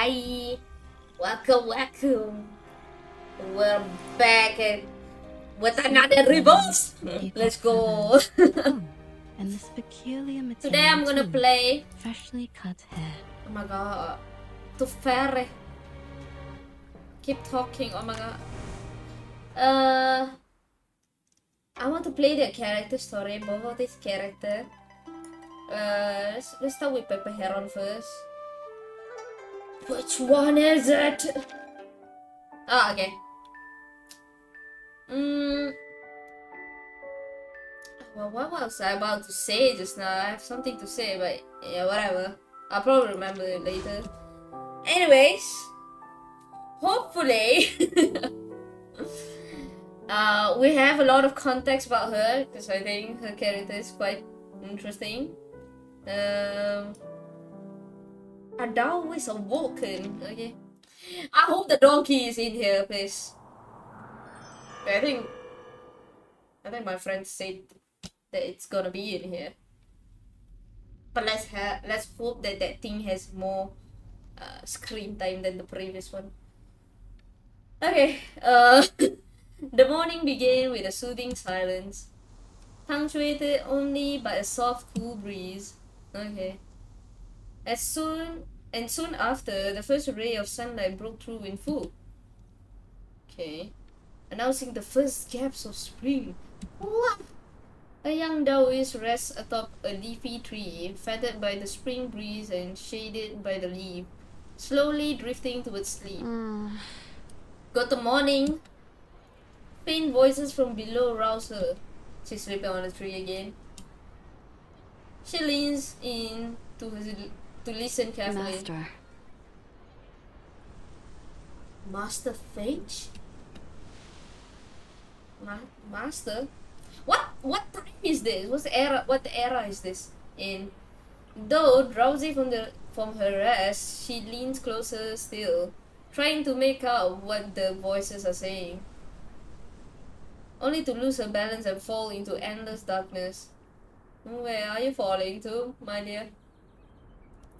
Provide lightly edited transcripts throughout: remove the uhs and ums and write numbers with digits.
Hi, welcome. We're back with another reverse. Let's go. And this peculiar material. Today I'm gonna too. play. Freshly cut hair. Oh my god, too fair. Keep talking. Oh my god. I want to play the character story. Both of this character. Let's start with Heron first. Which one is it? Ah, okay. Well, what was I about to say just now? I have something to say, but yeah, whatever. I'll probably remember it later. Anyways, hopefully, we have a lot of context about her because I think her character is quite interesting. A dog is awoken. Okay. I hope the donkey is in here, please. I think my friend said that it's gonna be in here. But let's hope that that thing has more screen time than the previous one. Okay. The morning began with a soothing silence, punctuated only by a soft, cool breeze. Okay. Soon after, the first ray of sunlight broke through in full. Okay. Announcing the first gaps of spring. What? A young Taoist rests atop a leafy tree, fettered by the spring breeze and shaded by the leaf, slowly drifting towards sleep. Good morning. Faint voices from below rouse her. She's sleeping on the tree again. She leans in to listen carefully. Master Finch? Master? What time is this? What era is this in? Though drowsy from her rest, she leans closer still, trying to make out what the voices are saying, only to lose her balance and fall into endless darkness. Where are you falling to, my dear?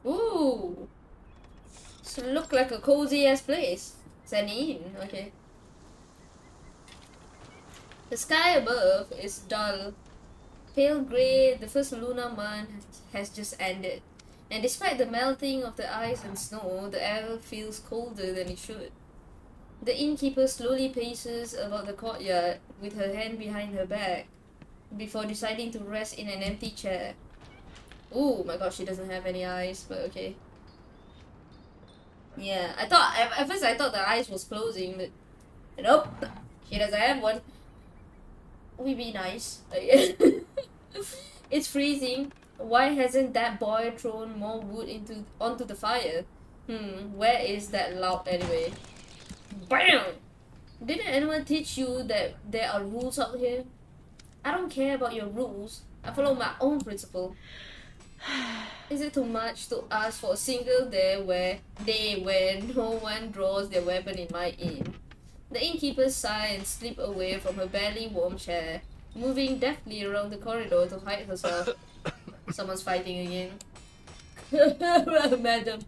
Ooh, so look like a cozy ass place. It's an inn, okay. The sky above is dull, pale grey. The first lunar month has just ended, and despite the melting of the ice and snow, the air feels colder than it should. The innkeeper slowly paces about the courtyard with her hand behind her back, before deciding to rest in an empty chair. Oh my god, she doesn't have any eyes, but okay. Yeah, at first I thought the eyes was closing, but nope, she doesn't have one. We be nice. It's freezing. Why hasn't that boy thrown more wood onto the fire? Where is that loud anyway? BAM! Didn't anyone teach you that there are rules out here? I don't care about your rules. I follow my own principle. Is it too much to ask for a single day where no one draws their weapon in my inn? The innkeeper sighed and slipped away from her barely warm chair, moving deftly around the corridor to hide herself. Someone's fighting again. Madam.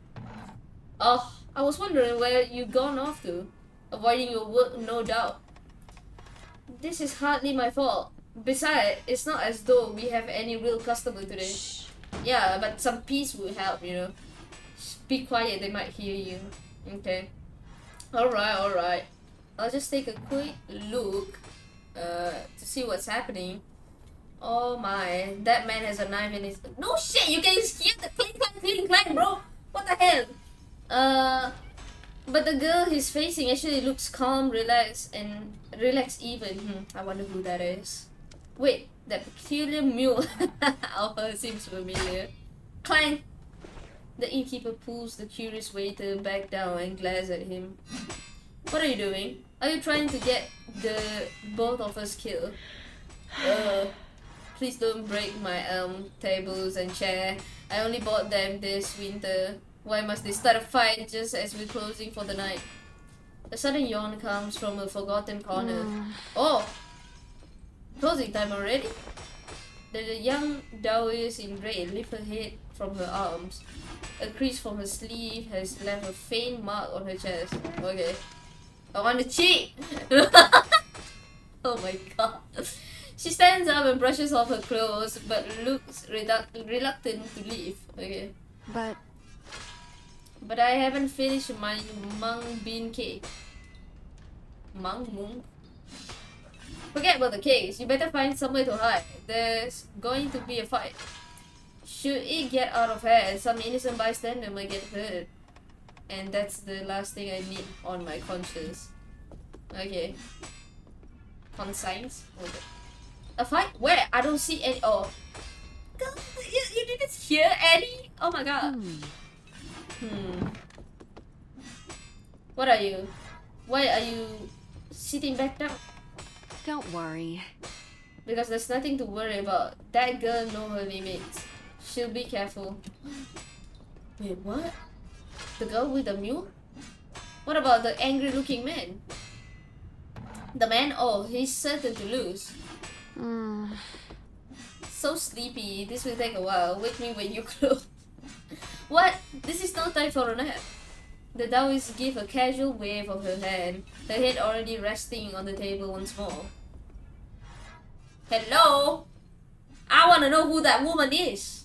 Oh, I was wondering where you'd gone off to. Avoiding your work, no doubt. This is hardly my fault. Besides, it's not as though we have any real customer today. Shh. Yeah, but some peace would help, you know. Be quiet, they might hear you. Okay. Alright. I'll just take a quick look to see what's happening. Oh my, that man has a knife in his... No shit, you can hear the clink, bro! What the hell? But the girl he's facing actually looks calm, relaxed even. I wonder who that is. Wait, that peculiar mule of her seems familiar. Clank! The innkeeper pulls the curious waiter back down and glares at him. What are you doing? Are you trying to get the both of us killed? Please don't break my tables and chair. I only bought them this winter. Why must they start a fight just as we're closing for the night? A sudden yawn comes from a forgotten corner. Oh! Closing time already? The young Taoist in red lifts her head from her arms. A crease from her sleeve has left a faint mark on her chest. Okay. On the cheek! Oh my god. She stands up and brushes off her clothes, but looks reluctant to leave. Okay. But I haven't finished my mung bean cake. Mung? Forget about the cakes. You better find somewhere to hide. There's going to be a fight. Should it get out of hand, some innocent bystander might get hurt. And that's the last thing I need on my conscience. Okay. Conscience? Okay. A fight? Where? I don't see any. Oh. God, you didn't hear any? Oh my god. What are you? Why are you sitting back down? Don't worry. Because there's nothing to worry about. That girl knows her limits. She'll be careful. Wait, what? The girl with the mule? What about the angry looking man? The man? Oh, he's certain to lose. So sleepy. This will take a while. Wake me when you close. What? This is no time for a nap. The Taoist gave a casual wave of her hand, her head already resting on the table once more. Hello? I wanna know who that woman is.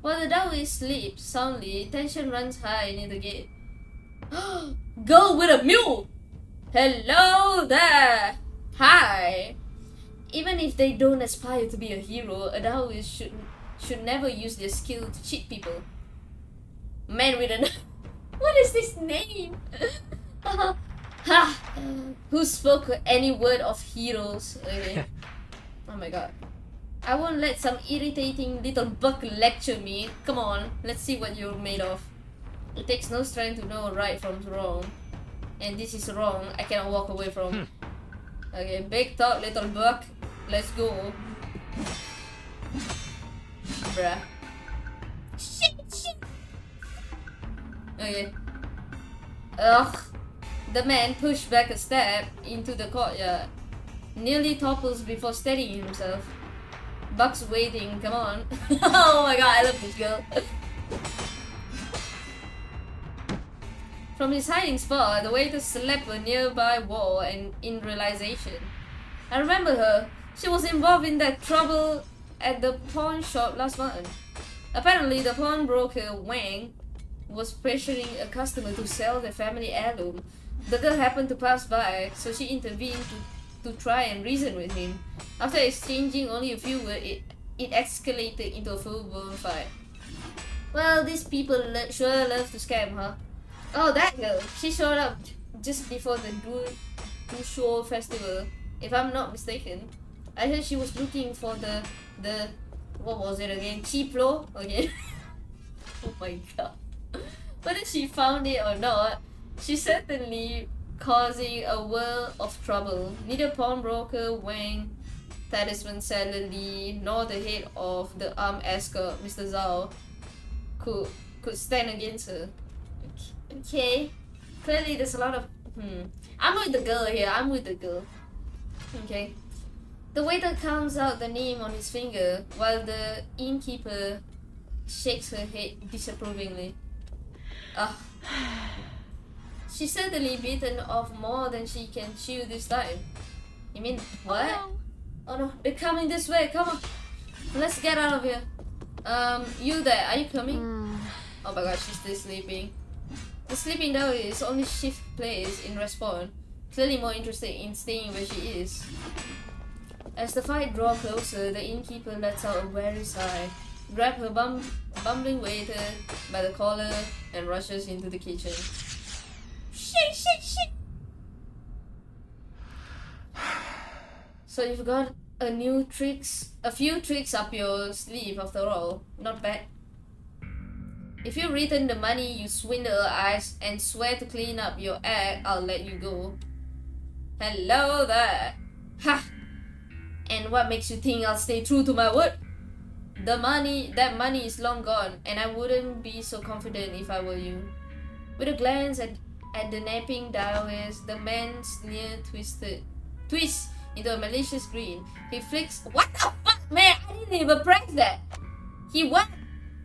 While the Taoist sleeps soundly, tension runs high near the gate. Girl with a mule! Hello there! Hi! Even if they don't aspire to be a hero, a Taoist should never use their skill to cheat people. Man with an... What is this name? Ha! Who spoke any word of heroes? Okay. Oh my god. I won't let some irritating little bug lecture me. Come on, let's see what you're made of. It takes no strength to know right from wrong. And this is wrong, I cannot walk away from. Okay, big talk, little bug. Let's go. Bruh. Shit! Okay. Ugh. The man pushed back a step into the courtyard. Nearly topples before steadying himself. Buck's waiting, come on. Oh my god, I love this girl. From his hiding spot, the waiter slapped a nearby wall and in realization. I remember her. She was involved in that trouble at the pawn shop last month. Apparently, the pawnbroker Wang was pressuring a customer to sell their family heirloom. The girl happened to pass by, so she intervened to try and reason with him. After exchanging only a few words, it escalated into a full-blown fight. Well, these people sure love to scam, huh? Oh, that girl! She showed up just before the Dusho festival, if I'm not mistaken. I heard she was looking for the what was it again? Chiplo? Okay. Oh my god. Whether she found it or not, she's certainly causing a world of trouble. Neither pawnbroker Wang, talisman seller Li, nor the head of the armed escort, Mr. Zhao, could stand against her. Okay. Clearly there's a lot of... I'm with the girl here, I'm with the girl. Okay. The waiter counts out the name on his finger, while the innkeeper shakes her head disapprovingly. She's certainly bitten off more than she can chew this time. You mean, what? Oh no, they're coming this way, come on. Let's get out of here. You there, are you coming? Oh my god, she's still sleeping. The sleeping dog is only shift plays in respawn, clearly more interested in staying where she is. As the fight draws closer, the innkeeper lets out a wary sigh, grabs her bumbling waiter by the collar, and rushes into the kitchen. Shit! So you've got a few tricks up your sleeve after all. Not bad. If you return the money you swindle us and swear to clean up your act, I'll let you go. Hello there. Ha! And what makes you think I'll stay true to my word? That money is long gone, and I wouldn't be so confident if I were you. With a glance at the napping Taoist, the man's sneer twists into a malicious grin. He flicks. What the fuck, man? I didn't even press that. He what?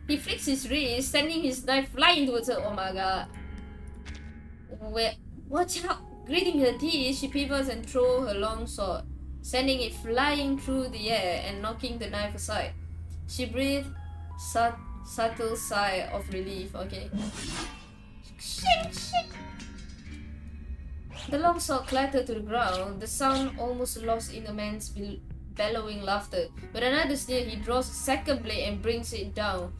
He flicks his wrist, sending his knife flying towards her. Oh my god. Wait, watch out! Gritting her teeth, she pivots and throws her long sword, sending it flying through the air and knocking the knife aside. She breathed subtle sigh of relief. Okay. Shit. The long sword clattered to the ground, the sound almost lost in the man's bellowing laughter. With another sneer, he draws a second blade and brings it down.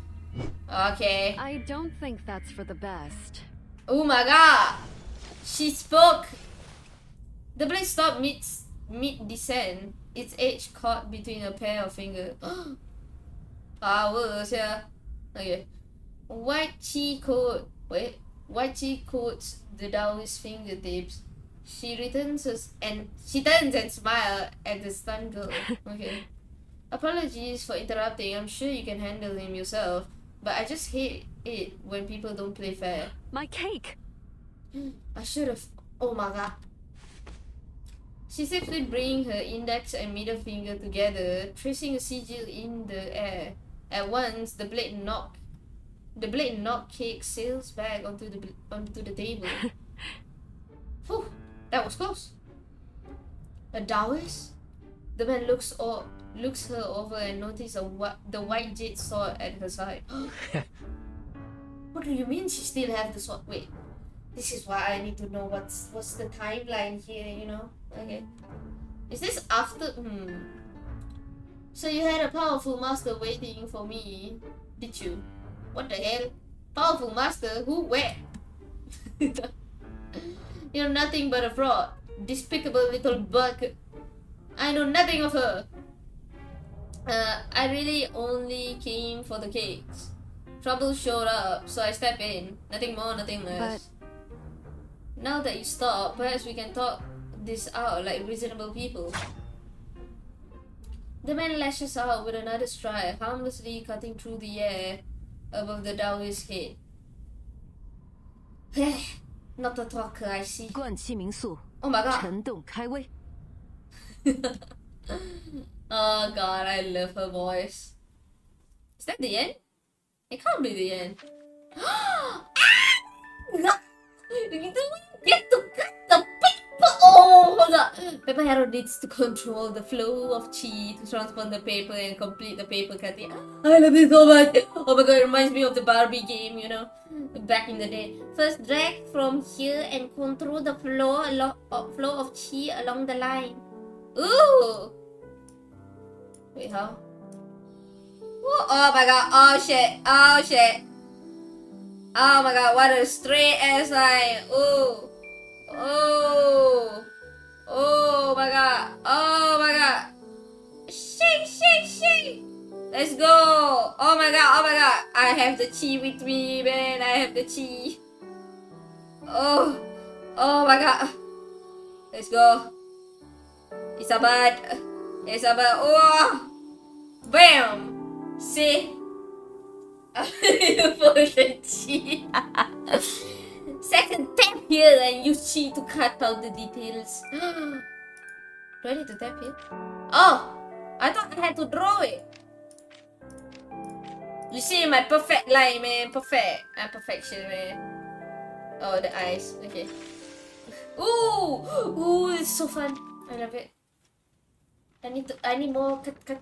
Okay. I don't think that's for the best. Oh my god! She spoke! The blade stopped mid-descent, its edge caught between a pair of fingers. Powers, yeah. Okay. White chi coats the Taoist fingertips. She turns and smiles at the stunned girl. Okay. Apologies for interrupting. I'm sure you can handle him yourself. But I just hate it when people don't play fair. My cake! I should have. Oh my god. She safely brings her index and middle finger together, tracing a sigil in the air. At once, the blade knock cake sails back onto the table. Phew, that was close. A Taoist? The man looks her over and notices the white jade sword at her side. What do you mean she still has the sword? Wait, this is why I need to know what's the timeline here, you know? Okay. Is this after? So you had a powerful master waiting for me, did you? What the hell? Powerful master? Who? Where? You're nothing but a fraud. Despicable little bug. I know nothing of her. I really only came for the cakes. Trouble showed up, so I stepped in. Nothing more, nothing less. Now that you stop, perhaps we can talk this out like reasonable people. The man lashes out with another strike, harmlessly cutting through the air above the Taoist's head. Not a talker, I see. Oh my god. Oh god, I love her voice. Is that the end? It can't be the end. No! You get to cut the paper! Oh my god! Paper Heron needs to control the flow of chi to transform the paper and complete the paper cutting. I love it so much! Oh my god, it reminds me of the Barbie game, you know? Back in the day. First, drag from here and control the flow of chi along the line. Ooh! Wait, how? Oh my god, oh shit, oh shit. Oh my god, what a straight ass line. Oh. Oh. Oh my god, oh my god. Shake. Let's go. Oh my god. I have the chi with me, man. I have the chi. Oh. Oh my god. Let's go. Isabat. Oh. Bam. See? For the chi. Second tap here and use chi to cut out the details. Do I need to tap here? Oh! I thought I had to draw it. You see my perfect line, man. Perfect. I'm perfection, man. Oh, the eyes. Okay. Ooh, it's so fun. I love it. I need more cut.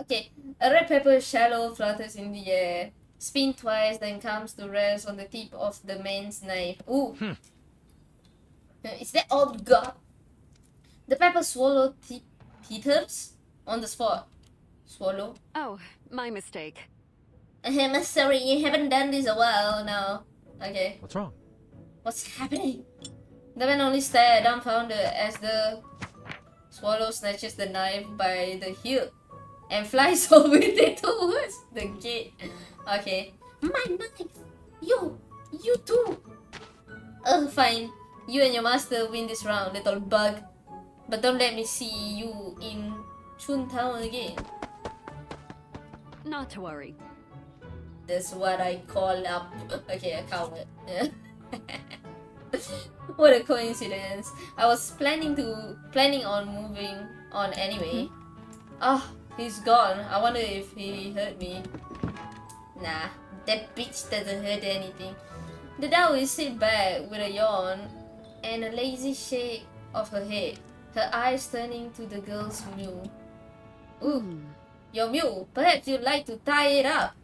Okay, a red pepper shallow flutters in the air, spin twice, then comes to rest on the tip of the man's knife. Ooh. Is that all you got? The pepper swallowed teeters on the spot. Swallow? Oh, my mistake. I'm sorry, you haven't done this a while now. Okay. What's wrong? What's happening? The man only stared dumbfounded as the swallow snatches the knife by the hilt and flies off with it towards the gate. Okay. My knife! You too! Fine. You and your master win this round, little bug. But don't let me see you in Chun Town again. Not to worry. That's what I call up. Okay, a coward. What a coincidence. I was planning on moving on anyway. He's gone. I wonder if he hurt me. Nah, that bitch doesn't hurt anything. The Taoist sit back with a yawn and a lazy shake of her head, her eyes turning to the girl's mule. Ooh, your mule. Perhaps you'd like to tie it up.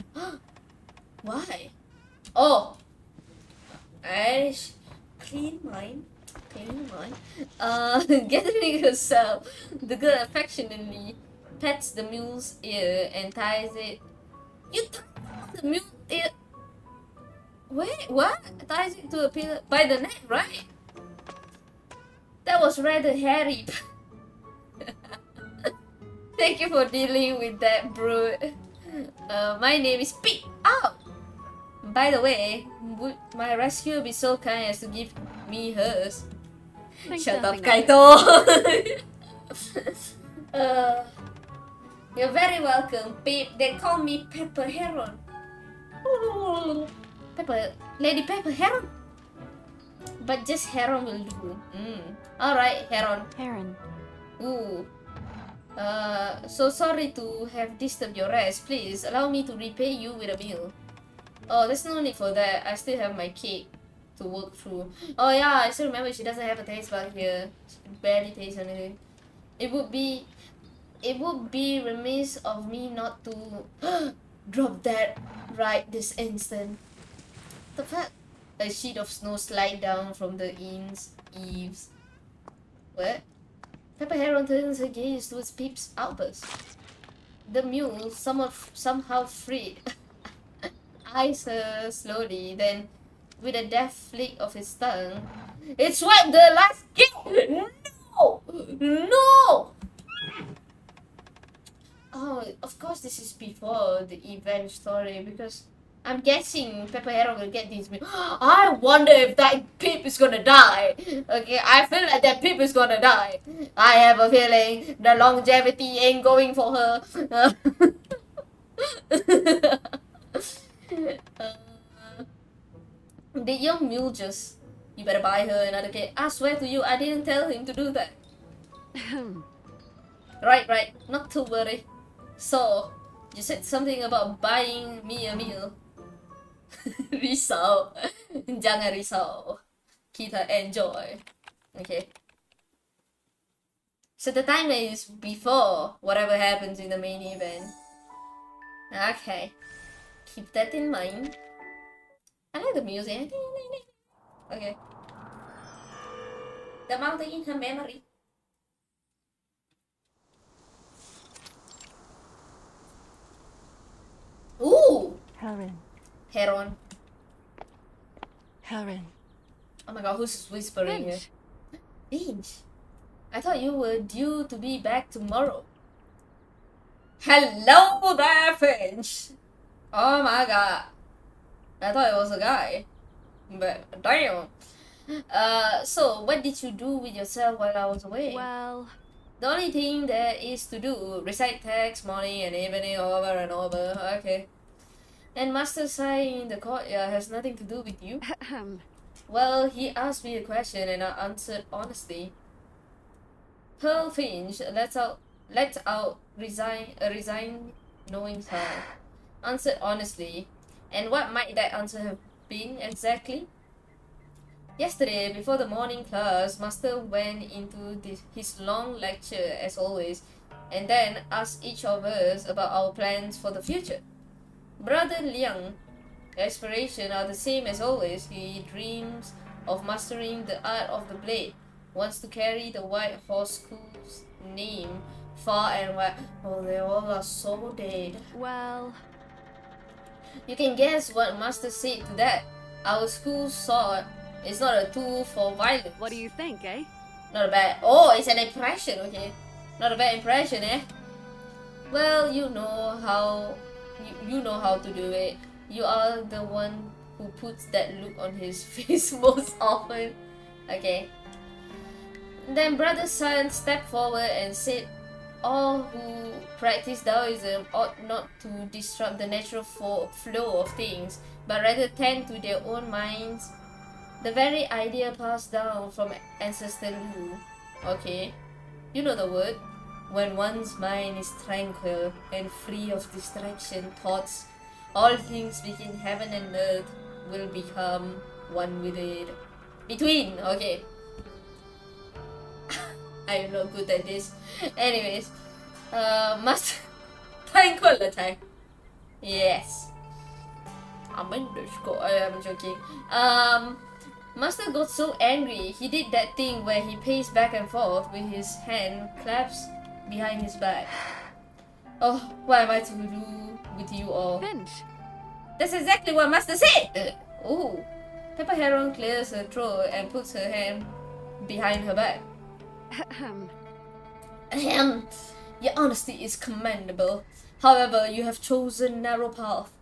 Why? Oh, clean mind. Gathering herself, the girl affectionately pets the mule's ear and ties it. You tie the mule's ear? Wait, what? Ties it to a pillar by the neck, right? That was rather hairy. Thank you for dealing with that brute. My name is Pete. Oh! By the way, would my rescuer be so kind as to give me hers? Think Shut up, nothing of it. Kaito! You're very welcome, Pete. They call me Pepper Heron. Lady Pepper Heron? But just Heron will do. Alright, Heron. Heron. Ooh. So sorry to have disturbed your rest. Please allow me to repay you with a meal. Oh, there's no need for that. I still have my cake to work through. Oh yeah, I still remember she doesn't have a taste bud here. She barely tastes anything. It would be remiss of me not to drop that right this instant. The fact a sheet of snow slide down from the inn's eaves. What? Pepper Heron turns her gaze towards Pip's outburst. The mule, somehow freed, eyes her slowly, then, with a deft flick of his tongue, it swiped the last kick! No! No! Oh, of course this is before the event story, because I'm guessing Pepper Heron will get these. I wonder if that Pip is gonna die. Okay, I feel like that Pip is gonna die. I have a feeling the longevity ain't going for her. The young mule just, you better buy her another cake. I swear to you, I didn't tell him to do that. Right, not to worry. So, you said something about buying me a meal. Risau. Jangan risau. Kita enjoy. Okay. So the time is before whatever happens in the main event. Okay. Keep that in mind. I like the music. Okay. The mountain in her memory. Ooh! Heron. Oh my god, who's whispering here? Finch. I thought you were due to be back tomorrow. Hello there, Finch! Oh my god. I thought it was a guy. But damn. So what did you do with yourself while I was away? Well, The only thing there is to do, recite text morning and evening over and over. Okay. And Master Sai in the courtyard has nothing to do with you? Well, he asked me a question and I answered honestly. Pearl Finch let out resign knowing sigh. Answered honestly. And what might that answer have been exactly? Yesterday, before the morning class, Master went into his long lecture as always, and then asked each of us about our plans for the future. Brother Liang, aspirations are the same as always. He dreams of mastering the art of the blade, wants to carry the White Horse School's name far and wide. Oh, they all are so dead. well, You can guess what Master said to that. Our school's sword is not a tool for violence. what do you think, eh? Not a bad. Oh, it's an impression, okay. Not a bad impression, eh? Well, you know how to do it. You are the one who puts that look on his face most often. Okay. Then Brother Sun stepped forward and said, all who practice Taoism ought not to disrupt the natural flow of things, but rather tend to their own minds. The very idea passed down from ancestor Lu. Okay. You know the word. When one's mind is tranquil and free of distraction thoughts, all things between heaven and earth will become one with it. Between, okay. I am not good at this. Anyways, must tranquil attack. Yes. I'm joking. Master got so angry, he did that thing where he paced back and forth with his hand claps behind his back. Oh, what am I to do with you all? Finch. That's exactly what Master said! Oh. Pepper Heron clears her throat and puts her hand behind her back. Ahem. Your honesty is commendable. However, you have chosen narrow path,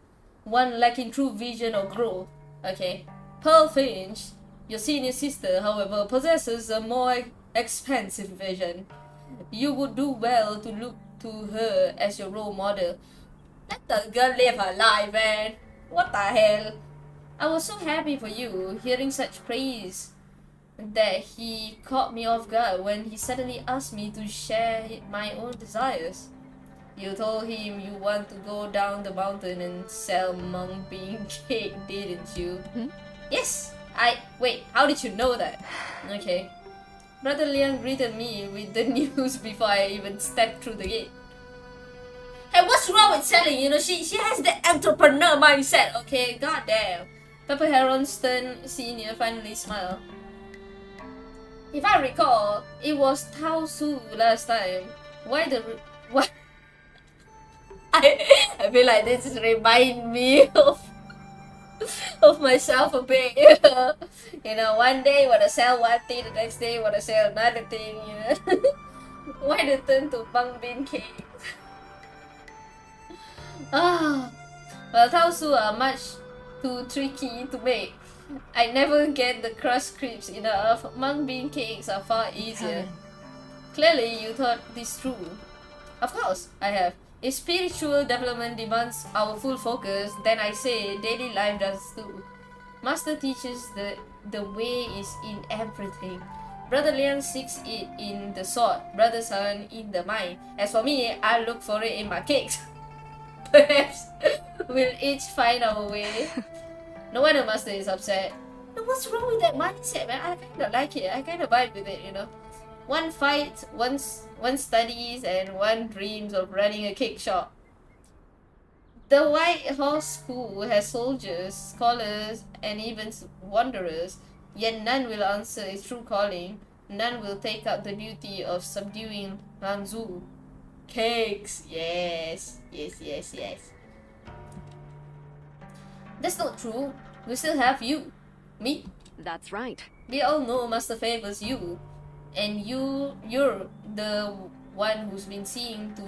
one lacking true vision or growth. Okay. Pearl Finch, your senior sister, however, possesses a more expansive vision. You would do well to look to her as your role model. Let the girl live her life, man. What the hell? I was so happy for you, hearing such praise, that he caught me off guard when he suddenly asked me to share my own desires. You told him you want to go down the mountain and sell mung bean cake, didn't you? Yes! Wait, how did you know that? Okay. Brother Liang greeted me with the news before I even stepped through the gate. Hey, what's wrong with selling? You know, she has the entrepreneur mindset, okay? Goddamn. Pepper Heron's stern senior finally smiled. If I recall, it was Tao Su last time. Why? I feel like this remind me of myself a bit, you know, one day wanna sell one thing, the next day wanna sell another thing, you know. Why the turn to mung bean cake? Well, Tao Su are much too tricky to make. I never get the crust crisps enough. Mung bean cakes are far easier. Clearly, you thought this through. Of course, I have. If spiritual development demands our full focus, then I say daily life does too. Master teaches the way is in everything. Brother Liang seeks it in the sword, Brother Sun in the mind. As for me, I look for it in my cakes. Perhaps we'll each find our way. No wonder Master is upset. Now, what's wrong with that mindset, man? I kinda like it. I kinda vibe with it, you know. One fights, one studies, and one dreams of running a cake shop. The White Horse School has soldiers, scholars, and even wanderers, yet none will answer its true calling. None will take up the duty of subduing Lanzu. Cakes, yes. That's not true. We still have you. Me. That's right. We all know Master favors you. And you're the one who's been seeing to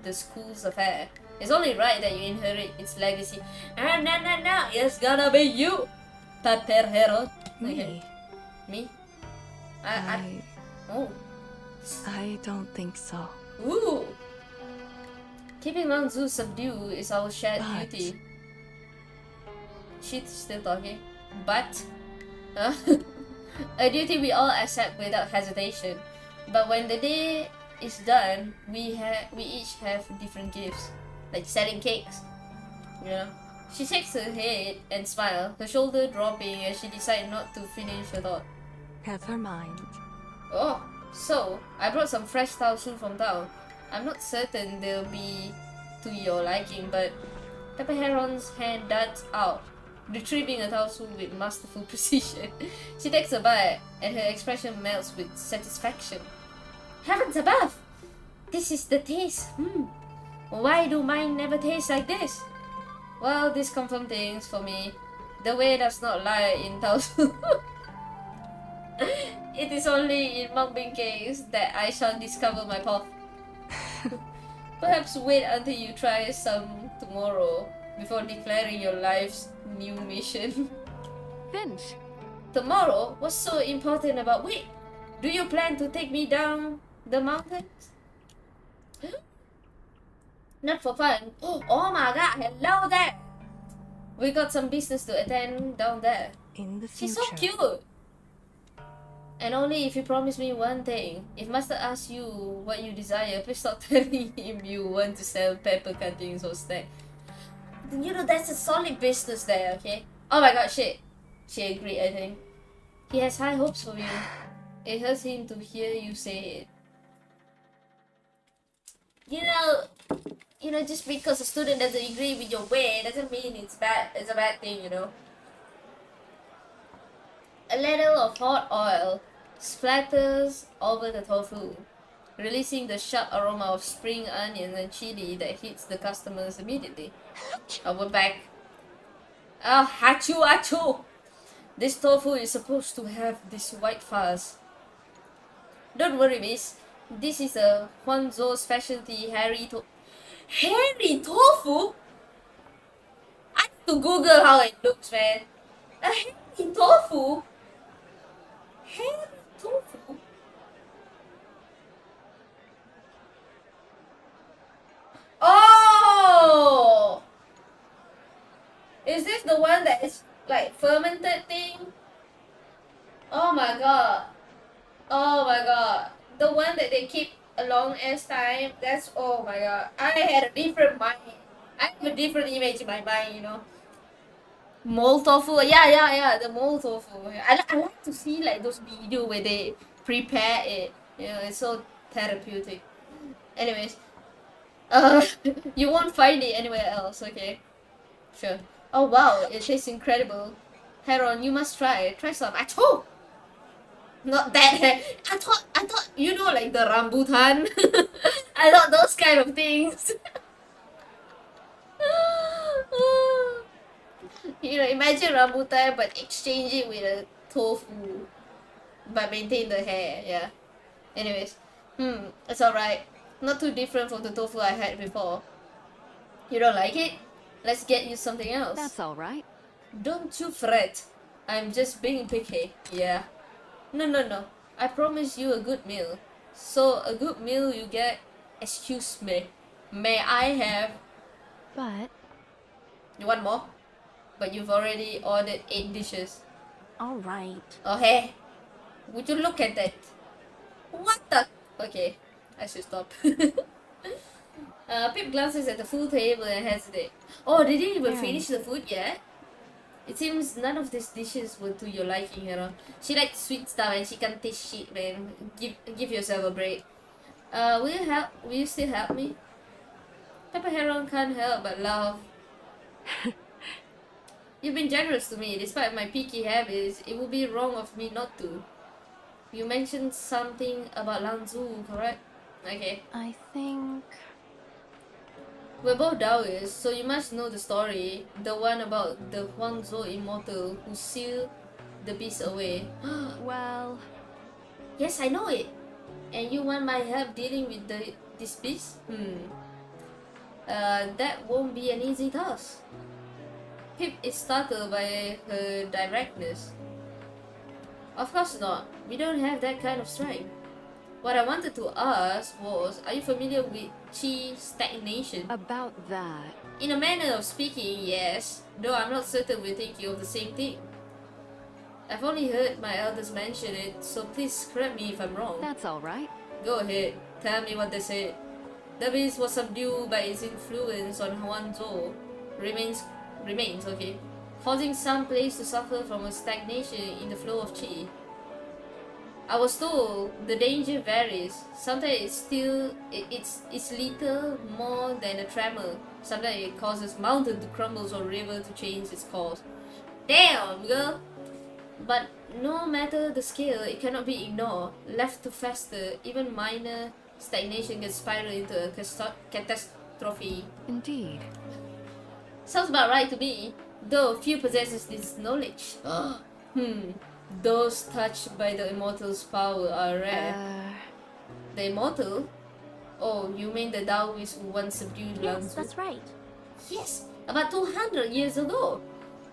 the school's affair. It's only right that you inherit its legacy. No, it's gonna be you, Pepper Heron. Me? Me? Oh. I don't think so. Ooh. Keeping Langzu subdued is our shared But- duty. She's still talking. But a duty we all accept without hesitation. But when the day is done, we each have different gifts, like selling cakes. You know. She shakes her head and smiles, her shoulder dropping as she decides not to finish her thought. Never mind. Oh, so I brought some fresh tao soon from town. I'm not certain they'll be to your liking, but Pepper Heron's hand darts out, retrieving a tao soon with masterful precision. She takes a bite, and her expression melts with satisfaction. Heavens above! This is the taste. Why do mine never taste like this? Well, this confirms things for me. The way does not lie in tao soon. It is only in mung bean cakes that I shall discover my path. Perhaps wait until you try some tomorrow before declaring your life's new mission. Finch. Tomorrow? What's so important about wait? Do you plan to take me down the mountains? Not for fun. Oh my god, hello there! We got some business to attend down there. In the future. She's so cute! And only if you promise me one thing. If Master asks you what you desire, please stop telling him you want to sell pepper cuttings or snack. You know, that's a solid business there, okay? Oh my god, shit. She agreed, I think. He has high hopes for you. It hurts him to hear you say it. You know, just because a student doesn't agree with your way doesn't mean it's bad. It's a bad thing, you know. A little of hot oil splatters over the tofu, releasing the sharp aroma of spring onion and chili that hits the customers immediately. Oh, we're back. Ah, achoo, achoo! This tofu is supposed to have this white fuzz. Don't worry, miss. This is a Huanzhou specialty hairy tofu? I have to Google how it looks, man. A hairy tofu? Hairy tofu? Oh! Is this the one that is like fermented thing? Oh my god. Oh my god. The one that they keep a long ass time. That's, oh my god. I had a different mind. I have a different image in my mind, you know. Mole tofu. Yeah. The mole tofu. I like to see like those videos where they prepare it. You know, it's so therapeutic. Anyways. You won't find it anywhere else, okay? Sure. Oh wow, it tastes incredible. Heron, you must try. Try some. Achoo! Not that. I thought, you know, like the rambutan. I thought those kind of things. You know, imagine rambutan but exchange it with a tofu. But maintain the hair, yeah. Anyways, it's alright. Not too different from the tofu I had before. You don't like it? Let's get you something else. That's all right. Don't you fret. I'm just being picky, yeah. No. I promise you a good meal. So, a good meal you get, excuse me. May I have... But... You want more? But you've already ordered 8 dishes. all right. Oh, hey. Would you look at that? What the... Okay, I should stop. Pip glances at the food table and hesitates. Oh, they didn't even finish the food yet? It seems none of these dishes were to your liking, you know. She likes sweet stuff and she can't taste shit, man. Give yourself a break. Will you still help me? Pepper Heron can't help but laugh. You've been generous to me, despite my picky habits. It would be wrong of me not to. You mentioned something about Lanzhou, correct? Okay. I think... We're both Taoists, so you must know the story. The one about the Huangzhou immortal who sealed the beast away. well... Yes, I know it. And you want my help dealing with this beast? That won't be an easy task. Pip is startled by her directness. Of course not. We don't have that kind of strength. What I wanted to ask was, are you familiar with Qi stagnation? about that... In a manner of speaking, yes, though I'm not certain we're thinking of the same thing. I've only heard my elders mention it, so please correct me if I'm wrong. that's all right. Go ahead, tell me what they said. The beast was subdued by its influence on Huanzhou. Remains, okay, causing some place to suffer from a stagnation in the flow of Qi. I was told the danger varies. Sometimes it's little more than a tremor. Sometimes it causes mountain to crumble or river to change its course. Damn, girl! But no matter the scale, it cannot be ignored. Left to fester, even minor stagnation can spiral into a catastrophe. Indeed. Sounds about right to me, though few possesses this knowledge. Those touched by the immortal's power are rare. The immortal? Oh, you mean the Taoist who once subdued Yes, Lanzhou? that's right. Yes, about 200 years ago.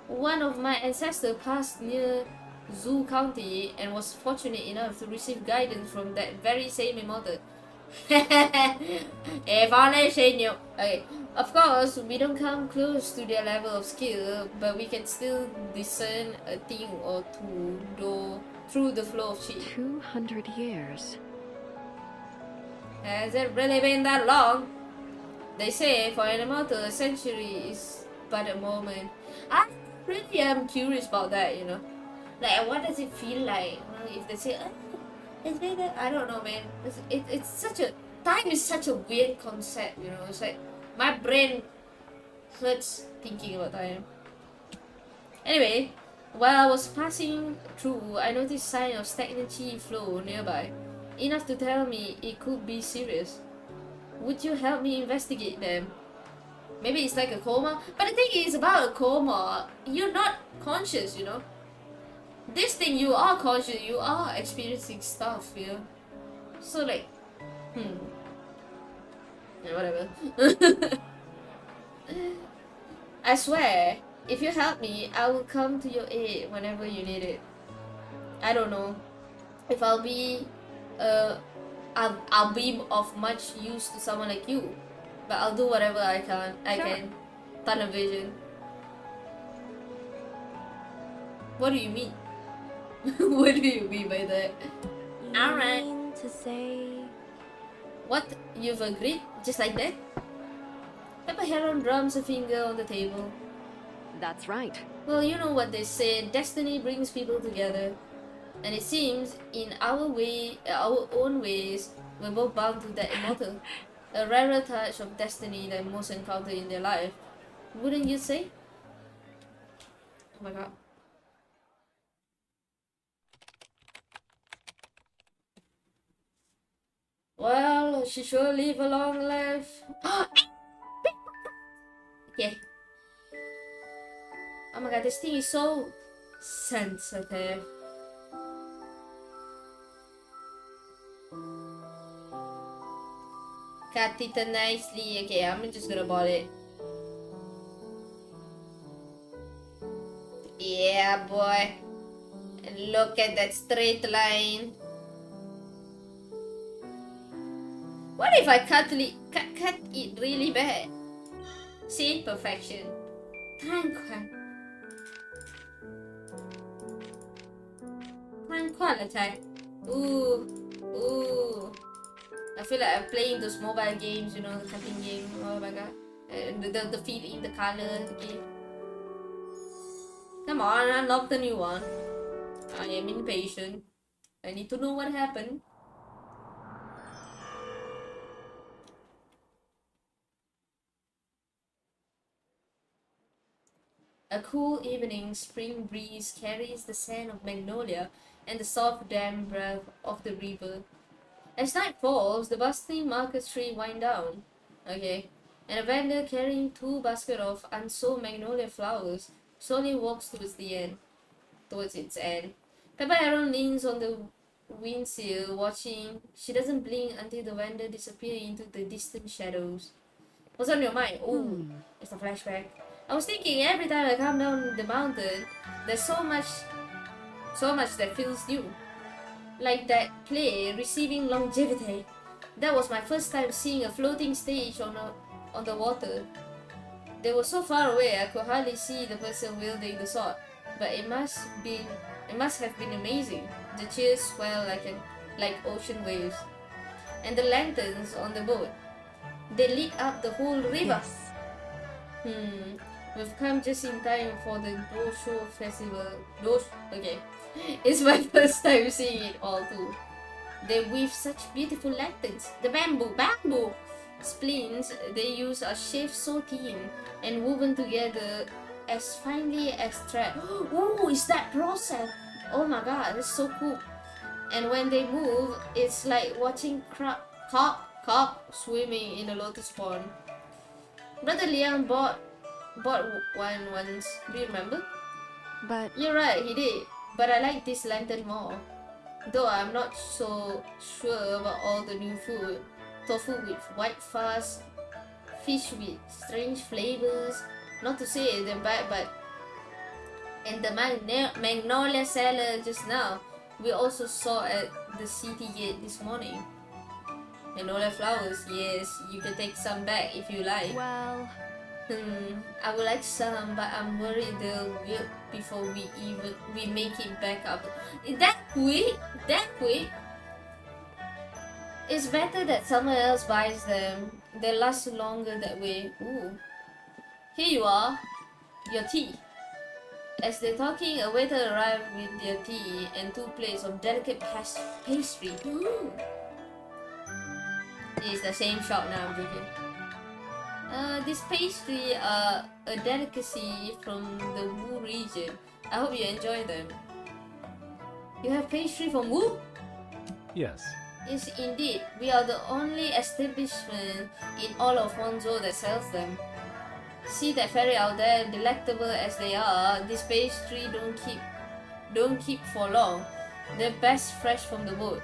One of my ancestors passed near Zhu County and was fortunate enough to receive guidance from that very same immortal. If only she knew. Okay, of course, we don't come close to their level of skill, but we can still discern a thing or two, though through the flow of chi. 200 years. Has it really been that long? They say for an immortal, a century is but a moment. I really am curious about that, you know. Like, what does it feel like? You know, if they say, oh, it's been that, I don't know, man. It's such a, time is such a weird concept, you know. It's like, my brain hurts thinking about time. Anyway, while I was passing through, I noticed sign of stagnant chi flow nearby, enough to tell me it could be serious. Would you help me investigate them? Maybe it's like a coma? But the thing is about a coma, you're not conscious, you know? This thing, you are conscious, you are experiencing stuff, you know? So like, yeah, whatever. I swear, if you help me, I will come to your aid whenever you need it. I don't know if I'll be of much use to someone like you, but I'll do whatever I can. Sure. Tunnel vision. What do you mean? What do you mean by that? Alright. mean to say... What? You've agreed? Just like that? Pepper Heron drums a finger on the table. That's right. Well, you know what they say, destiny brings people together. And it seems, in our own ways, we're both bound to that immortal. A rarer touch of destiny than most encounter in their life. Wouldn't you say? Oh my god. Well, she sure live a long life. Okay. Oh my god, this thing is so sensitive. Cut it nicely. Okay, I'm just gonna ball it. Yeah, boy. And look at that straight line. What if I cut it really bad? See, perfection. Tranquility. Ooh. I feel like I'm playing those mobile games, you know, the cutting game. Oh my god. And the feed in the color. Okay. Come on, unlock the new one. I am impatient. I need to know what happened. A cool evening spring breeze carries the scent of magnolia and the soft damp breath of the river. As night falls, the bustling market street winds down. Okay. And a vendor carrying 2 baskets of unsold magnolia flowers slowly walks towards its end. Pepper Heron leans on the windsill, watching. She doesn't blink until the vendor disappears into the distant shadows. What's on your mind? Oh, it's a flashback. I was thinking every time I come down the mountain, there's so much that feels new. Like that play receiving longevity. That was my first time seeing a floating stage on the water. They were so far away I could hardly see the person wielding the sword, but it must have been amazing. The cheers swell like ocean waves, and the lanterns on the boat, they lit up the whole river. Yes. We've come just in time for the Dosho festival. Okay. It's my first time seeing it all too. They weave such beautiful lanterns. The bamboo splints they use are shaped so thin and woven together as finely as thread. Oh, is that process? Oh my god, that's so cool. And when they move, it's like watching carp swimming in a lotus pond. Brother Liang bought one once. Do you remember? But You're right, he did. But I like this lantern more. Though I'm not so sure about all the new food. Tofu with white fuzz, fish with strange flavors. Not to say they're bad, but... And the magnolia salad just now, we also saw at the city gate this morning. Magnolia flowers, yes, you can take some back if you like. well, I would like some, but I'm worried they'll wilt before we make it back up. That quick? That quick? It's better that someone else buys them. They last longer that way. Ooh. Here you are. Your tea. As they're talking, a waiter arrived with their tea and 2 plates of delicate pastry. Ooh. It's the same shop now, I'm joking. This pastry are a delicacy from the Wu region. I hope you enjoy them. You have pastry from Wu? Yes. Yes, indeed. We are the only establishment in all of Wanzhou that sells them. See that ferry out there? Delectable as they are, this pastry don't keep for long. They're best fresh from the boat.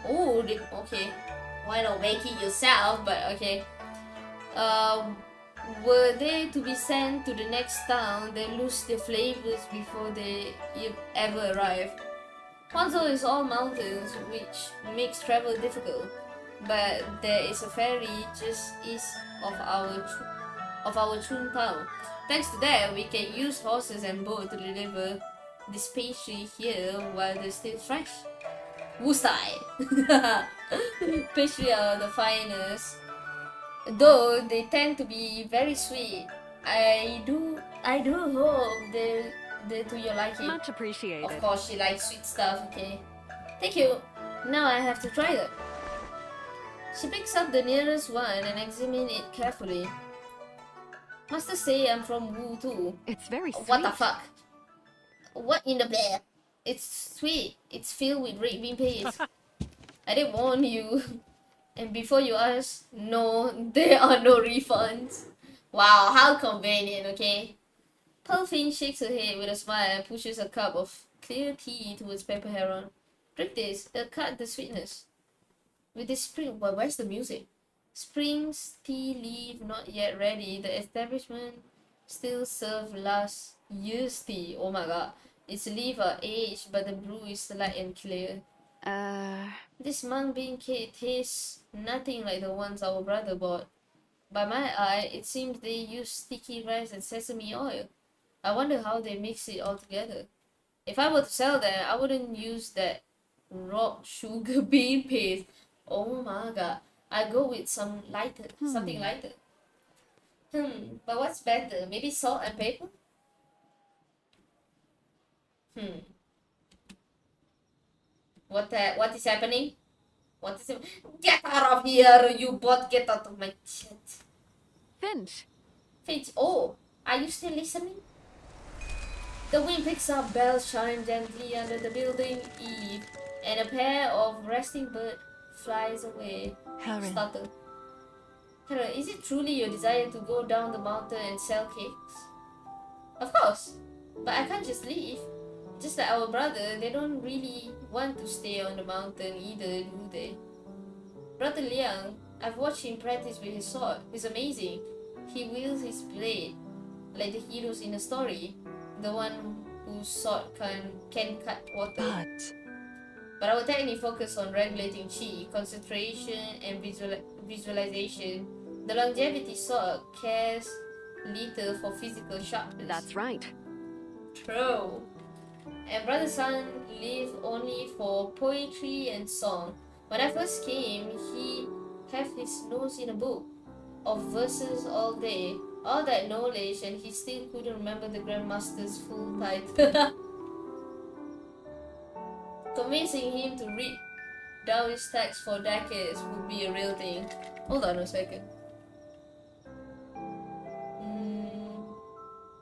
Oh, okay. Why not make it yourself? But okay. Were they to be sent to the next town, they lose their flavors before they ever arrive. Wanzhou is all mountains, which makes travel difficult. But there is a ferry just east of our Chun town. Thanks to that, we can use horses and boat to deliver this pastry here while they're still fresh. Wu style. Pastry are the finest. Though they tend to be very sweet. I do hope they're to your liking. Much appreciated. Of course, she likes sweet stuff, okay. Thank you. Now I have to try them. She picks up the nearest one and examines it carefully. Must I say I'm from Wu too? It's very sweet. What the fuck? What in the bleh? It's sweet. It's filled with red bean paste. I did warn you. And before you ask, no, there are no refunds. Wow, how convenient, okay? Pearlfin shakes her head with a smile and pushes a cup of clear tea towards Pepper Heron. Drink this, it'll cut the sweetness. With this spring, well, where's the music? Spring's tea leaf not yet ready. The establishment still serves last year's tea. Oh my god. Its leaves are aged, but the brew is light and clear. This mung bean cake tastes nothing like the ones our brother bought. By my eye, it seems they use sticky rice and sesame oil. I wonder how they mix it all together. If I were to sell them, I wouldn't use that rock sugar bean paste. Oh my god. I go with some lighter, something lighter. But what's better? Maybe salt and pepper? What is happening? Get out of here, you bot! Get out of my chat. Finch. Finch, oh, are you still listening? The wind picks up, bells chime gently under the building eave, and a pair of resting birds flies away. Heron. Startled. Heron, is it truly your desire to go down the mountain and sell cakes? Of course, but I can't just leave. Just like our brother, they don't really want to stay on the mountain either, do they? Brother Liang, I've watched him practice with his sword. He's amazing. He wields his blade like the heroes in the story. The one whose sword can cut water. But I will technically focus on regulating chi, concentration, and visualization. The longevity sword cares little for physical sharpness. That's right. True. And Brother Sun lived only for poetry and song. When I first came, he had his nose in a book of verses all day. All that knowledge, and he still couldn't remember the Grandmaster's full title. Convincing him to read Taoist texts for decades would be a real thing. Hold on a second.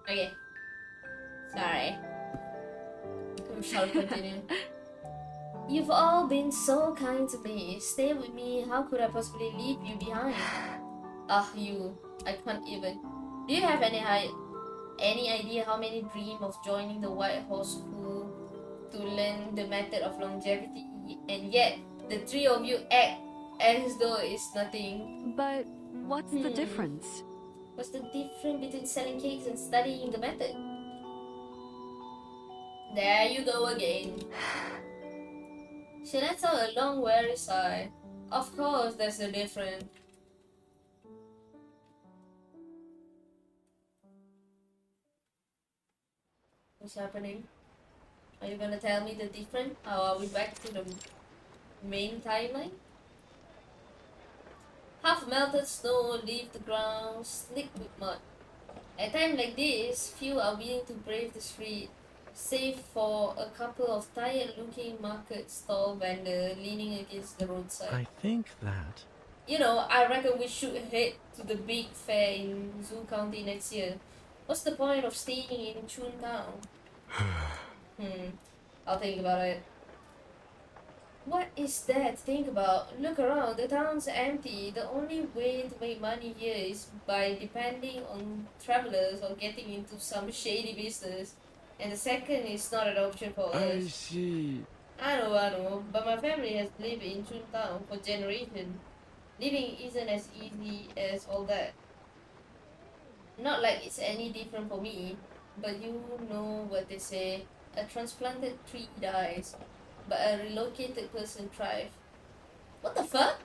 Okay. Sorry. We shall continue. You've all been so kind to me. Stay with me. How could I possibly leave you behind? You. I can't even. Do you have any idea how many dream of joining the White Horse School to learn the method of longevity? And yet, the three of you act as though it's nothing. But what's the difference? What's the difference between selling cakes and studying the method? There you go again. She lets out a long weary sigh. Of course there's a difference. What's happening? Are you gonna tell me the difference? How are we back to the main timeline? Half melted snow leave the ground slick with mud. At a time like this, few are willing to brave the street, save for a couple of tired-looking market stall vendors leaning against the roadside. I think that... You know, I reckon we should head to the big fair in Zoo County next year. What's the point of staying in Chun Town? I'll think about it. What is there to think about? Look around, the town's empty. The only way to make money here is by depending on travelers or getting into some shady business. And the second is not an option for I us. see. I know, but my family has lived in Chun Town for generations. Living isn't as easy as all that. Not like it's any different for me, but you know what they say. A transplanted tree dies, but a relocated person thrives. What the fuck?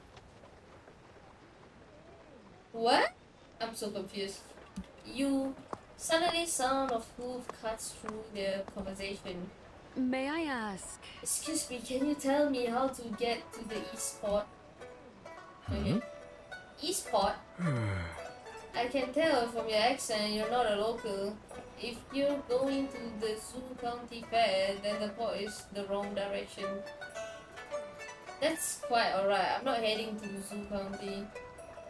What? I'm so confused. You suddenly sound of hoof cuts through their conversation. May I ask? Excuse me, can you tell me how to get to the East Port? Okay. East Port? I can tell from your accent you're not a local. If you're going to the Zoo County Fair, then the port is the wrong direction. That's quite alright. I'm not heading to Zoo County.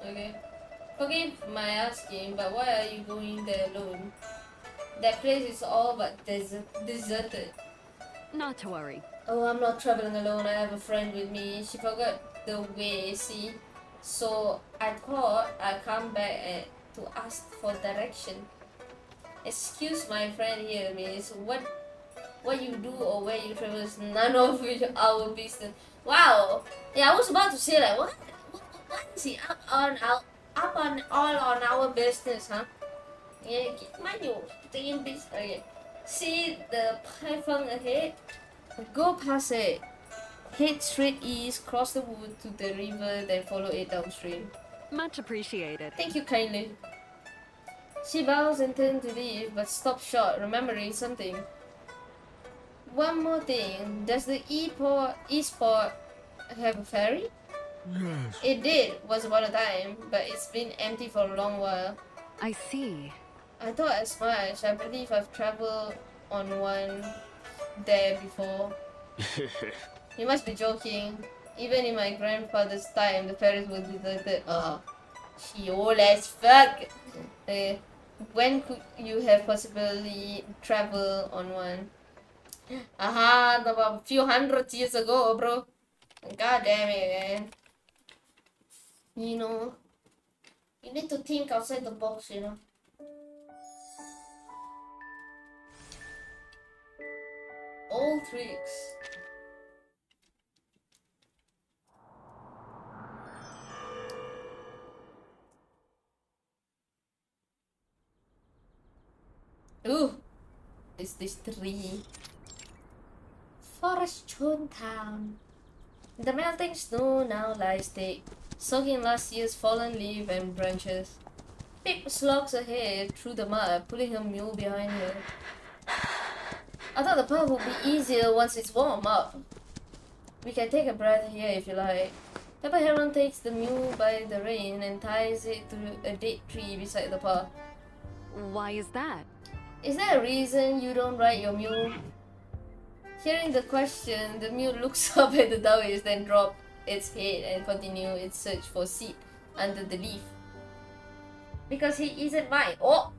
Okay. Forgive my asking, but why are you going there alone? That place is all but deserted. Not to worry. Oh, I'm not traveling alone. I have a friend with me. She forgot the way, see? So I thought I'd come back to ask for direction. Excuse my friend here, miss. What you do or where you travel is none of our business. Wow. Yeah, I was about to say like, what is it up on all on our business, huh? Yeah, mind you, taking this. Okay. See the python ahead? Go past it. Head straight east, cross the wood to the river, then follow it downstream. Much appreciated. Thank you kindly. She bows and turns to leave, but stops short, remembering something. One more thing. Does the East Port have a ferry? Yes. It did, once upon a time, but it's been empty for a long while. I see. I thought as much. I believe I've traveled on one there before. You must be joking. Even in my grandfather's time, the ferries were deserted. She old as fuck. When could you have possibly traveled on one? A few hundred years ago, bro. God damn it, man. You know, you need to think outside the box, you know. Old tricks. Ooh, is this tree? Forest Chun Town. The melting snow now lies thick, soaking last year's fallen leaf and branches. Pip slogs ahead through the mud, pulling her mule behind her. I thought the path would be easier once it's warm up. We can take a breath here if you like. Pepper Heron takes the mule by the rein and ties it to a dead tree beside the path. Why is that? Is there a reason you don't ride your mule? Hearing the question, the mule looks up at the Taoist, then drops its head and continues its search for seed under the leaf. Because he isn't mine. Oh!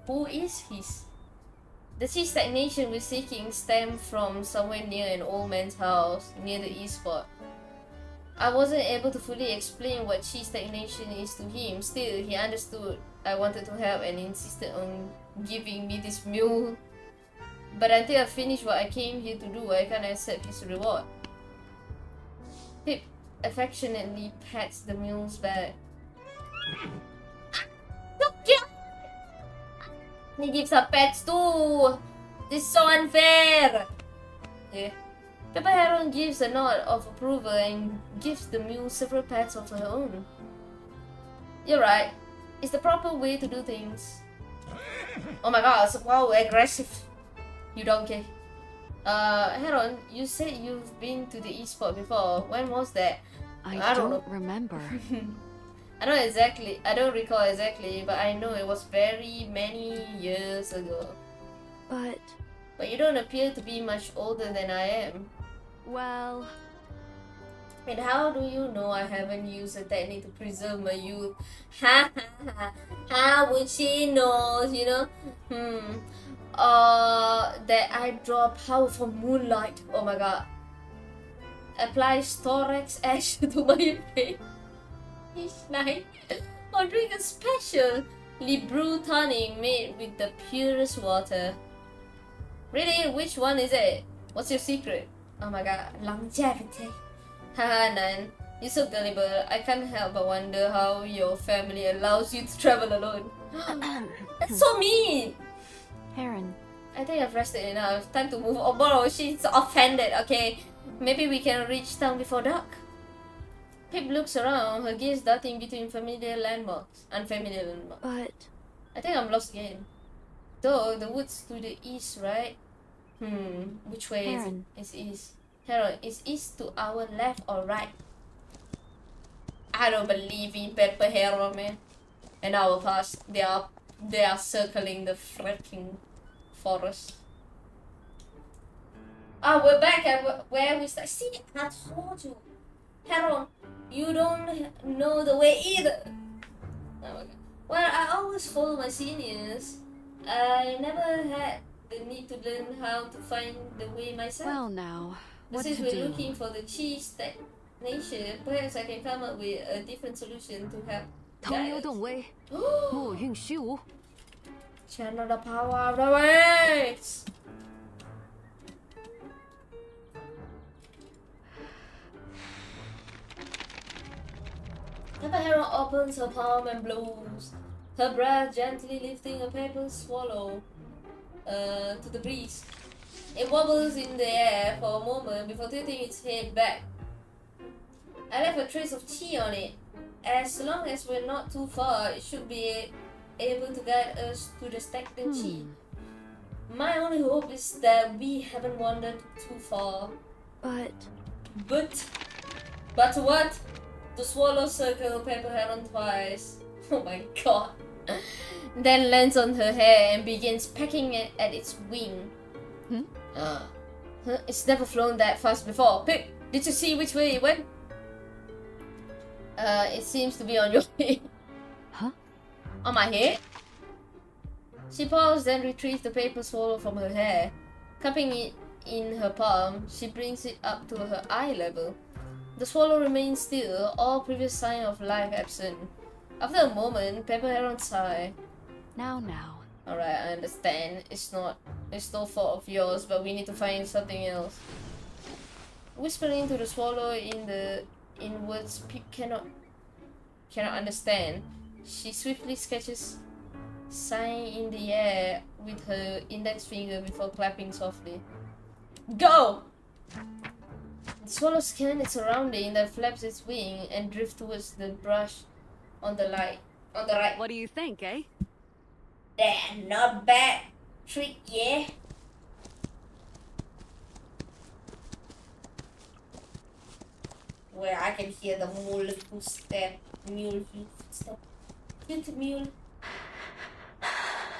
Who is his? The sea stagnation we're seeking stemmed from somewhere near an old man's house, near the East Port. I wasn't able to fully explain what chi stagnation is to him. Still, he understood I wanted to help and insisted on giving me this mule. But until I finish what I came here to do, I can't accept his reward. Pip affectionately pats the mule's back. So cute! He gives her pets too! This is so unfair! Yeah. Pepper Heron gives a nod of approval and gives the mule several pats of her own. You're right. It's the proper way to do things. Oh my god, wow, aggressive. You donkey. Heron, you said you've been to the East Port before. When was that? I don't don't know. remember. I don't recall exactly, but I know it was very many years ago. But, But you don't appear to be much older than I am. well, And how do you know I haven't used a technique to preserve my youth? Ha ha ha. How would she know, you know? That I draw powerful moonlight. Oh my god. Apply Storex Ash to my face each night. Or drink a specially brewed tonic made with the purest water. Really? Which one is it? What's your secret? Oh my god. Longevity. Haha, Nan. You're so gullible. I can't help but wonder how your family allows you to travel alone. That's so mean! Heron, I think I've rested enough. Time to move on. Bro, she's offended, okay? Maybe we can reach town before dark. Pip looks around, her gaze darting between unfamiliar landmarks. but I think I'm lost again. Though, the woods to the east, right? Which way is it? Heron. It's east. Heron, is east to our left or right? I don't believe in Pepper Heron, man. And our past, they are circling the freaking forest. Ah, we're back at where we started. See, I told you. Heron, you don't know the way either. Oh my god. Well, I always follow my seniors. I never had the need to learn how to find the way myself. well now, But what since to we're do? looking for the cheese stagnation, perhaps I can come up with a different solution to help 同流 guide 动微， us. 莫运虚无。 Channel the power of the waves! Pepper Heron opens her palm and blows, her breath gently lifting a paper swallow to the breeze. It wobbles in the air for a moment before tilting its head back. I left a trace of chi on it. As long as we're not too far, it should be able to guide us to the stagnant chi. My only hope is that we haven't wandered too far. But But what? The swallow circled Pepper Heron twice. Oh my god. Then lands on her hair and begins pecking it at its wing. It's never flown that fast before. Pip, did you see which way it went? It seems to be on your head. Huh? On my head? She paused, then retrieved the paper swallow from her hair. Cupping it in her palm, she brings it up to her eye level. The swallow remains still, all previous sign of life absent. After a moment, Pepper Heron sighed. now, Alright, I understand. It's no fault of yours, but we need to find something else. Whispering to the swallow in words Pip cannot understand, she swiftly sketches sign in the air with her index finger before clapping softly. Go! The swallow scans its surrounding, then flaps its wing and drifts towards the brush on the right. what do you think, eh? Damn, not bad. Trick, yeah. Where I can hear the mule footstep. Mule footstep. Cute mule.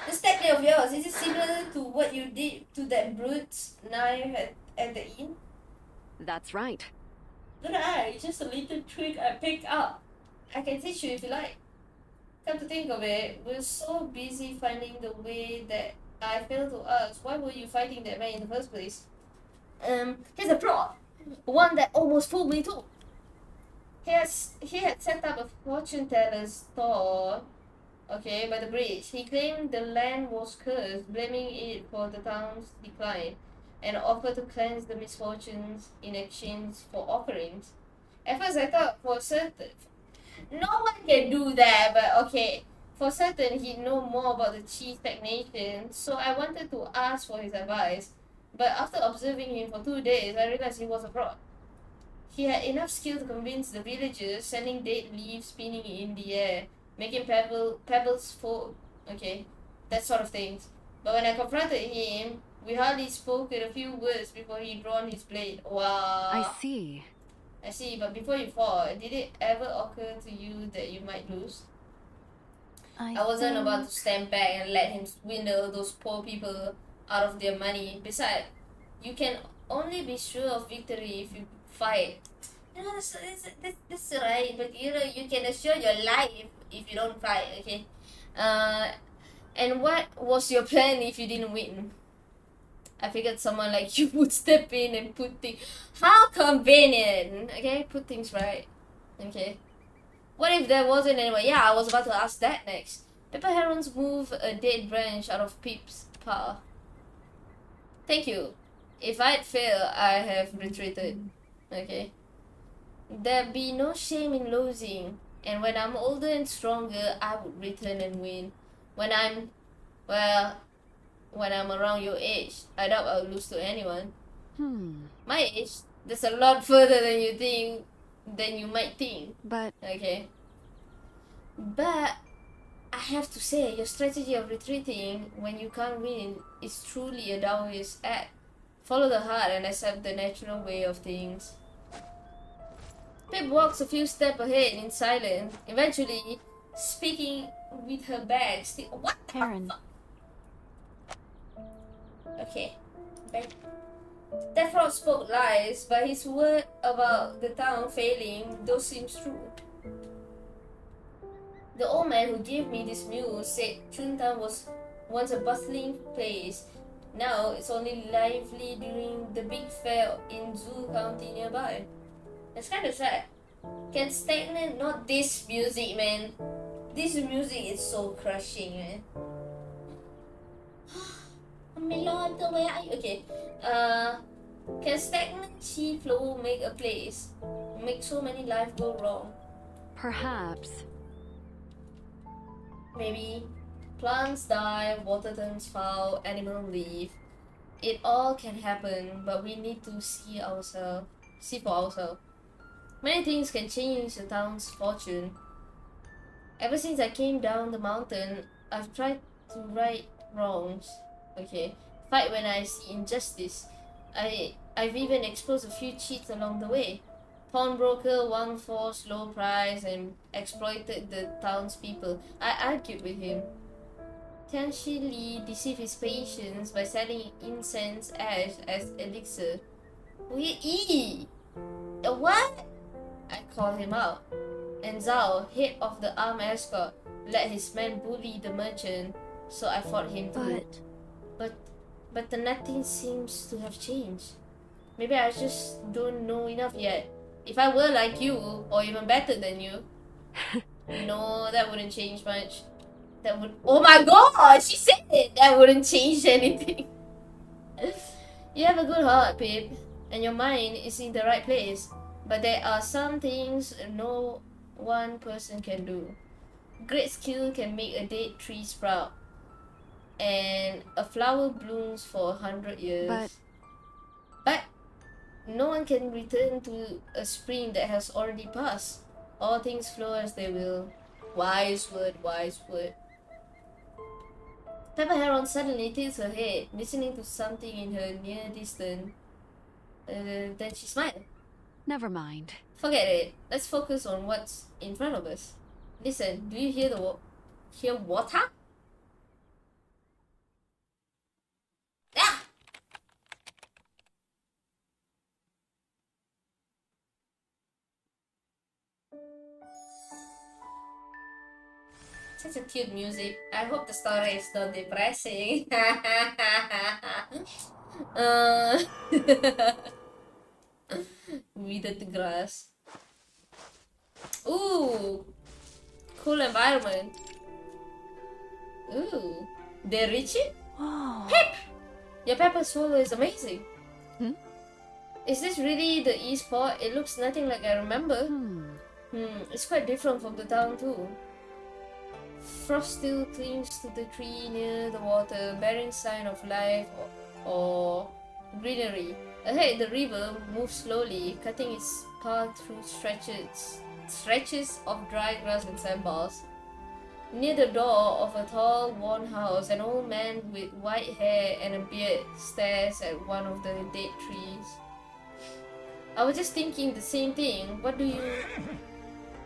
This technique of yours, is it similar to what you did to that brute's knife at the inn? That's right. Good eye, it's just a little trick I picked up. I can teach you if you like. Come to think of it, we're so busy finding the way that I failed to ask, why were you fighting that man in the first place? He's a fraud. One that almost fooled me too. He had set up a fortune teller's store, okay, by the bridge. He claimed the land was cursed, blaming it for the town's decline, and offered to cleanse the misfortunes in exchange for offerings. At first I thought for certain, no one can do that, but okay, for certain he'd know more about the chi stagnation, so I wanted to ask for his advice. But after observing him for 2 days, I realized he was a fraud. He had enough skill to convince the villagers, sending dead leaves spinning in the air, making pebbles fall, okay, that sort of things. But when I confronted him, We hardly spoke a few words before he drawn his blade. Wow. I see. I see, but before you fought, did it ever occur to you that you might lose? I wasn't about to stand back and let him swindle those poor people out of their money. Besides, you can only be sure of victory if you fight. You know, that's right, but you know, you can assure your life if you don't fight, okay? And what was your plan if you didn't win? I figured someone like you would step in and put things... How convenient! Okay, put things right. Okay. What if there wasn't anyone? Yeah, I was about to ask that next. Pepper herons move a dead branch out of Pip's paw. Thank you. If I'd failed, I have retreated. Okay. There'd be no shame in losing. And when I'm older and stronger, I would return and win. When I'm around your age, I doubt I'll lose to anyone. My age? That's a lot further than you might think. But... Okay. But I have to say, your strategy of retreating when you can't win is truly a Taoist act. Follow the heart and accept the natural way of things. Pip walks a few steps ahead in silence, eventually speaking with her bag still. What the Heron. fuck? Okay. That frog spoke lies, but his word about the town failing, those seems true. The old man who gave me this mule said Chuntown was once a bustling place. Now it's only lively during the big fair in Zhu County nearby. That's kind of sad. Can stagnant, not this music, man. This music is so crushing, man. Melody, where are you? Okay. Can stagnant chi flow make a place? Make so many lives go wrong? Perhaps. Maybe. Plants die, water turns foul, animals leave. It all can happen, but we need to see for ourselves. Many things can change the town's fortune. Ever since I came down the mountain, I've tried to right wrongs. Okay. Fight when I see injustice. I've even exposed a few cheats along the way. Pawnbroker won for low price and exploited the townspeople. I argued with him. Tianxi Li deceived his patients by selling incense ash as elixir. Fiphie E! What? I called him out. And Zhao, head of the armed escort, let his men bully the merchant, so I fought him too. But nothing seems to have changed. Maybe I just don't know enough yet. If I were like you, or even better than you, no, that wouldn't change much. That would— oh my god, she said it! That wouldn't change anything. You have a good heart, Pip, and your mind is in the right place. But there are some things no one person can do. Great skill can make a dead tree sprout, and a flower blooms for 100 years. But no one can return to a spring that has already passed. All things flow as they will. Wise word, wise word. Pepper Heron suddenly tilts her head, listening to something in her near distance. Then she smiled. Never mind. Forget it. Let's focus on what's in front of us. Listen, do you hear hear water? Ah! Such a cute music. I hope the story is not depressing. Withered grass. Ooh, cool environment. Ooh, they reach it? Whoa. Pip! Your pepper swallow is amazing. Is this really the East Port? It looks nothing like I remember. It's quite different from the town too. Frost still clings to the tree near the water, bearing sign of life or greenery. Ahead, the river moves slowly, cutting its path through stretches of dry grass and sandbars. Near the door of a tall, worn house, an old man with white hair and a beard stares at one of the dead trees. I was just thinking the same thing. What do you...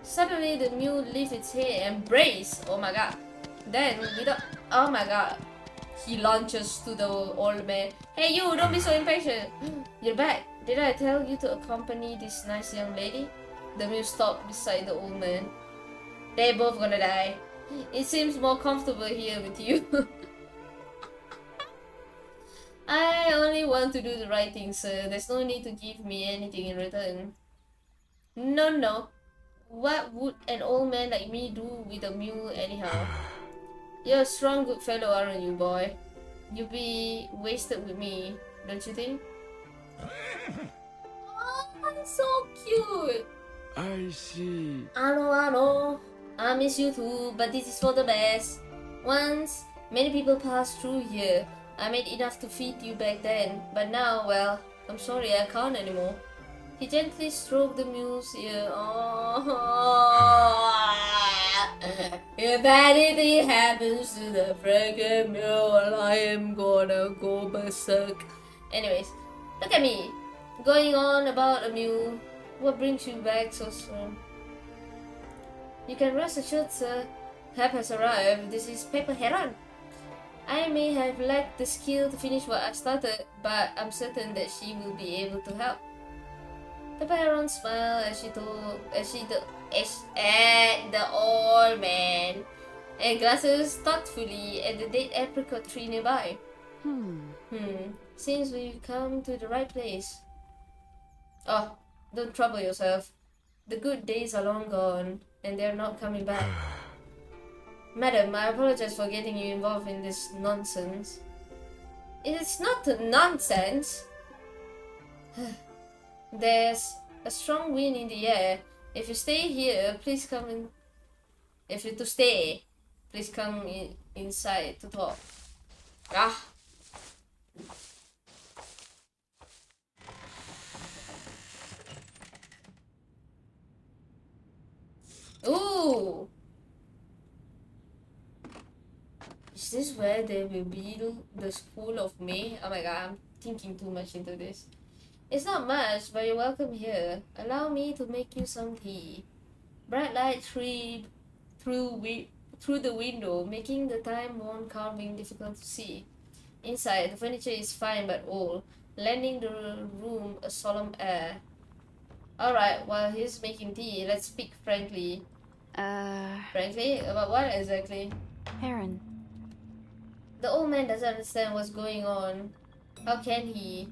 Suddenly the mule lifts its head and brace. Oh my god. Then, without... Oh my god. He launches to the old man. Hey you, don't be so impatient. You're back. Did I tell you to accompany this nice young lady? The mule stopped beside the old man. They're both gonna die. It seems more comfortable here with you. I only want to do the right thing, sir. There's no need to give me anything in return. No. What would an old man like me do with a mule anyhow? You're a strong, good fellow, aren't you, boy? You'll be wasted with me, don't you think? Oh, so cute! I see. I know. I miss you too, but this is for the best. Once, many people passed through here. I made enough to feed you back then, but now, well, I'm sorry, I can't anymore. He gently stroked the mule's ear. Oh, if anything happens to the freaking mule, I am gonna go berserk. Anyways, look at me, going on about a mule. What brings you back so soon? You can rest assured, sir. Help has arrived. This is Paper Heron. I may have lacked the skill to finish what I started, but I'm certain that she will be able to help. Paper Heron smiled as she at the old man and glances thoughtfully at the dead apricot tree nearby. Seems we've come to the right place. Oh, don't trouble yourself. The good days are long gone, and they're not coming back. Madam, I apologize for getting you involved in this nonsense. It's not nonsense. There's a strong wind in the air. If you stay here, please come in. If you're to stay, please come inside to talk. Ah. Ooh. Is this where they will build the School of May? Oh my god, I'm thinking too much into this. It's not much, but you're welcome here. Allow me to make you some tea. Bright light streamed through the window, making the time-worn carving difficult to see. Inside, the furniture is fine but old, lending the room a solemn air. Alright, while he's making tea, let's speak frankly. Frankly? About what exactly? Heron. The old man doesn't understand what's going on. How can he?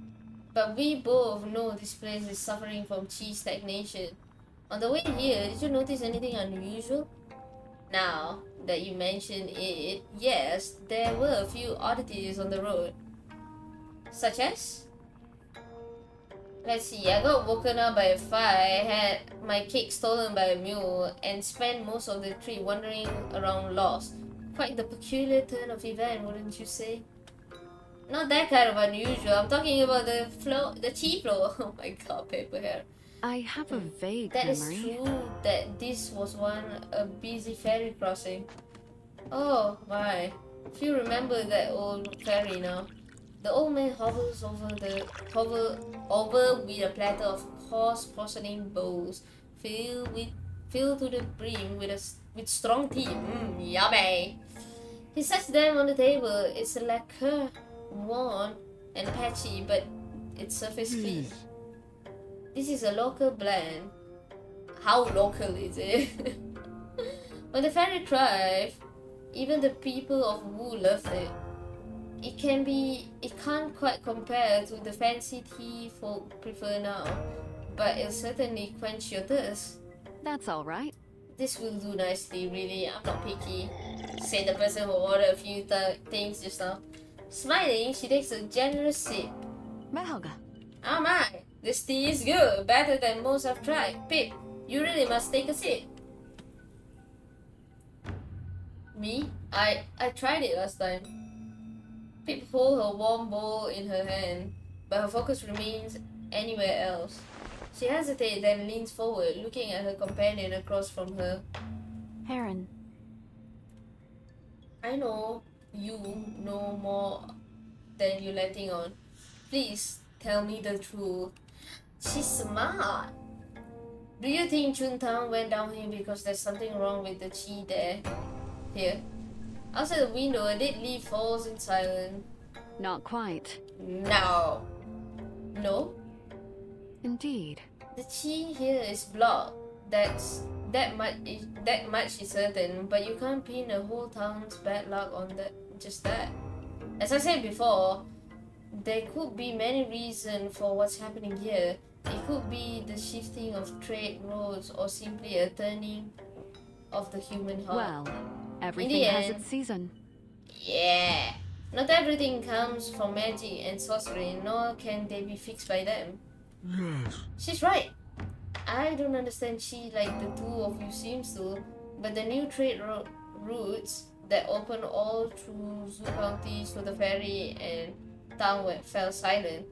But we both know this place is suffering from chi stagnation. On the way here, did you notice anything unusual? Now that you mention it, yes, there were a few oddities on the road. Such as? Let's see, I got woken up by a fire, had my cake stolen by a mule, and spent most of the trip wandering around lost. Quite the peculiar turn of event, wouldn't you say? Not that kind of unusual. I'm talking about the chi flow. Oh my god, paper hair. I have a vague That is memory. true that this was a busy ferry crossing. Oh my. If you remember that old ferry now. The old man hovers over with a platter of coarse porcelain bowls filled to the brim with strong tea. Yummy. He sets them on the table. It's a lacquer, worn and patchy, but its surface clean. Please. This is a local blend. How local is it? When the ferry arrived, even the people of Wu loved it. It can't quite compare to the fancy tea folk prefer now, but it'll certainly quench your thirst. That's all right. This will do nicely, really. I'm not picky, said the person who ordered a few things just now. Smiling, she takes a generous sip. Melga. Oh my, this tea is good, better than most I've tried. Pip, you really must take a sip. Me? I tried it last time. Pip holds her warm bowl in her hand, but her focus remains anywhere else. She hesitates, then leans forward, looking at her companion across from her. Heron. I know you know more than you're letting on. Please tell me the truth. She's smart. Do you think Chuntang went down here because there's something wrong with the chi there? Here. Outside the window, a dead leaf falls in silence. Not quite. No. No? Indeed. The chi here is blocked. That much is certain, but you can't pin a whole town's bad luck on just that. As I said before, there could be many reasons for what's happening here. It could be the shifting of trade roads or simply a turning of the human heart. Well, everything has its season. Yeah. Not everything comes from magic and sorcery, nor can they be fixed by them. Yes. She's right. I don't understand chi like the two of you seems to, but the new trade routes that open all through Zoo County to the ferry and town fell silent.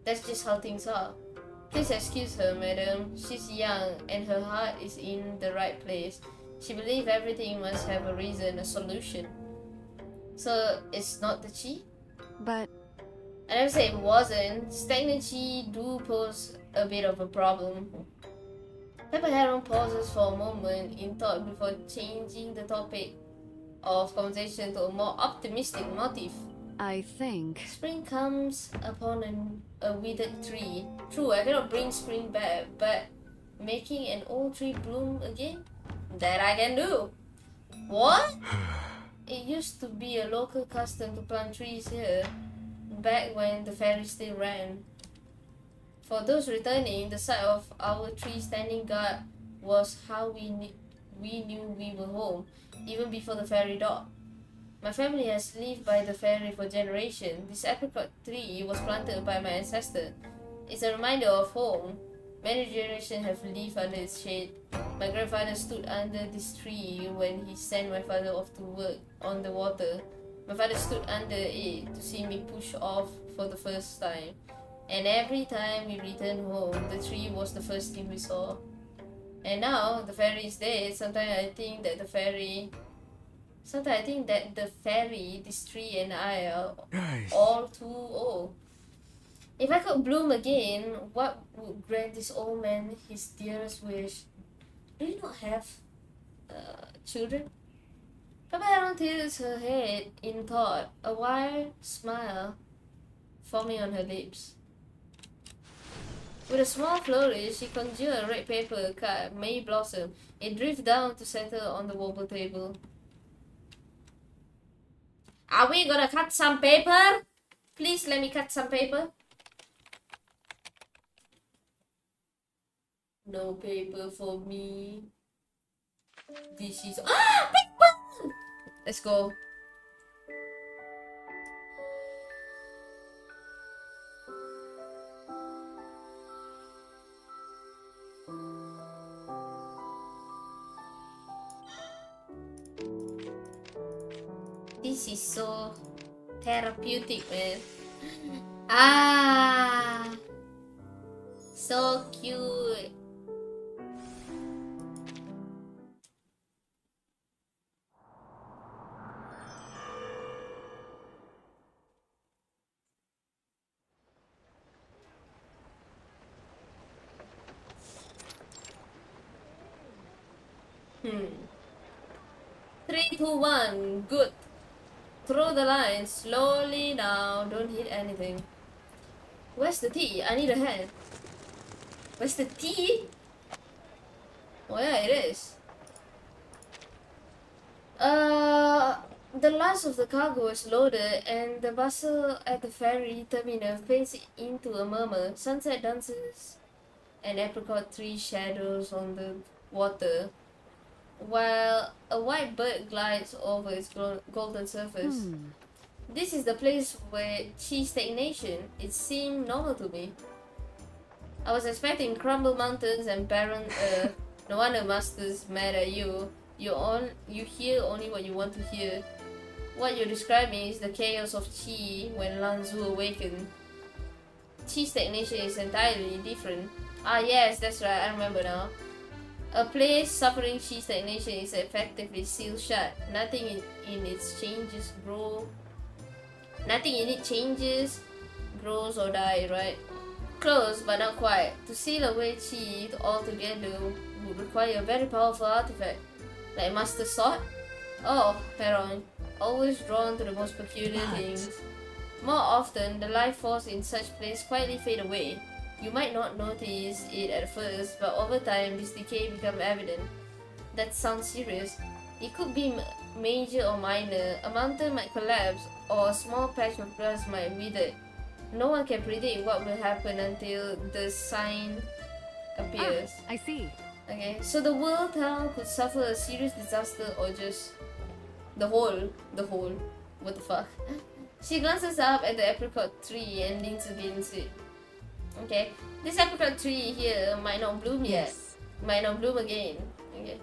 That's just how things are. Please excuse her, madam. She's young and her heart is in the right place. She believes everything must have a reason, a solution. So it's not the chi? But I never said it wasn't. Stagnant chi do pose a bit of a problem. Pepper Heron pauses for a moment in thought before changing the topic of conversation to a more optimistic motif. I think... Spring comes upon a withered tree. True, I cannot bring spring back, but making an old tree bloom again? That I can do. What? It used to be a local custom to plant trees here, back when the ferry still ran. For those returning, the sight of our tree standing guard was how we knew we were home, even before the ferry docked. My family has lived by the ferry for generations. This apricot tree was planted by my ancestor. It's a reminder of home. Many generations have lived under its shade. My grandfather stood under this tree when he sent my father off to work on the water. My father stood under it to see me push off for the first time. And every time we returned home, the tree was the first thing we saw. And now the ferry is dead. Sometimes I think that the ferry, this tree and I are all too old. If I could bloom again, what would grant this old man his dearest wish? Do you not have children? Papa Heron tilts her head in thought, a wide smile forming on her lips. With a small flourish, she conjured a red paper card, May Blossom. It drifted down to settle on the wobble table. Are we gonna cut some paper? Please let me cut some paper. No paper for me. This is paper! Let's go. This is so therapeutic, man. Ah, so cute. Three, two, one. Good. Throw the line slowly now. Don't hit anything. Where's the tea? I need a hand. Where's the tea? Oh yeah, it is. The last of the cargo is loaded, and the bustle at the ferry terminal fades into a murmur. Sunset dances and apricot tree shadows on the water, while a white bird glides over its golden surface. This is the place where chi stagnation. It seemed normal to me. I was expecting crumbled mountains and barren earth. No wonder masters mad at you. You hear only what you want to hear. What you're describing is the chaos of chi when Lanzu awakened. Chi stagnation is entirely different. Ah yes, that's right, I remember now. A place suffering chi stagnation is effectively sealed shut. Nothing in it changes, grows or die, right? Close, but not quite. To seal away chi altogether would require a very powerful artifact, like Master Sword. Oh, Heron, always drawn to the most peculiar things. More often, the life force in such place quietly fade away. You might not notice it at first, but over time, this decay becomes evident. That sounds serious. It could be major or minor. A mountain might collapse, or a small patch of grass might wither. No one can predict what will happen until the sign appears. I see. Okay, so the world town could suffer a serious disaster or just the whole, what the fuck? She glances up at the apricot tree and leans against it. Okay, this apricot tree here might not bloom yet. Might not bloom again. Okay.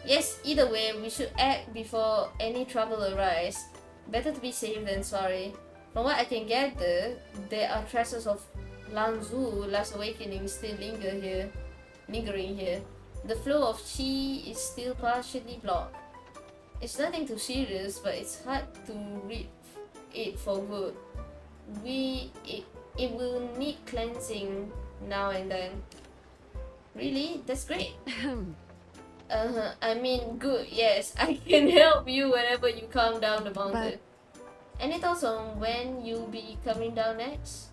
Yes, either way, we should act before any trouble arises. Better to be safe than sorry. From what I can gather, there are traces of Lanzu, Last Awakening, still lingering here. The flow of chi is still partially blocked. It's nothing too serious, but it's hard to read it for good. It will need cleansing now and then. Really? That's great. I mean, good, yes. I can help you whenever you come down the mountain. Any thoughts on when you'll be coming down next?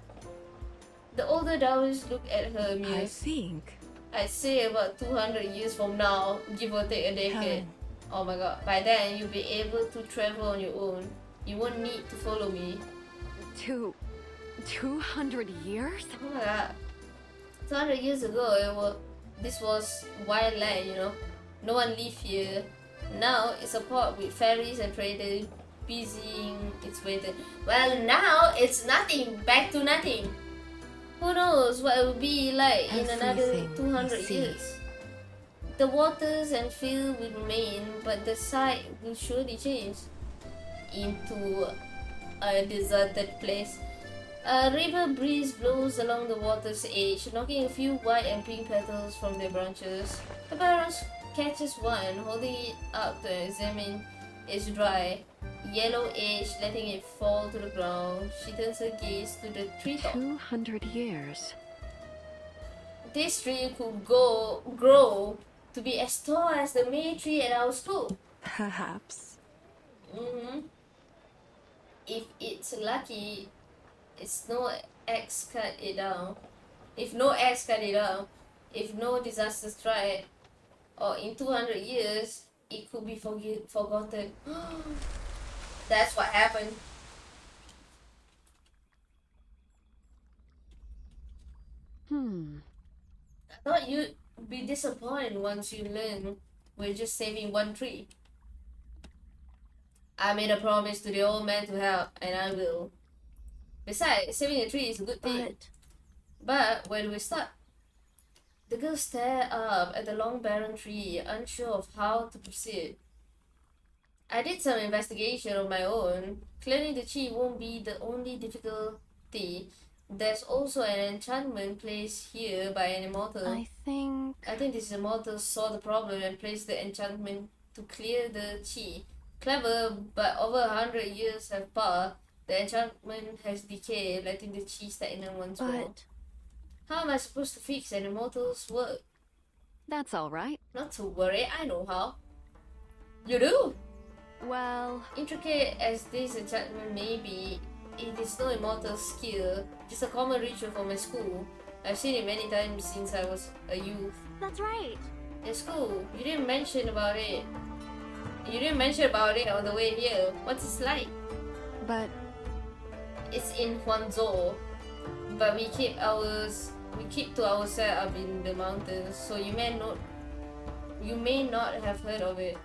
The older Taoist looked at her amused. I'd say about 200 years from now, give or take a decade. Heron. Oh my god, by then you'll be able to travel on your own. You won't need to follow me. 200 years? Oh my god. 200 years ago, this was wild land, you know. No one lived here. Now it's a port with ferries and traders busying its way to... Well, now it's nothing, back to nothing. Who knows what it will be like in another 200 years. The waters and field will remain, but the site will surely change into a deserted place. A river breeze blows along the water's edge, knocking a few white and pink petals from their branches. The Baron catches one, holding it up to examine. It's dry, yellow edge, letting it fall to the ground. She turns her gaze to the treetop. 200 years. This tree could grow to be as tall as the May tree at our school. Perhaps. If it's lucky, it's no axe cut it down. If no axe cut it down, if no disaster strike, or in 200 years, it could be forgotten. That's what happened. I thought you'd be disappointed once you learn we're just saving one tree. I made a promise to the old man to help, and I will. Besides, saving a tree is a good thing. But where do we start? The girl stared up at the long barren tree, unsure of how to proceed. I did some investigation of my own. Clearing the chi won't be the only difficulty. There's also an enchantment placed here by an immortal. I think this immortal saw the problem and placed the enchantment to clear the chi. Clever, but over 100 years have passed. The enchantment has decayed, letting the chi stagnant once more. How am I supposed to fix an immortal's work? That's all right. Not to worry, I know how. You do? Well, Intricate as this enchantment may be, it is no immortal skill, just a common ritual for my school. I've seen it many times since I was a youth. that's right. In school, you didn't mention about it. You didn't mention about it on the way here. What's it like? But It's in Huanzhou, but we keep to ourselves up in the mountains, so you may not have heard of it.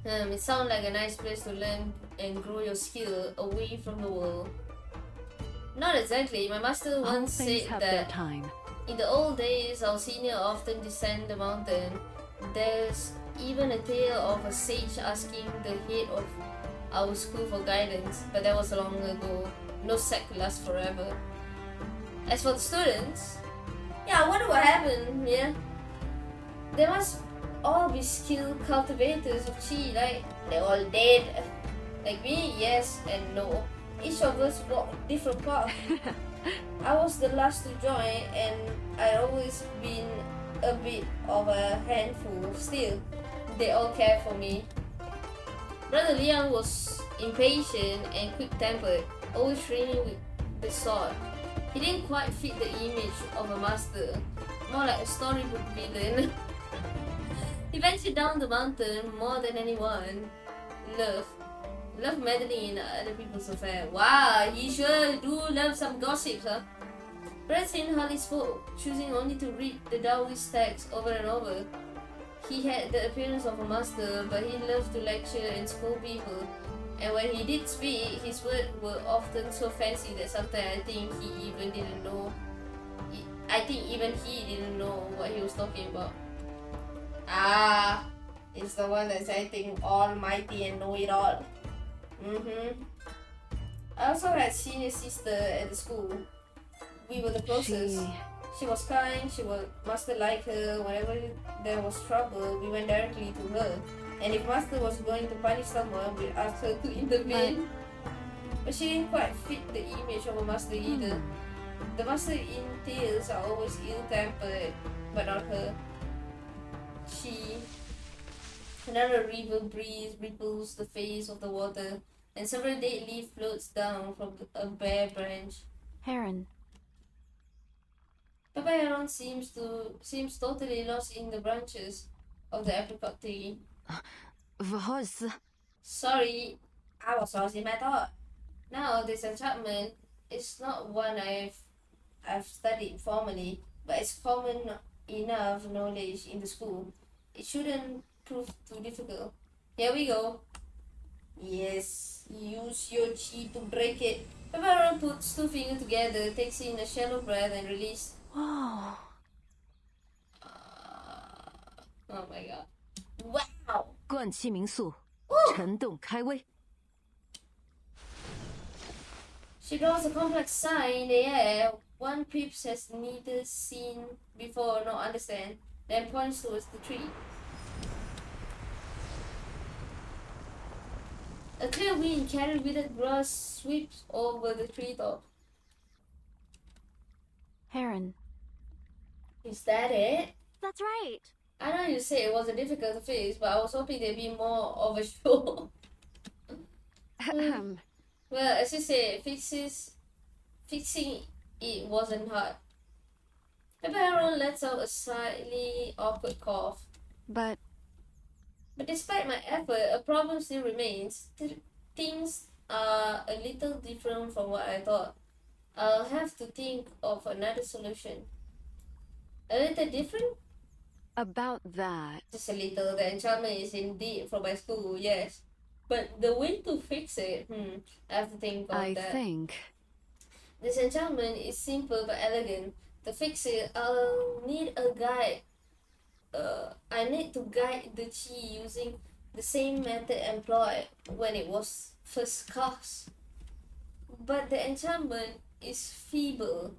It sounds like a nice place to learn and grow your skill away from the world. Not exactly. My master all once things said have their that time. in the old days, our senior often descend the mountain. There's even a tale of a sage asking the head of our school for guidance, but that was long ago. No sect lasts forever. As for the students, yeah, I wonder what happened, yeah? They must all be skilled cultivators of chi, right? They're all dead. Like me, yes and no. Each of us walked different paths. I was the last to join, and I'd always been a bit of a handful. Still, they all cared for me. Brother Liang was impatient and quick-tempered, always training with the sword. He didn't quite fit the image of a master, more like a storybook villain. He ventured down the mountain more than anyone. Love meddling in other people's affairs. Wow, he sure do love some gossips, huh? Brethren hardly spoke, choosing only to read the Taoist text over and over. He had the appearance of a master, but he loved to lecture and scold people. And when he did speak, his words were often so fancy that sometimes I think even he didn't know what he was talking about. Ah, it's the one that's I think almighty and know it all. I also had senior sister at the school. We were the closest. She was kind, master liked her. Whenever there was trouble, we went directly to her. And if master was going to punish someone, we'd ask her to intervene. But she didn't quite fit the image of a master either. The master in tales are always ill-tempered, but not her. Another river breeze ripples the face of the water, and several dead leaf floats down from a bare branch. Heron. Papa Heron seems totally lost in the branches of the apricot tree. Sorry, I was lost in my thought. Now this enchantment is not one I've studied formally, but it's common enough knowledge in the school. It shouldn't prove too difficult. Here we go. Yes, use your chi to break it. Papa Heron puts two fingers together, takes in a shallow breath, and releases. Whoa. Oh my god. Wow! 冠气民宿，沉动开威。 She draws a complex sign in the air. One Pips has neither seen before nor understand, then points towards the tree. A clear wind carried with it grass sweeps over the treetop. Heron. Is that it? That's right. I know you say it wasn't difficult to fix, but I was hoping there'd be more of a show. Well, as you say, fixing it wasn't hard. Pepper Heron lets out a slightly awkward cough. But despite my effort, a problem still remains. Things are a little different from what I thought. I'll have to think of another solution. A little different? about that, Just a little. The enchantment is indeed from my school, yes. But the way to fix it, I have to think of I that. think. This enchantment is simple but elegant. To fix it, I'll need a guide. I need to guide the chi using the same method employed when it was first cast. But the enchantment is feeble.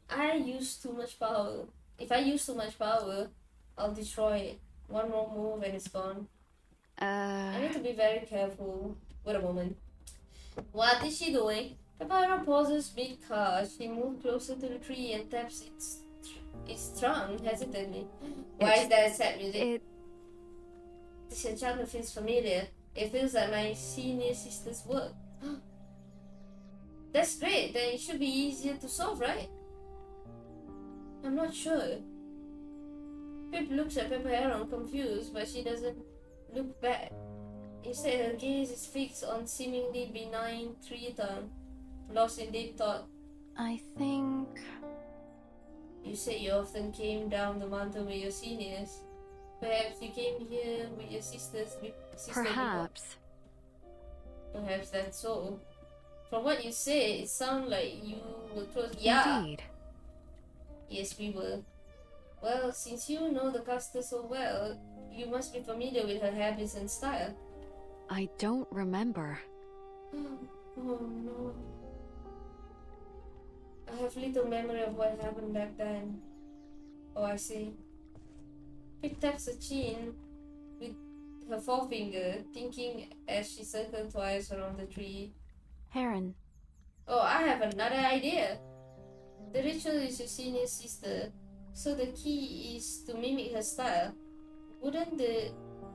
I use too much power. If I use too much power, I'll destroy it. One more move and it's gone. I need to be very careful. Wait a moment. What is she doing? Pepara pauses mid-cast. She moves closer to the tree and taps its trunk hesitantly. Why is that sad music? This enchantment feels familiar. It feels like my senior sister's work. That's great. Then it should be easier to solve, right? I'm not sure. Pip looks at Pepper Heron confused, but she doesn't look back. Instead, her gaze is fixed on seemingly benign tree trunk, lost in deep thought. I think. You said you often came down the mountain with your seniors. Perhaps you came here with your sisters. Perhaps. Perhaps that's so. From what you say, it sounds like you were close. Yeah. Indeed. Yes, we were. Well, since you know the caster so well, you must be familiar with her habits and style. I don't remember. Oh no. I have little memory of what happened back then. Oh, I see. Pip taps her chin with her forefinger, thinking as she circled twice around the tree. Heron, Oh, I have another idea. The ritual is your senior sister, so the key is to mimic her style. Wouldn't the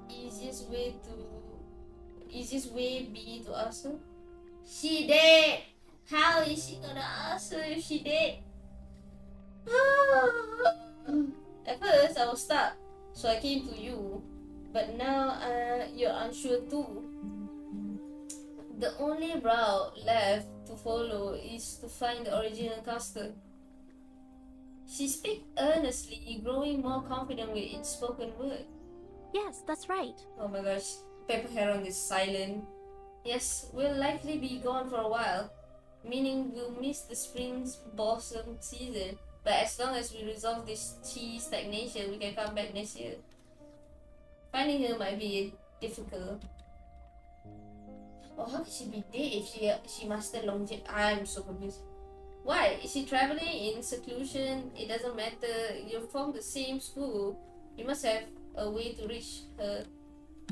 easiest way be to ask her? She did! How is she gonna ask her if she did? At first, I was stuck, so I came to you. But now, you're unsure too. The only route left to follow is to find the original caster. She speaks earnestly, growing more confident with each spoken word. Yes, that's right. Oh my gosh, Pepper Heron is silent. Yes, we'll likely be gone for a while, meaning we'll miss the spring's blossom season. But as long as we resolve this cheese stagnation, we can come back next year. Finding her might be difficult. Oh, how could she be dead if she mastered longevity? I'm so confused. Why? Is she traveling in seclusion? It doesn't matter. You're from the same school. You must have a way to reach her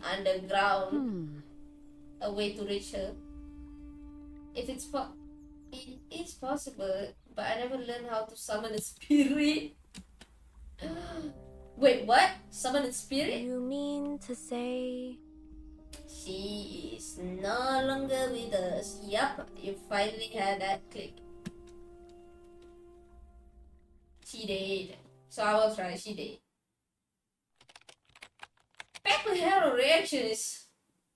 underground. A way to reach her. If it is possible, but I never learned how to summon a spirit. Wait, what? Summon a spirit? You mean to say... She is no longer with us. Yup, you finally had that click. She did. So I was right, she did. Pepper Hero reaction is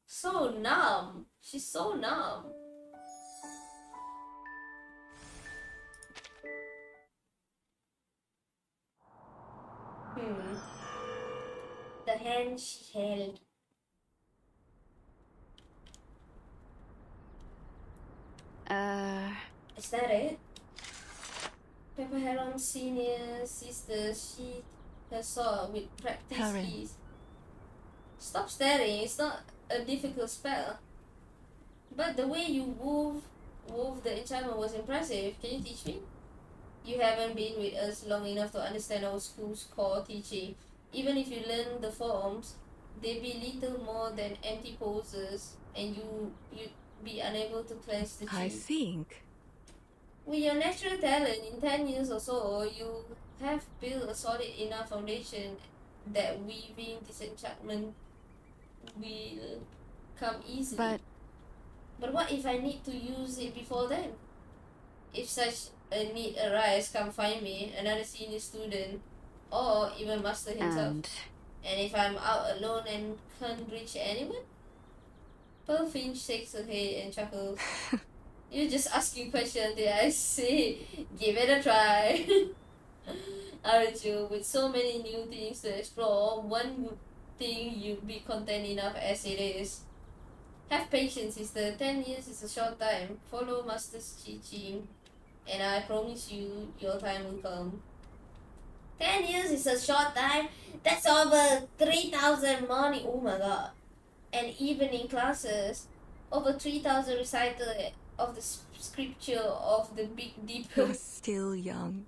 so numb. She's so numb. The hand she held. Is that it? Pepper Heron's senior sister sheathed her sword with practice Heron. ease. Stop staring, it's not a difficult spell. But the way you wove the enchantment was impressive. Can you teach me? You haven't been with us long enough to understand our school's core teaching. Even if you learn the forms, they'd be little more than empty poses, and you'd be unable to cleanse the chi. I think. With your natural talent, in 10 years or so, you have built a solid enough foundation that weaving disenchantment will come easily. But what if I need to use it before then? If such a need arises, come find me, another senior student, or even Master himself. And if I'm out alone and can't reach anyone? Pearl Finch shakes her head and chuckles. You're just asking questions, did I say? Give it a try. Aren't you? With so many new things to explore, one would think you'd be content enough as it is. Have patience, sister. 10 years is a short time. Follow Master's teaching, and I promise you, your time will come. 10 years is a short time? That's over 3,000 morning. Oh my god. And evening classes. Over 3,000 recital of the scripture of the Big Deep. You're still young.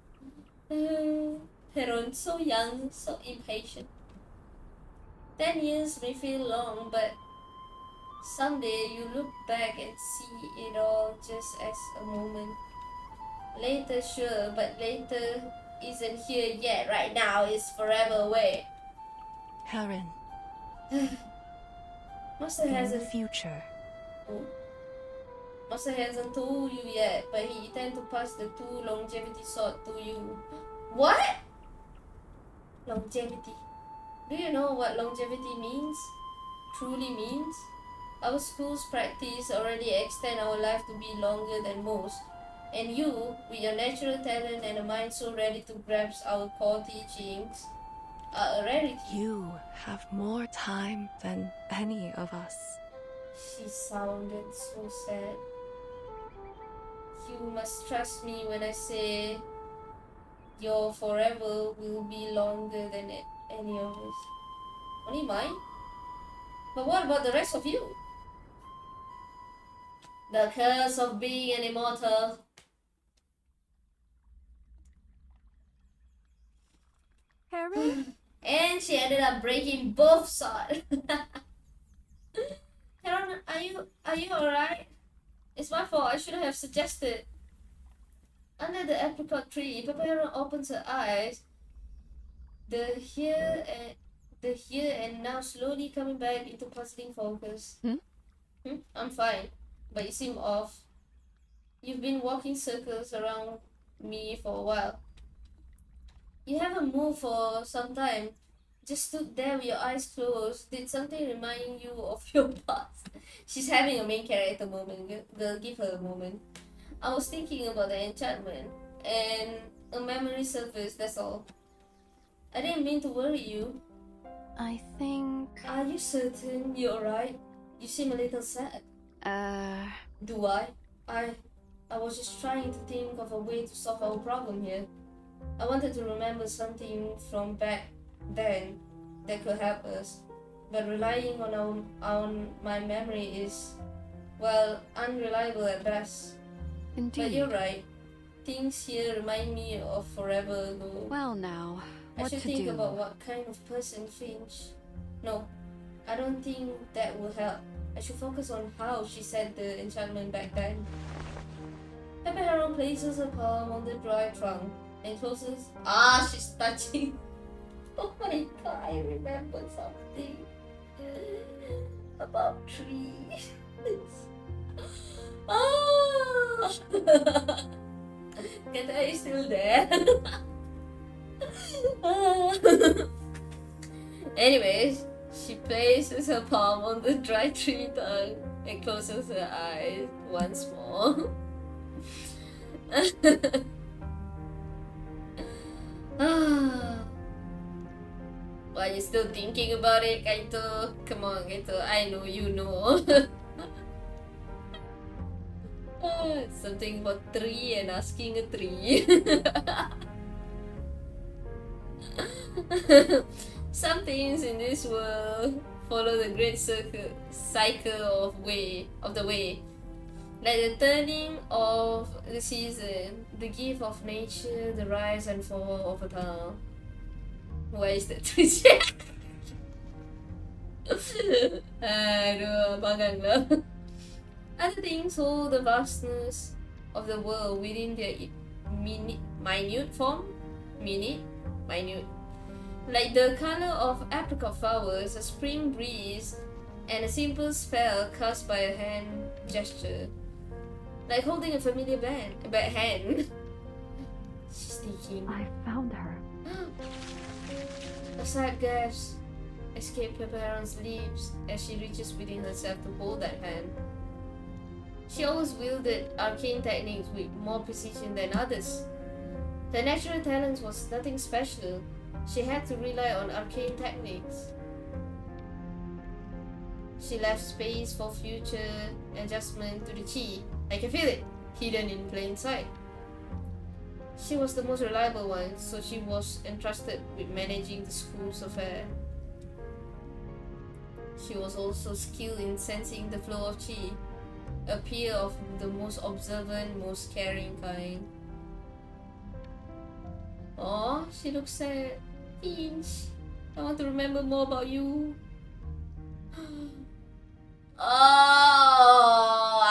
Heron, so young, so impatient. 10 years may feel long, but someday you look back and see it all just as a moment. Later, sure, but later isn't here yet. Right now is forever away. Heron, Master in the hasn't. future. Oh. Master hasn't told you yet, but he intends to pass the 2 longevity sword to you. What? Longevity. Do you know what longevity means? Truly means? Our school's practice already extend our life to be longer than most. And you, with your natural talent and a mind so ready to grasp our core teachings, are a rarity. You have more time than any of us. She sounded so sad. You must trust me when I say your forever will be longer than any of us. Only mine? But what about the rest of you? The curse of being an immortal. Heron? And she ended up breaking both swords. Heron, are you alright? It's my fault. I should have suggested. Under the apricot tree, Heron opens her eyes. The here and now slowly coming back into puzzling focus. I'm fine, but you seem off. You've been walking circles around me for a while. You haven't moved for some time. Just stood there with your eyes closed. Did something remind you of your past? She's having a main character moment. We'll give her a moment. I was thinking about the enchantment, and a memory surfaced, that's all. I didn't mean to worry you. I think. Are you certain you're alright? You seem a little sad. Do I? I was just trying to think of a way to solve our problem here. I wanted to remember something from back then that could help us. But relying on my memory is, well, unreliable at best. Indeed. But you're right. Things here remind me of forever ago. Well, now, I what should to think do? about what kind of person Finch. No, I don't think that will help. I should focus on how she said the enchantment back then. Heron places her palm on the dry trunk and closes. She's touching. Oh my god, I remember something about trees. Kata is still there. Anyways, she places her palm on the dry tree trunk and closes her eyes once more. Why you still thinking about it, Kaito? Come on, Kaito. I know you know. Something about tree and asking a tree. Some things in this world follow the great cycle of the way. Like the turning of the season, the gift of nature, the rise and fall of a town. Why is that twist? Aduh, bagang lah. Other things hold the vastness of the world within their minute form. Minute? Minute. Like the color of apricot flowers, a spring breeze, and a simple spell cast by a hand gesture. Like holding a familiar hand. She's thinking. I found her. A sad gasp escaped Heron's lips as she reaches within herself to hold that hand. She always wielded arcane techniques with more precision than others. Her natural talent was nothing special. She had to rely on arcane techniques. She left space for future adjustment to the chi. I can feel it, hidden in plain sight. She was the most reliable one, so she was entrusted with managing the school's affair. She was also skilled in sensing the flow of chi, a peer of the most observant, most caring kind. Oh, she looks sad. Finch, I want to remember more about you. Oh,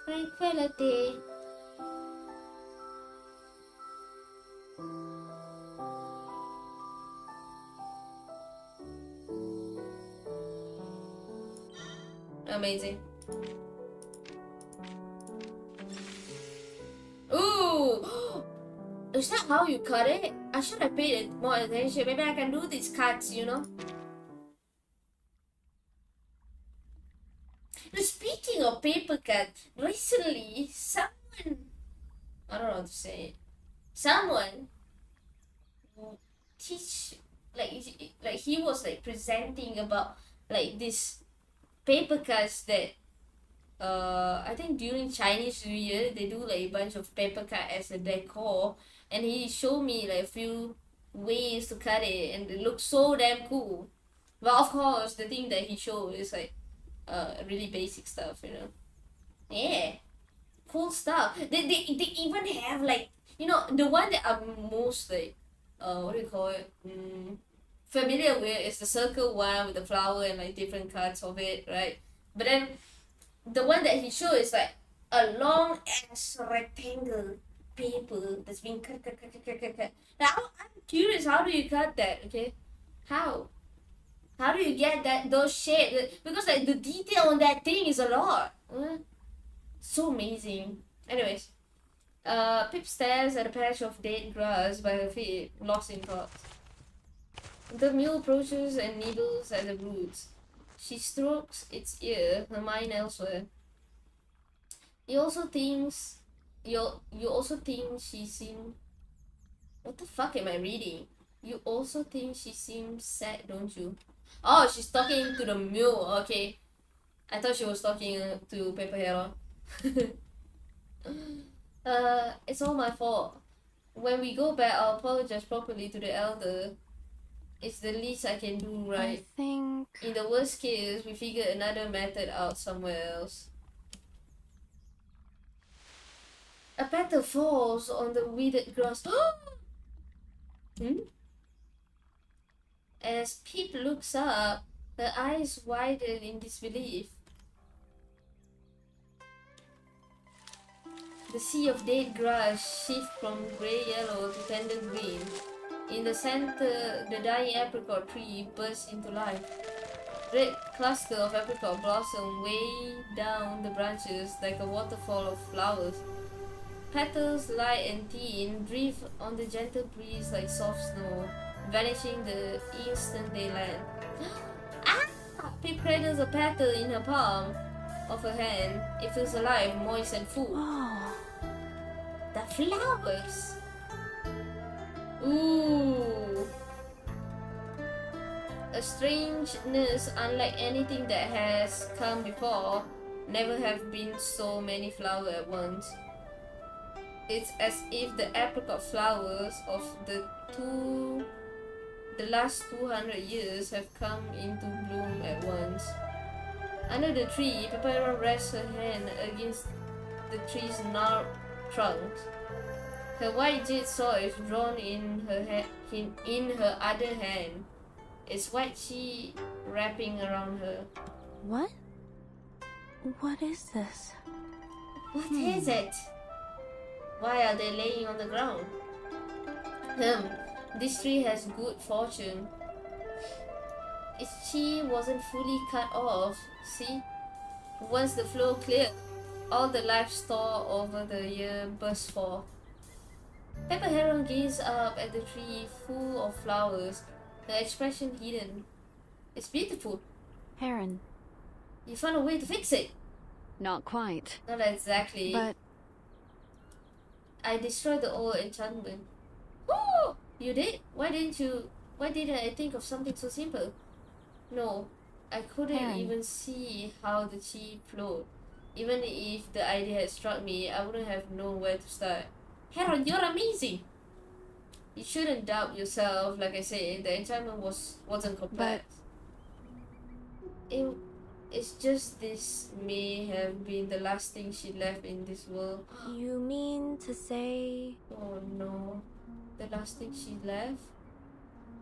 tranquility. Amazing. Ooh! Is that how you cut it? I should have paid more attention. Maybe I can do these cuts, you know? Now, speaking of paper cut, recently someone, I don't know how to say it, someone teach, like he was like presenting about like this paper cuts that I think during Chinese New Year they do like a bunch of paper cut as a decor, and he showed me like a few ways to cut it and it looks so damn cool. But of course the thing that he showed is like really basic stuff, you know. Yeah, cool stuff. They even have like, you know, the one that I'm most like what do you call it? Familiar with is the circle one with the flower and like different cuts of it, right? But then the one that he showed is like a long ass rectangle paper that's been cut. Now I'm curious, how do you cut that? Okay, how? How do you get those shapes? Because like the detail on that thing is a lot. So amazing. Anyways, Pip stares at a patch of dead grass by her feet, lost in thought. The mule approaches and nibbles at the roots. She strokes its ear, her mind elsewhere. You also thinks you also think she seems. What the fuck am I reading? You also think she seems sad, don't you? Oh, she's talking to the mule. Okay, I thought she was talking to Pepper Heron. It's all my fault. When we go back, I'll apologize properly to the elder. It's the least I can do, I right? think. In the worst case, we figure another method out somewhere else. A petal falls on the withered grass. As Pip looks up, her eyes widen in disbelief. The sea of dead grass shifts from grey-yellow to tender green. In the center, the dying apricot tree bursts into life. Red cluster of apricot blossom way down the branches like a waterfall of flowers. Petals, light and thin, drift on the gentle breeze like soft snow, vanishing the instant they land. Ah! Pip cradles a petal in her palm of her hand. It feels alive, moist and full. Oh. The flowers! Ooh! A strangeness unlike anything that has come before. Never have been so many flowers at once. It's as if the apricot flowers of the last 200 years have come into bloom at once. Under the tree, Pepper rests her hand against the tree's gnarled trunk. Her white jade sword is drawn in her other hand. Its white chi wrapping around her. What? What is this? What is it? Why are they laying on the ground? This tree has good fortune. Its chi wasn't fully cut off, see? Once the flow cleared, all the life stored over the year burst forth. Pepper Heron gazed up at the tree full of flowers, her expression hidden. It's beautiful. Heron. You found a way to fix it. Not quite. Not exactly. But I destroyed the old enchantment. Oh, you did? Why didn't I think of something so simple? No, I couldn't Heron. even see how the chi flowed. Even if the idea had struck me, I wouldn't have known where to start. Heron, you're amazing! You shouldn't doubt yourself. Like I said, the enchantment wasn't complex. It's just this may have been the last thing she left in this world. You mean to say... Oh no. The last thing she left?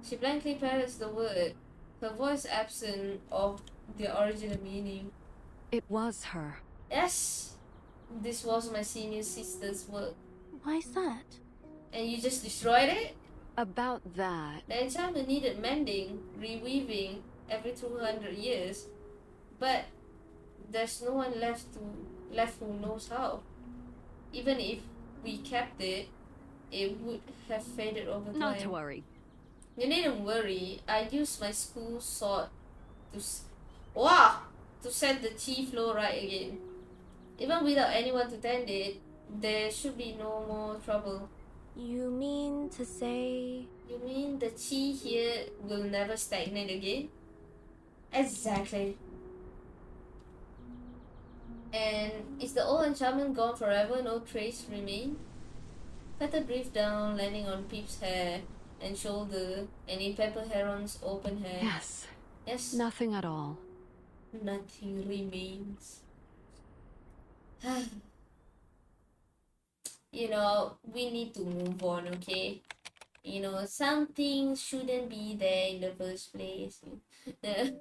She blankly parrots the word, her voice absent of the original meaning. It was her. Yes! This was my senior sister's work. Why's that? And you just destroyed it? About that. The enchantment needed mending, reweaving every 200 years. But there's no one left who knows how. Even if we kept it, it would have faded over time. Not to worry. You needn't worry. I used my school sword to set the chi flow right again. Even without anyone to tend it, there should be no more trouble. You mean to say... You mean the chi here will never stagnate again? Exactly. And is the old enchantment gone forever? No trace remain? Petal breathed down, landing on Pip's hair and shoulder, and in Pepper Heron's open hand. Yes. Yes. Nothing at all. Nothing remains. You know, we need to move on, okay? You know, some things shouldn't be there in the first place. The,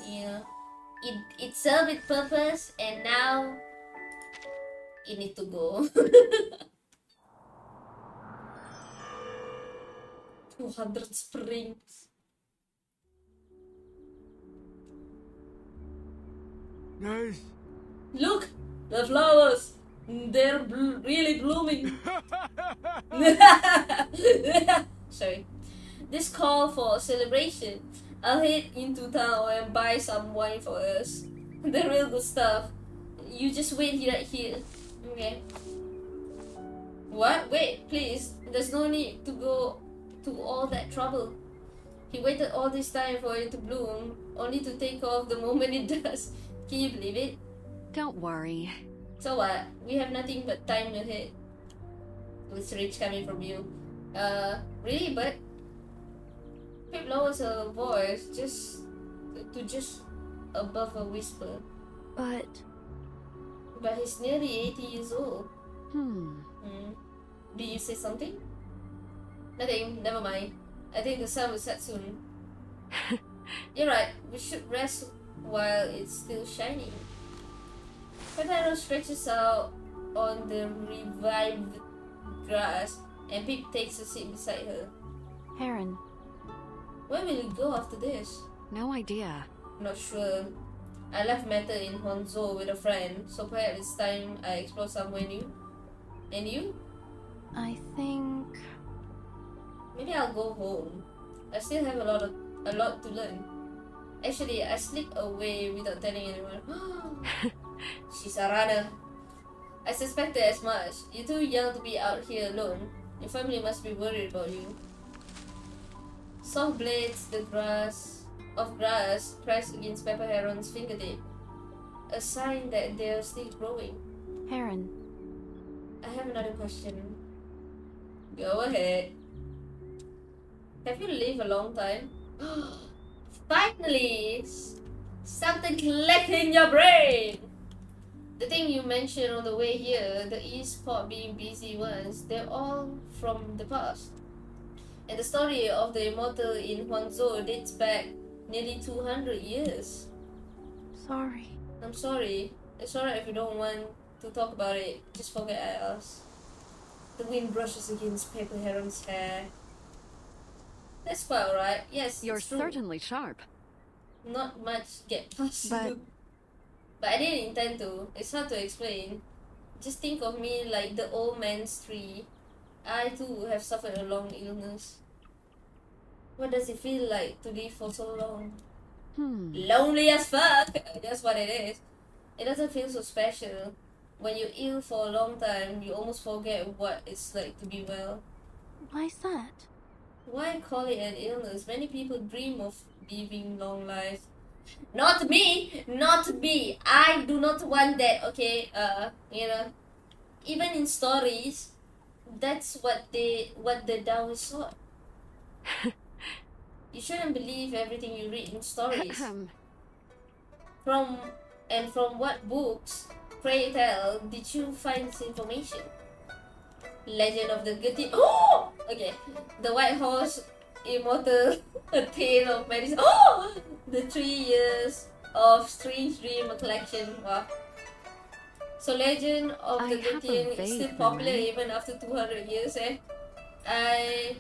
you know, it served its purpose, and now it need to go. 200 springs. Nice. Look, the flowers. They're really blooming. Sorry. This call for celebration. I'll head into town and buy some wine for us. They're real good stuff. You just wait right here. Okay. What? Wait, please. There's no need to go to all that trouble. He waited all this time for it to bloom, only to take off the moment it does. Can you believe it? Don't worry. So what? We have nothing but time ahead. It's rich coming from you. Really? But Pip lowers her voice just above a whisper. But But he's nearly 80 years old. Hmm. Did you say something? Nothing. Never mind. I think the sun will set soon. You're right. We should rest while it's still shining. Heron stretches out on the revived grass, and Pip takes a seat beside her. Heron, Where will we go after this? No idea. Not sure. I left matter in Honzo with a friend, so perhaps it's time I explore somewhere new. And you? I think Maybe I'll go home. I still have a lot to learn. Actually, I slipped away without telling anyone. She's a runner. I suspected as much. You're too young to be out here alone. Your family must be worried about you. Soft blades of grass pressed against Pepper Heron's fingertip. A sign that they're still growing. Heron, I have another question. Go ahead. Have you lived a long time? Finally! Something clicked in your brain! The thing you mentioned on the way here, the East Port being busy ones, they're all from the past. And the story of the immortal in Huangzhou dates back nearly 200 years. sorry. I'm sorry. It's alright if you don't want to talk about it. Just forget I asked. The wind brushes against Paper Heron's hair. That's quite alright. Yes, You're it's true. certainly sharp. Not much get past But- you. But I didn't intend to. It's hard to explain. Just think of me like the old man's tree. I too have suffered a long illness. What does it feel like to live for so long? Lonely as fuck! That's what it is. It doesn't feel so special. When you're ill for a long time, you almost forget what it's like to be well. Why's that? Why call it an illness? Many people dream of living long lives. Not me! Not me! I do not want that, okay? You know, even in stories, that's what the Taoists taught. You shouldn't believe everything you read in stories. From what books, pray tell, did you find this information? Legend of the Guilty. Oh! Okay. The White Horse, Immortal, A Tale of Medicine. Oh! The 3 Years of Strange Dream Collection. Wow. So Legend of I the have a Guilty is vague still popular memory. even after 200 years, eh? I...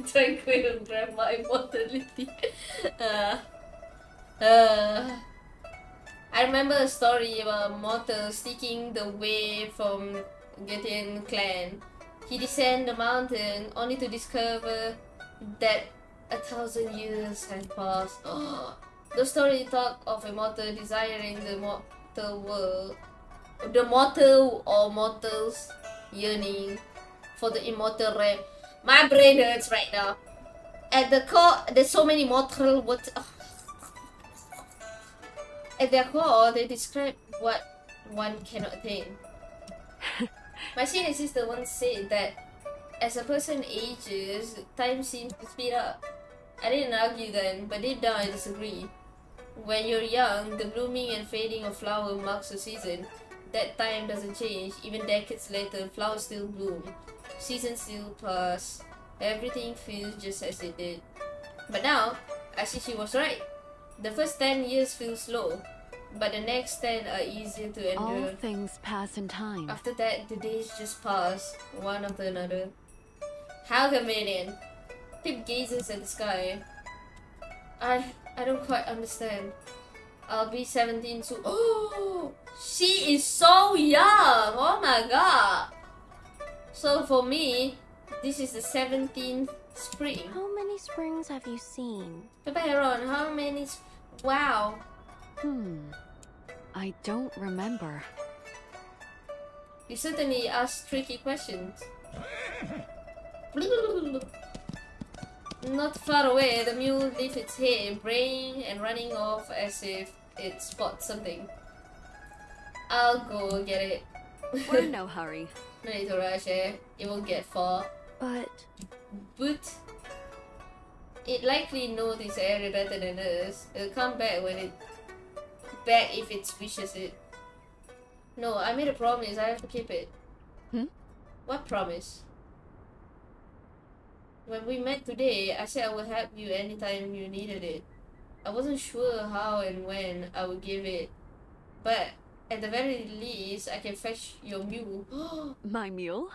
Tranquil Grandma Immortality. I remember a story about a mortal seeking the way from Getian clan. He descended the mountain only to discover that 1,000 years had passed. The story talk of a mortal desiring the mortal world, the mortal or mortals yearning for the immortal realm. My brain hurts right now. At the core, there's so many mortal words. At their core, they describe what one cannot think. My senior sister once said that as a person ages, time seems to speed up. I didn't argue then, but deep down I disagree. When you're young, the blooming and fading of flower marks the season. That time doesn't change. Even decades later, flowers still bloom. Seasons still pass. Everything feels just as it did. But now, I see she was right. The first 10 years feel slow, but the next 10 are easier to endure. All things pass in time. After that, the days just pass, one after another. How convenient. Pip gazes at the sky. I don't quite understand. I'll be 17 soon. Oh, she is so young. Oh my god. So for me, this is the 17th spring. How many springs have you seen? Papa Heron, how many? Wow. I don't remember. You certainly ask tricky questions. Not far away, the mule lifts its head, braying and running off as if it spots something. I'll go get it. We're in no hurry. No need to rush, eh? It won't get far. But But it likely knows this area better than us. It'll come back if it wishes it. No, I made a promise. I have to keep it. What promise? When we met today, I said I would help you anytime you needed it. I wasn't sure how and when I would give it, but at the very least, I can fetch your mule. My mule?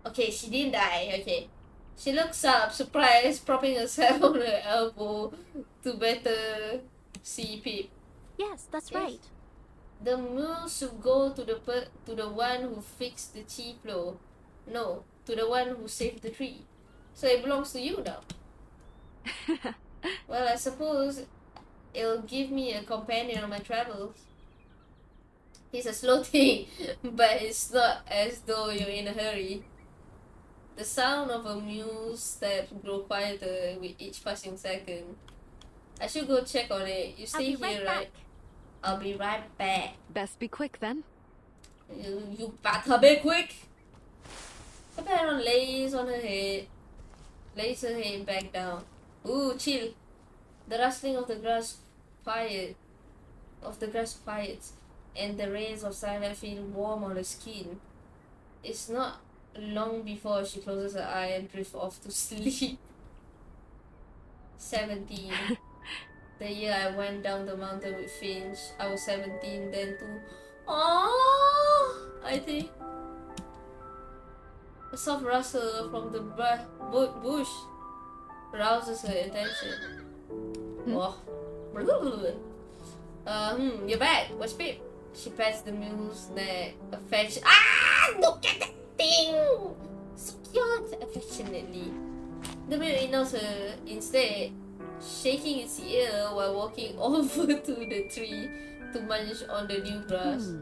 Okay, she didn't die. Okay. She looks up, surprised, propping herself on her elbow to better see Pip. yes, that's Yes. right. The mule should go to the one who fixed the chi flow. No, to the one who saved the tree. So it belongs to you now. Well, I suppose it'll give me a companion on my travels. It's a slow thing, but it's not as though you're in a hurry. The sound of a mule's steps grow quieter with each passing second. I should go check on it. You stay here, right? I'll be right back. Best be quick then. You better be quick. The parent lays her head back down. Ooh, chill. The rustling of the grass quiets, and the rays of sunlight feel warm on her skin. It's not long before she closes her eye and drifts off to sleep. 17. The year I went down the mountain with Finch, I was 17 then too. Aww, I think. A soft rustle from the bush rouses her attention. Oh. You're back. What's Pip? She pats the mule's neck affectionately. Ah! Look at that thing! So cute! Affectionately. The mule ignores her instead, shaking its ear while walking over to the tree to munch on the new grass.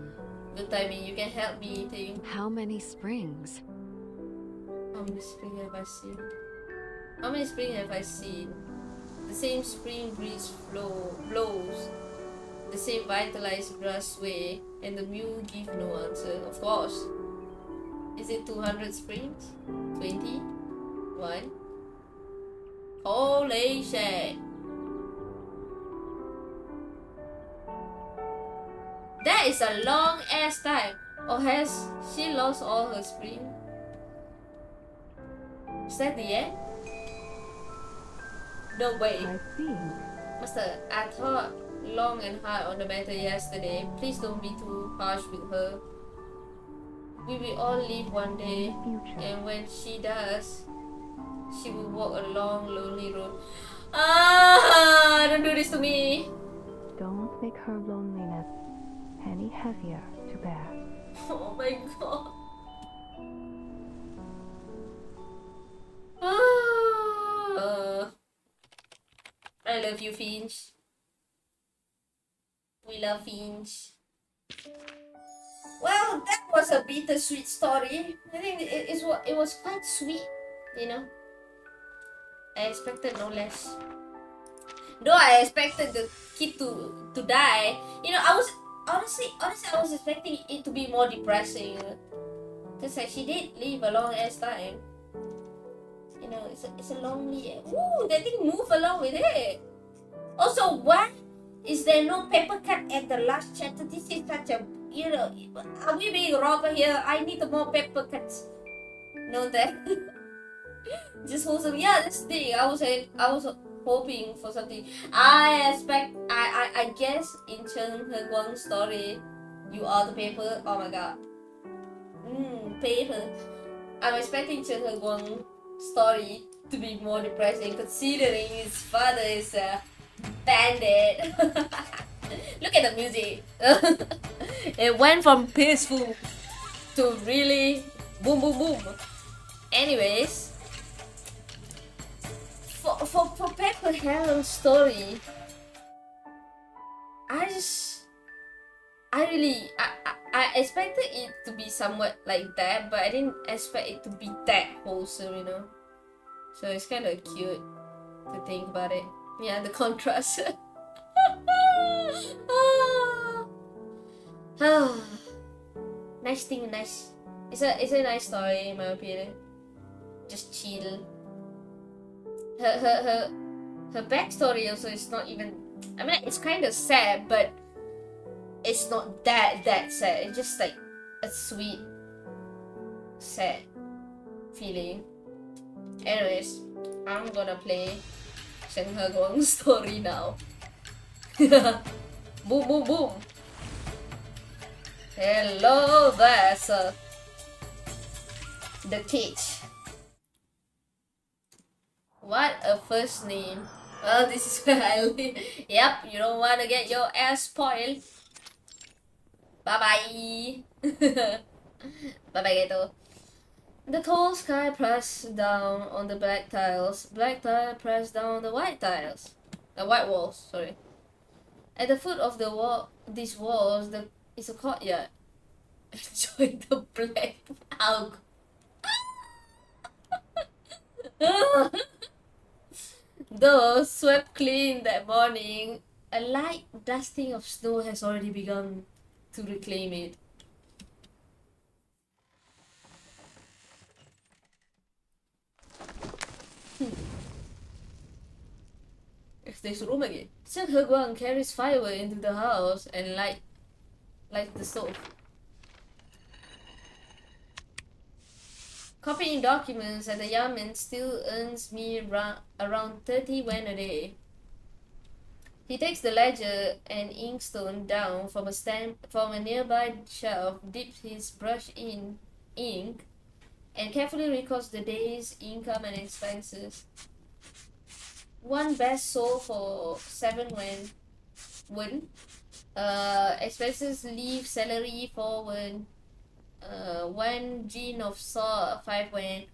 Good timing. You can help me think. How many springs? How many springs have I seen? How many springs have I seen? The same spring breeze blows. The same vitalized grass sway, and the mule gives no answer. Of course. Is it 200 springs? 20? 1? Holy shit! That is a long ass time. Or has she lost all her spring? Is that the end? No way. I see. Master, I thought long and hard on the matter yesterday. Please don't be too harsh with her. We will all leave one day, and when she does, she will walk a long, lonely road. Ah! Don't do this to me! Don't make her loneliness any heavier to bear. Oh my god. I love you, Finch. We love Finch. Well, that was a bittersweet story. I think it was quite sweet, you know. I expected no less. Though I expected the kid to die, you know, I was honestly I was expecting it to be more depressing. Cause like she did live a long ass time. You know, it's a lonely. Ooh, that thing move along with it. Also, why is there no paper cut at the last chapter? This is such a, you know, are we being robbed here? I need more paper cuts. No, that. Just wholesome. Yeah, this thing. I was hoping for something. I guess in Cheng Heguang's story, you are the paper. Oh my god. Paper. I'm expecting Cheng Heguang's story to be more depressing, considering his father is a bandit. Look at the music. It went from peaceful to really boom boom boom. Anyways, for Pepper Heron's story, I expected it to be somewhat like that, but I didn't expect it to be that wholesome, you know. So it's kind of cute to think about it. Yeah, the contrast. Nice thing, nice. It's a nice story in my opinion. Just chill. Her backstory also is not even. I mean, it's kind of sad, but it's not that sad. It's just like a sweet, sad feeling. Anyways, I'm gonna play Cheng Heguang's story now. Boom, boom, boom. Hello there, sir. The teach. What a first name. Well, this is where I live. Yep, you don't want to get your ass spoiled. Bye bye. Bye bye, Gato. The tall sky pressed down on the black tiles. Black tile pressed down on the white tiles. The white walls, sorry. At the foot of the wall, these walls, is a courtyard. Enjoy the black alg. Though swept clean that morning, a light dusting of snow has already begun to reclaim it. If there's room again. Cheng Heguang carries firewood into the house and light the stove. Copying documents at the Yamen still earns me around 30 wen a day. He takes the ledger and inkstone down from a nearby shelf, dips his brush in ink, and carefully records the day's income and expenses. One best sold for 7 wen. Expenses leave salary 4 wen. 1 gin of salt 5 wen.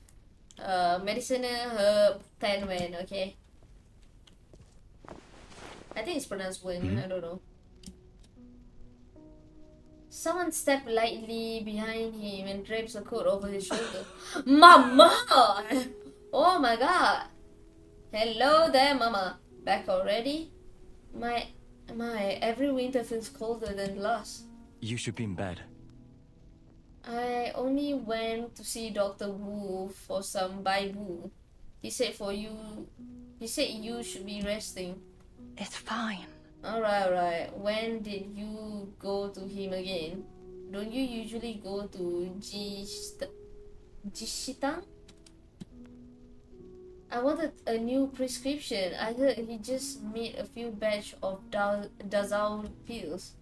Medicinal herb 10 wen. Okay. I think it's pronounced wen. I don't know. Someone stepped lightly behind him and drapes a coat over his shoulder. Mama! Oh my god! Hello there, Mama. Back already? My, every winter feels colder than last. You should be in bed. I only went to see Dr. Wu for some Baibu. He said you should be resting. It's fine. Alright. When did you go to him again? Don't you usually go to Jishitang? I wanted a new prescription. I heard he just made a few batch of Dazao pills.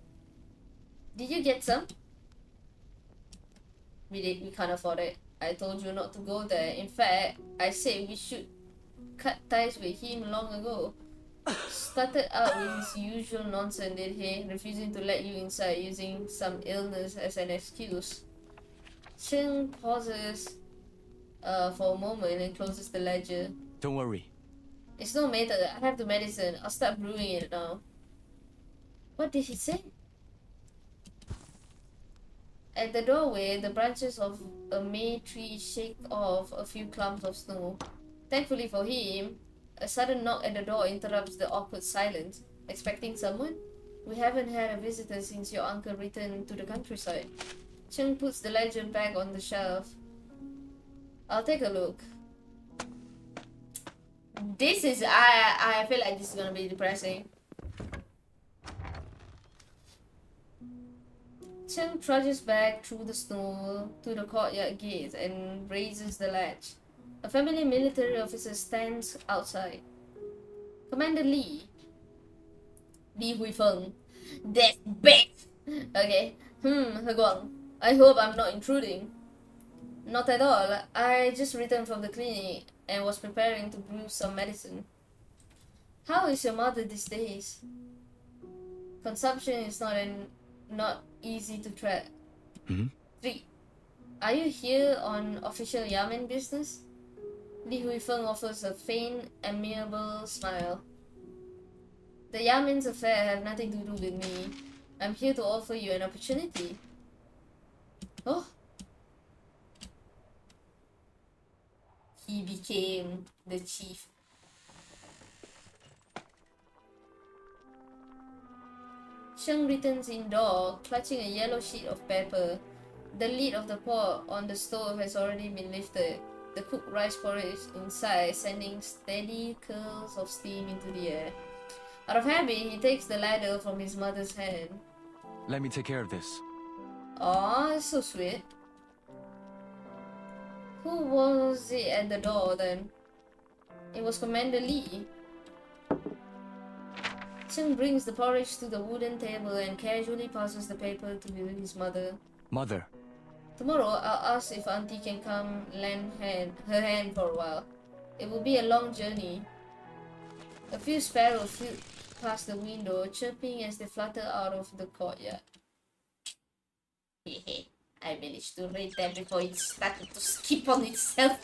Did you get some? We can't afford it. I told you not to go there. In fact, I said we should cut ties with him long ago. Started out with his usual nonsense, did he? Refusing to let you inside, using some illness as an excuse. Cheng pauses for a moment and closes the ledger. Don't worry. It's no matter. I have the medicine. I'll start brewing it now. What did he say? At the doorway, the branches of a May tree shake off a few clumps of snow. Thankfully for him, a sudden knock at the door interrupts the awkward silence. Expecting someone? We haven't had a visitor since your uncle returned to the countryside. Cheng puts the ledger back on the shelf. I'll take a look. This is I feel like this is gonna be depressing. Cheng trudges back through the snow to the courtyard gate and raises the latch. A familiar military officer stands outside. Commander Lee. Li Huifeng. That's bitch! Okay. Heguang. I hope I'm not intruding. Not at all. I just returned from the clinic and was preparing to brew some medicine. How is your mother these days? Consumption is not easy to track. 3. Are you here on official Yamen business? Li Huifeng offers a faint, amiable smile. The Yamen's affair have nothing to do with me. I'm here to offer you an opportunity. Oh. He became the chief. Cheng returns indoor, clutching a yellow sheet of paper. The lid of the pot on the stove has already been lifted, the cooked rice porridge inside sending steady curls of steam into the air. Out of habit, he takes the ladle from his mother's hand. Let me take care of this. Aw, so sweet. Who was it at the door then? It was Commander Lee. Cheng brings the porridge to the wooden table and casually passes the paper to his mother. Mother. Tomorrow, I'll ask if Auntie can come lend her hand for a while. It will be a long journey. A few sparrows flew past the window, chirping as they flutter out of the courtyard. Hehe, I managed to read that before it started to skip on itself.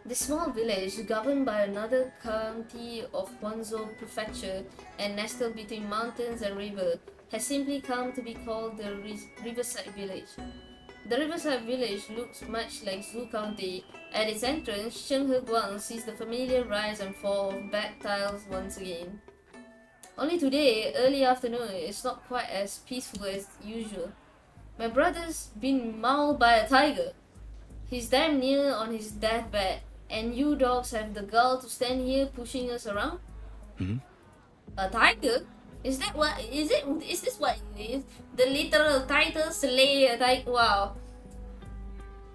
The small village, governed by another county of Guangzhou Prefecture and nestled between mountains and river, has simply come to be called the Riverside Village. The Riverside Village looks much like Zhu County. At its entrance, Cheng Heguang sees the familiar rise and fall of back tiles once again. Only today, early afternoon, it's not quite as peaceful as usual. My brother's been mauled by a tiger. He's damn near on his deathbed, and you dogs have the gall to stand here pushing us around? A tiger? Is that what? Is this what it is? The literal title slay a tiger? Wow.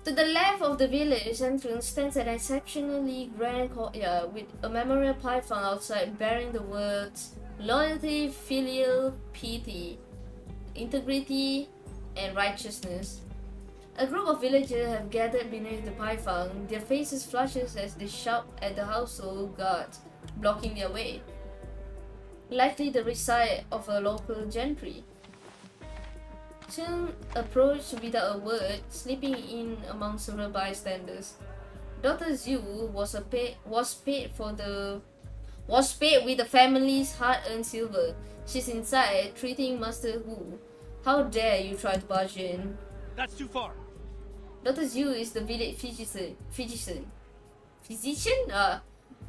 To the left of the village entrance stands an exceptionally grand courtyard with a memorial python outside bearing the words loyalty, filial piety, integrity, and righteousness. A group of villagers have gathered beneath the python, their faces flushes as they shout at the household guards, blocking their way. Likely the reside of a local gentry. Cheng approached without a word, slipping in among several bystanders. Dr. Zhu was paid with the family's hard-earned silver. She's inside, treating Master Wu. How dare you try to barge in? That's too far. Dr. Zhu is the village physician?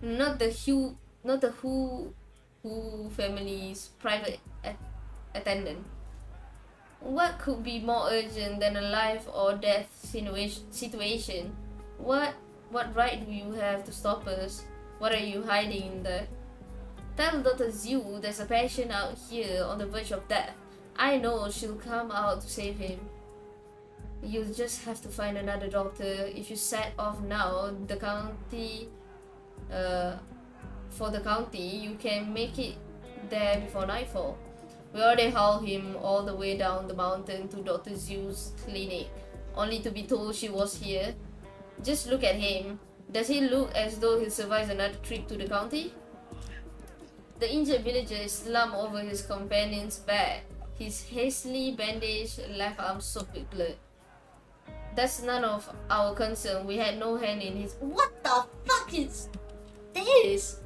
Not the Hu family's private attendant. What could be more urgent than a life or death situation? What right do you have to stop us? What are you hiding in there? Tell Dr. Zhu there's a patient out here on the verge of death. I know she'll come out to save him. You'll just have to find another doctor. If you set off now, for the county, you can make it there before nightfall. We already hauled him all the way down the mountain to Dr. Zhu's clinic, only to be told she was here. Just look at him. Does he look as though he'll survive another trip to the county? The injured villager is slumped over his companion's back, his hastily bandaged left arm soaked with blood. That's none of our concern. We had no hand in his— What the fuck is this?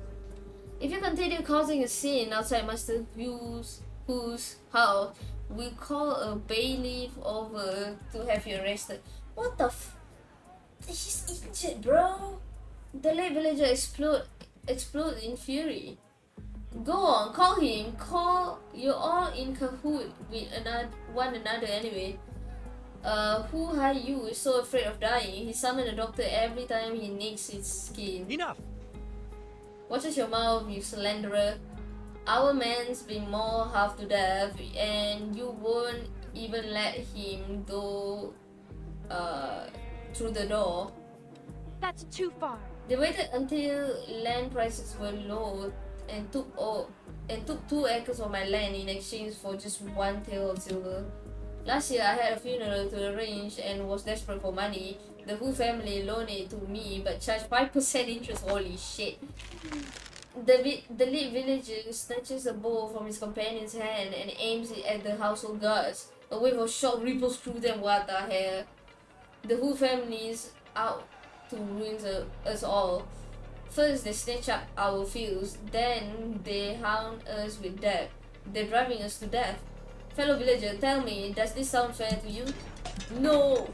If you continue causing a scene outside Master Hu's house, we'll call a bailiff over to have you arrested. What the He's injured, bro. The late villager explode in fury. Go on, call him. You're all in cahoot with one another anyway. Who are you is so afraid of dying? He summoned a doctor every time he nicks his skin. Enough! Watches your mouth, you slanderer. Our man's been mauled half to death, and you won't even let him go through the door. That's too far. They waited until land prices were low and took 2 acres of my land in exchange for just 1 tael of silver. Last year I had a funeral to arrange and was desperate for money. The Hu family loaned it to me but charged 5% interest. Holy shit. The lead villager snatches a bow from his companion's hand and aims it at the household guards. A wave of shock ripples through them. What the hell? The Hu family is out to ruin us all. First they snatch up our fields, then they hound us with debt. They're driving us to death. Fellow villager, tell me, does this sound fair to you? No!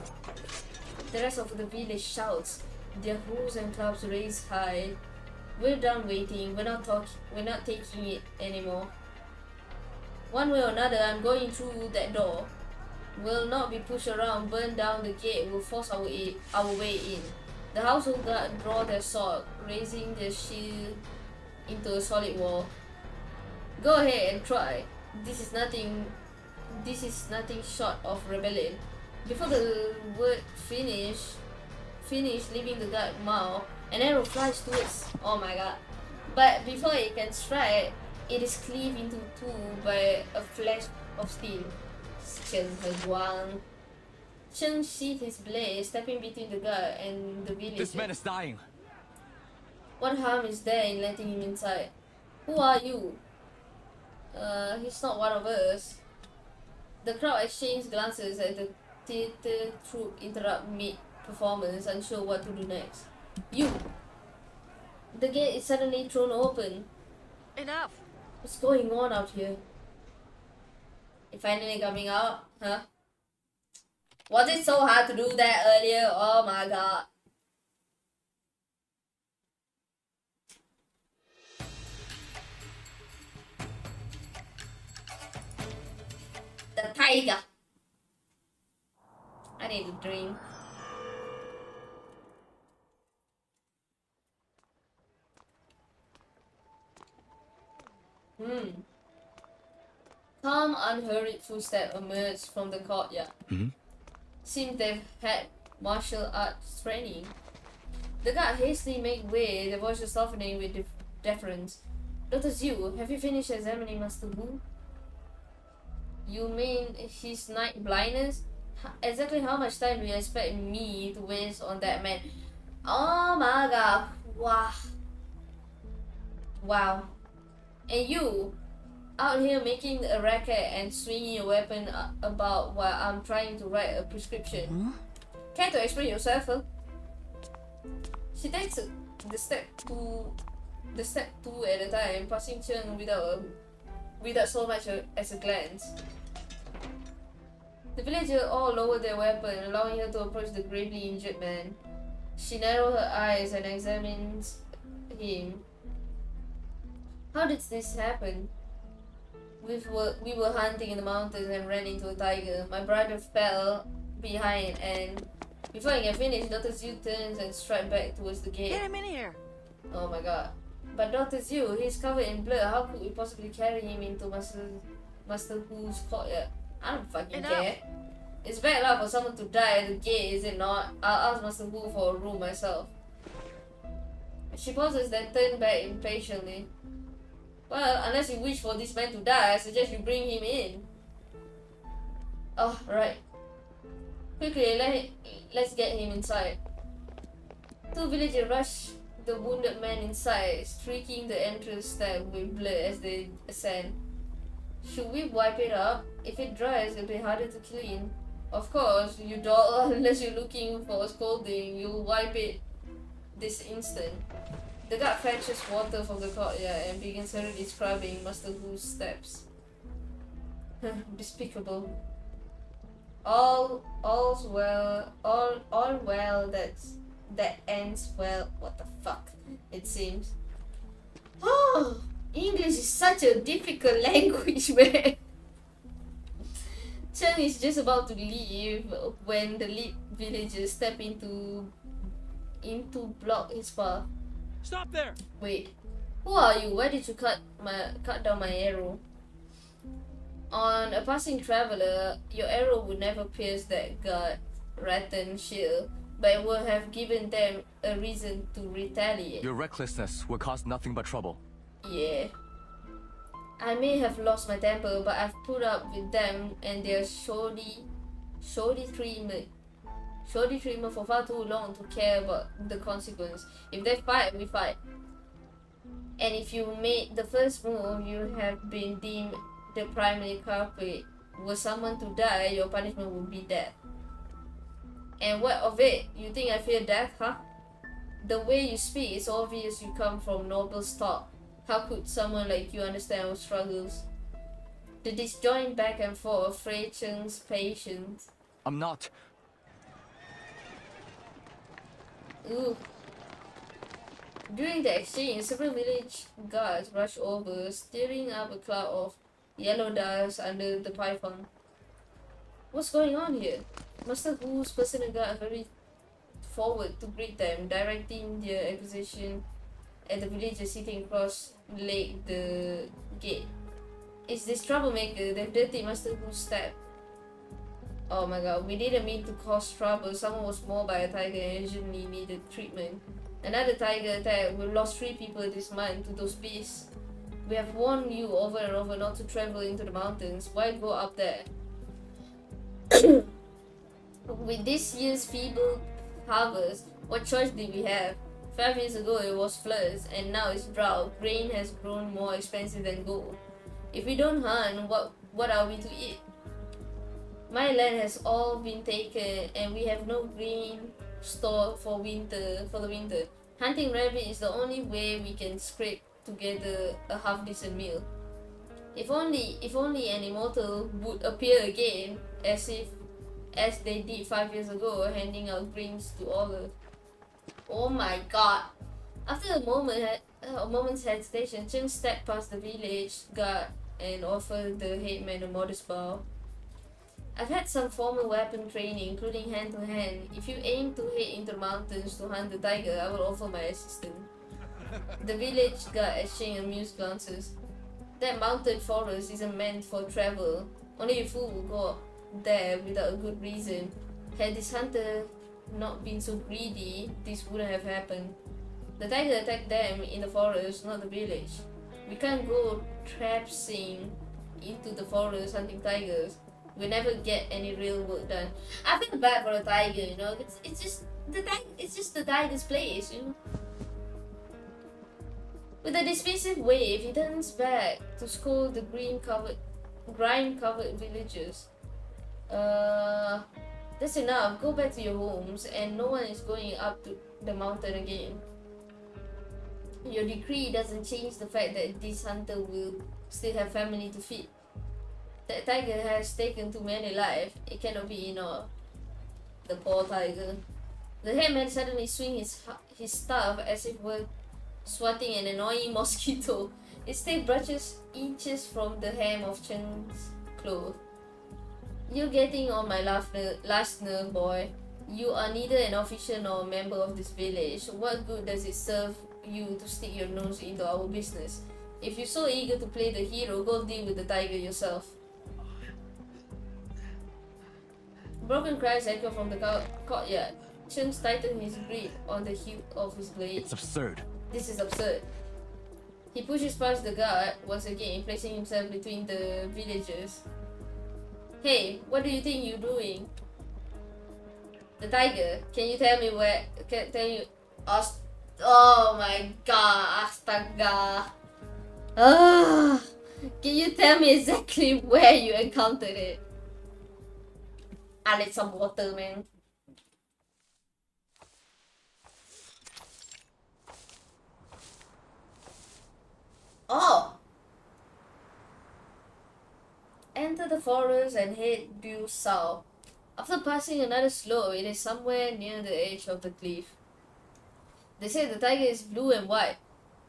The rest of the village shouts, their hooves and clubs raised high. We're done waiting, we're not taking it anymore. One way or another, I'm going through that door. We'll not be pushed around, burn down the gate, we'll force our way in. The household guard draw their sword, raising their shield into a solid wall. Go ahead and try. This is nothing short of rebellion. Before the word finish, leaving the guard mouth, an arrow flies towards. Oh my god. But before it can strike, it is cleaved into 2 by a flash of steel. Cheng Heguang. Cheng sheathed his blade, stepping between the guard and the villager. This man is dying. What harm is there in letting him inside? Who are you? He's not one of us. The crowd exchanged glances as the theatre troupe interrupt mid-performance, unsure what to do next. You! The gate is suddenly thrown open. Enough! What's going on out here? It finally coming out, huh? Was it so hard to do that earlier? Oh my god. The tiger. I need a drink. Calm, unhurried footsteps emerged from the courtyard. Seems they've had martial arts training. The guard hastily made way, their voices softening with deference. Dr. Zhu, have you finished examining Master Wu? You mean his night blindness? Exactly how much time do you expect me to waste on that man? Oh my god. Wow. Wow. And you, out here making a racket and swinging your weapon about while I'm trying to write a prescription. Care to explain yourself, huh? She takes the step two at a time, passing Cheng without so much as a glance. The villagers all lower their weapon, allowing her to approach the gravely injured man. She narrows her eyes and examines him. How did this happen? We were hunting in the mountains and ran into a tiger. My brother fell behind, and before I can finish, Dr. Zhu turns and strides back towards the gate. Get him in here! Oh my god. But Dr. Zhu, he's covered in blood. How could we possibly carry him into Master Hu's courtyard? I don't fucking care. It's bad luck for someone to die at the gate, is it not? I'll ask Master Hu for a room myself. She pauses, then turns back impatiently. Well, unless you wish for this man to die, I suggest you bring him in. Oh, right. Quickly, let's get him inside. 2 villagers rush the wounded man inside, streaking the entrance step with blood as they ascend. Should we wipe it up? If it dries, it'll be harder to clean. Of course, you don't, unless you're looking for a scolding, you'll wipe it this instant. The guard fetches water from the courtyard and begins hurriedly scrubbing Master Hu's steps. Despicable. All's well. All well that ends well. What the fuck? It seems. Oh, English is such a difficult language, man. Cheng Cheng is just about to leave when the lead villagers step into block his path. Stop there! Wait, who are you? Why did you cut down my arrow? On a passing traveler, your arrow would never pierce that guard rattan shield, but it would have given them a reason to retaliate. Your recklessness will cause nothing but trouble. Yeah. I may have lost my temper, but I've put up with them and their shoddy treatment for far too long to care about the consequence. If they fight, we fight. And if you made the first move, you have been deemed the primary culprit. Were someone to die, your punishment would be death. And what of it? You think I fear death, huh? The way you speak, it's obvious you come from noble stock. How could someone like you understand our struggles? The disjoint back and forth frayed Cheng's patience. I'm not. Ooh. During the exchange, several village guards rushed over, stirring up a cloud of yellow dust under the python. What's going on here? Master Wu's personal guard hurried forward to greet them, directing their accusation at the villagers sitting across the gate. It's this troublemaker. They've dirtied Master Wu's step. Oh my god, we didn't mean to cause trouble. Someone was mauled by a tiger and urgently needed treatment. Another tiger attack. We've lost 3 people this month to those beasts. We have warned you over and over not to travel into the mountains. Why go up there? With this year's feeble harvest, what choice did we have? 5 years ago it was floods, and now it's drought. Grain has grown more expensive than gold. If we don't hunt, what are we to eat? My land has all been taken, and we have no grain stored for the winter. Hunting rabbit is the only way we can scrape together a half-decent meal. If only an immortal would appear again, as they did 5 years ago, handing out grains to all the... Oh my god! After a moment's hesitation, Cheng stepped past the village guard and offered the headman a modest bow. I've had some formal weapon training, including hand-to-hand. If you aim to head into the mountains to hunt the tiger, I will offer my assistance. The village guard exchanged amused glances. That mountain forest isn't meant for travel. Only a fool will go there without a good reason. Had this hunter not been so greedy, this wouldn't have happened. The tiger attacked them in the forest, not the village. We can't go traipsing into the forest hunting tigers. We'll never get any real work done. I feel bad for the tiger, you know. It's just the tiger's place, you know. With a dismissive wave, he turns back to scold the grime-covered villagers. That's enough. Go back to your homes, and no one is going up to the mountain again. Your decree doesn't change the fact that this hunter will still have family to feed. That tiger has taken too many lives. It cannot be enough. The poor tiger. The headman suddenly swings his staff as if were swatting an annoying mosquito. Its tail brushes inches from the hem of Cheng's cloth. You're getting on my last nerve, boy. You are neither an official nor a member of this village. What good does it serve you to stick your nose into our business? If you're so eager to play the hero, go deal with the tiger yourself. Broken cries echo from the courtyard. Cheng tightened his grip on the hilt of his blade. It's absurd. This is absurd. He pushes past the guard once again, placing himself between the villagers. Hey, what do you think you're doing? The tiger. Can you tell me where? Oh my god, astaga. Can you tell me exactly where you encountered it? I need some water, man. Oh! Enter the forest and head due south. After passing another slope, it is somewhere near the edge of the cliff. They say the tiger is blue and white,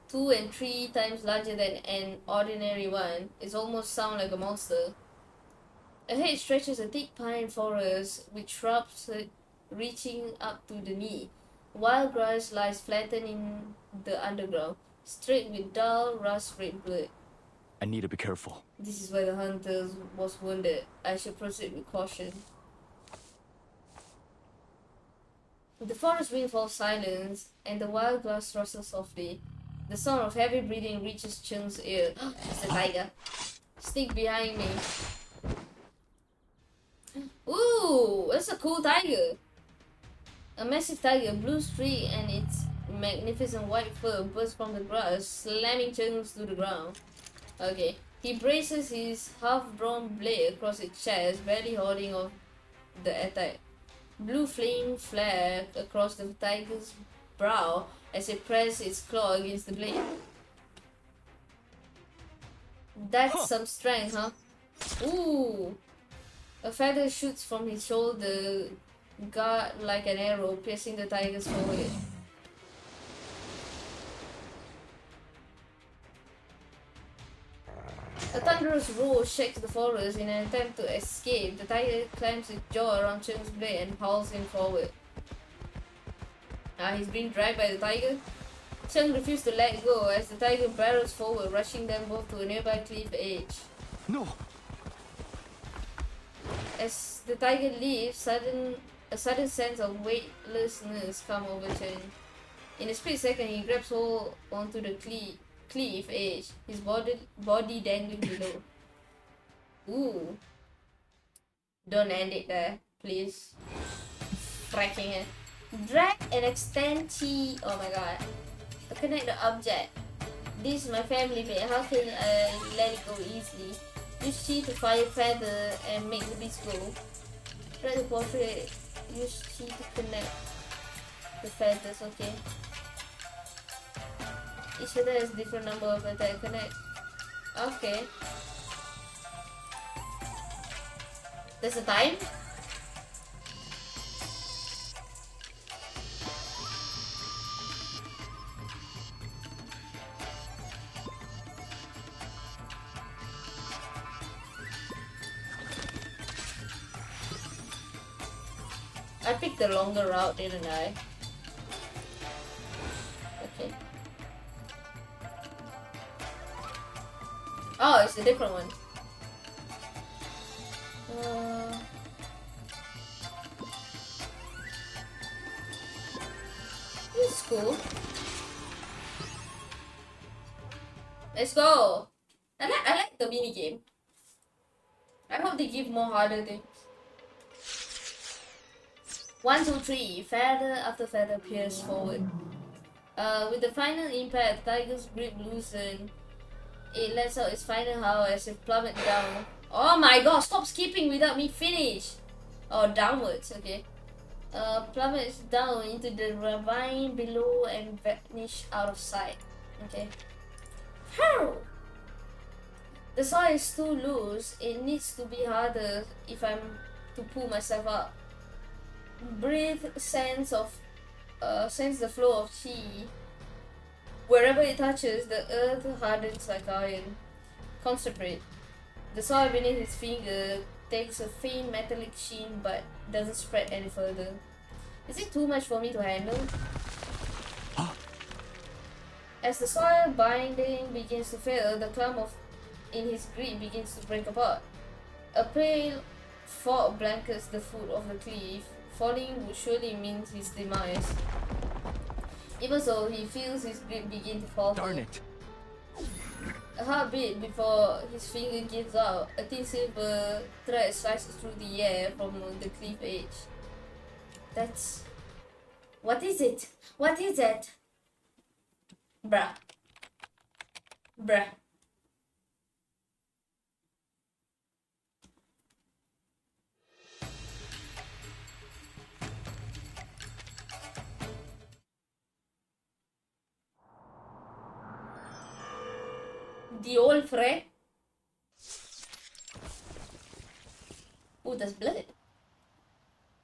2 and 3 times larger than an ordinary one. It almost sounds like a monster. Ahead stretches a thick pine forest with shrubs reaching up to the knee. Wild grass lies flattened in the underground, streaked with dull rust-red blood. I need to be careful. This is where the hunter was wounded. I should proceed with caution. The forest wind falls silent, and the wild grass rustles softly. The sound of heavy breathing reaches Cheng's ear. It's the tiger. Sneak behind me. Ooh, that's a cool tiger. A massive tiger, blue streak, and its magnificent white fur bursts from the grass, slamming Cheng to the ground. Okay, he braces his half-drawn blade across its chest, barely holding off the attack. Blue flame flared across the tiger's brow as it pressed its claw against the blade. That's some strength, huh? Ooh! A feather shoots from his shoulder, guard like an arrow, piercing the tiger's forehead. A thunderous roar shakes the forest in an attempt to escape. The tiger clamps its jaw around Cheng's blade and hauls him forward. He's being dragged by the tiger. Cheng refuses to let go as the tiger barrels forward, rushing them both to a nearby cliff edge. No! As the tiger leaves, a sudden sense of weightlessness comes over Cheng. In a split second, he grabs hold onto the cliff edge, his body dangling below. Ooh. Don't end it there, please. Tracking it. Drag and extend chi. Oh my god. To connect the object. This is my family mate. How can I let it go easily? Use chi to fire feather and make the beast go. Drag the portrait. Use chi to connect the feathers. Okay. Each feather has different number of attack connect. Okay. There's a time? I picked the longer route, didn't I? Okay. Oh, it's a different one. This is cool. Let's go. I like the mini game. I hope they give more harder things. 1, 2, 3. Feather after feather pierce forward. With the final impact, the tiger's grip loosened. It lets out its final howl as it plummets down. Oh my god, stop skipping without me finish! Oh, downwards, okay. Plummets down into the ravine below and vanish out of sight. Okay. How? The soil is too loose. It needs to be harder if I'm to pull myself up. Breathe, sense the flow of chi. Wherever it touches, the earth hardens like iron. Concentrate. The soil beneath his finger takes a faint metallic sheen but doesn't spread any further. Is it too much for me to handle? As the soil binding begins to fail, the clump in his grip begins to break apart. A pale fog blankets the foot of the cliff. Falling would surely mean his demise. Even so, he feels his grip begin to falter. Darn it! A heartbeat before his finger gives out. A thin silver thread slices through the air from the cliff edge. That's... What is it? What is it? Bruh. Bruh. The old thread. Oh, there's blood.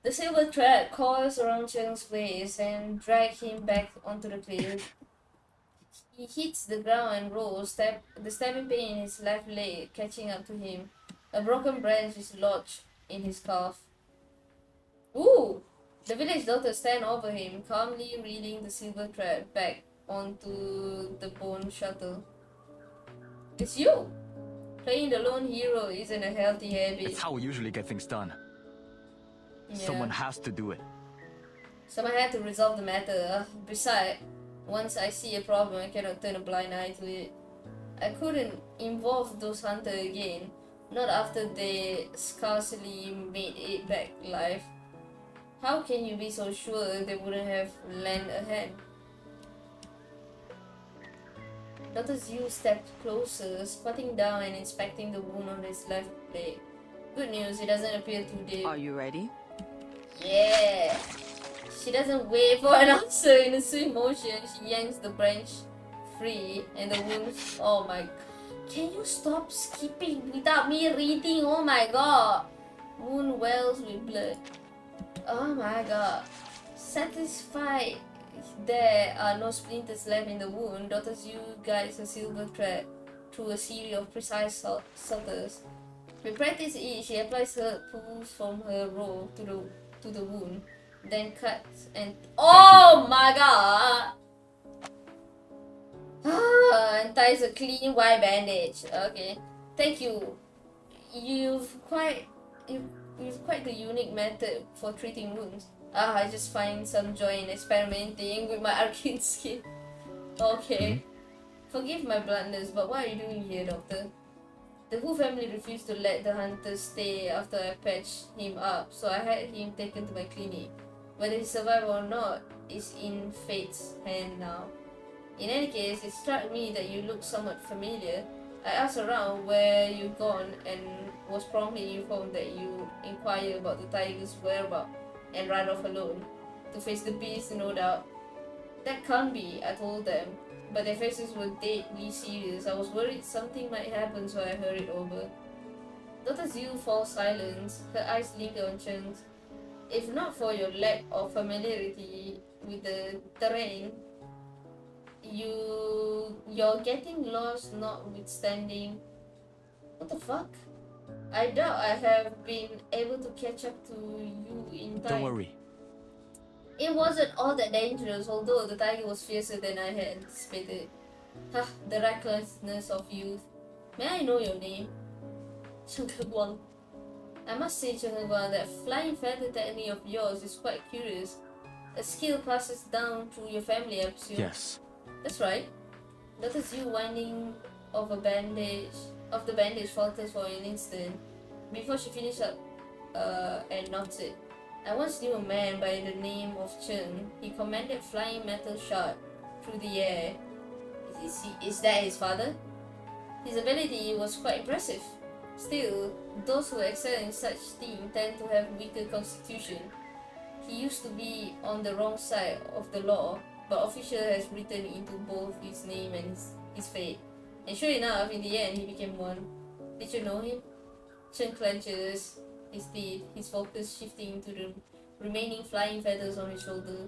The silver thread coils around Cheng's waist and drags him back onto the cliff. He hits the ground and rolls, the stabbing pain in his left leg catching up to him. A broken branch is lodged in his calf. Ooh! The village daughter stands over him, calmly reeling the silver thread back onto the bone shuttle. It's you! Playing the lone hero isn't a healthy habit. It's how we usually get things done. Someone has to do it. Someone had to resolve the matter. Besides, once I see a problem, I cannot turn a blind eye to it. I couldn't involve those hunters again. Not after they scarcely made it back alive. How can you be so sure they wouldn't have lent a hand? Dr. Zhu stepped closer, squatting down and inspecting the wound on his left leg. Good news, it doesn't appear too deep. Are you ready? Yeah! She doesn't wait for an answer. In a swift motion, she yanks the branch free and the wound... Oh my... Can you stop skipping without me reading? Oh my god! Wound wells with blood. Oh my god. Satisfied there are no splinters left in the wound, Dr. Zhu guides a silver thread through a series of precise sutters. With practice each, she applies her pulls from her robe to the wound, then cuts and... Oh my god! And ties a clean white bandage. Okay. Thank you. You've quite the unique method for treating wounds. I just find some joy in experimenting with my arcane skin. Okay. Forgive my bluntness, but what are you doing here, doctor? The Hu family refused to let the hunter stay after I patched him up, so I had him taken to my clinic. Whether he survived or not is in fate's hand now. In any case, it struck me that you look somewhat familiar. I asked around where you'd gone and was promptly informed that you inquired about the tiger's whereabouts and ride off alone. To face the beast, no doubt. That can't be, I told them, but their faces were deadly serious. I was worried something might happen, so I hurried over. Dr. Zhu falls silent, her eyes linger on Cheng's. If not for your lack of familiarity with the terrain, you're getting lost notwithstanding. What the fuck? I doubt I have been able to catch up to you in time. Don't worry. It wasn't all that dangerous, although the tiger was fiercer than I had anticipated. Ha, the recklessness of youth. May I know your name? Cheng Heguang. I must say, Cheng Heguang, that flying feather technique of yours is quite curious. A skill passes down through your family, I presume. Yes. That's right. Dr. Zhu winding of the bandage falters for an instant before she finishes up and nods it. I once knew a man by the name of Cheng. He commanded flying metal shard through the air. Is that his father? His ability was quite impressive. Still, those who excel in such things tend to have weaker constitution. He used to be on the wrong side of the law, but official has written into both his name and his fate. And sure enough, in the end, he became one. Did you know him? Cheng clenches his teeth, his focus shifting to the remaining flying feathers on his shoulder.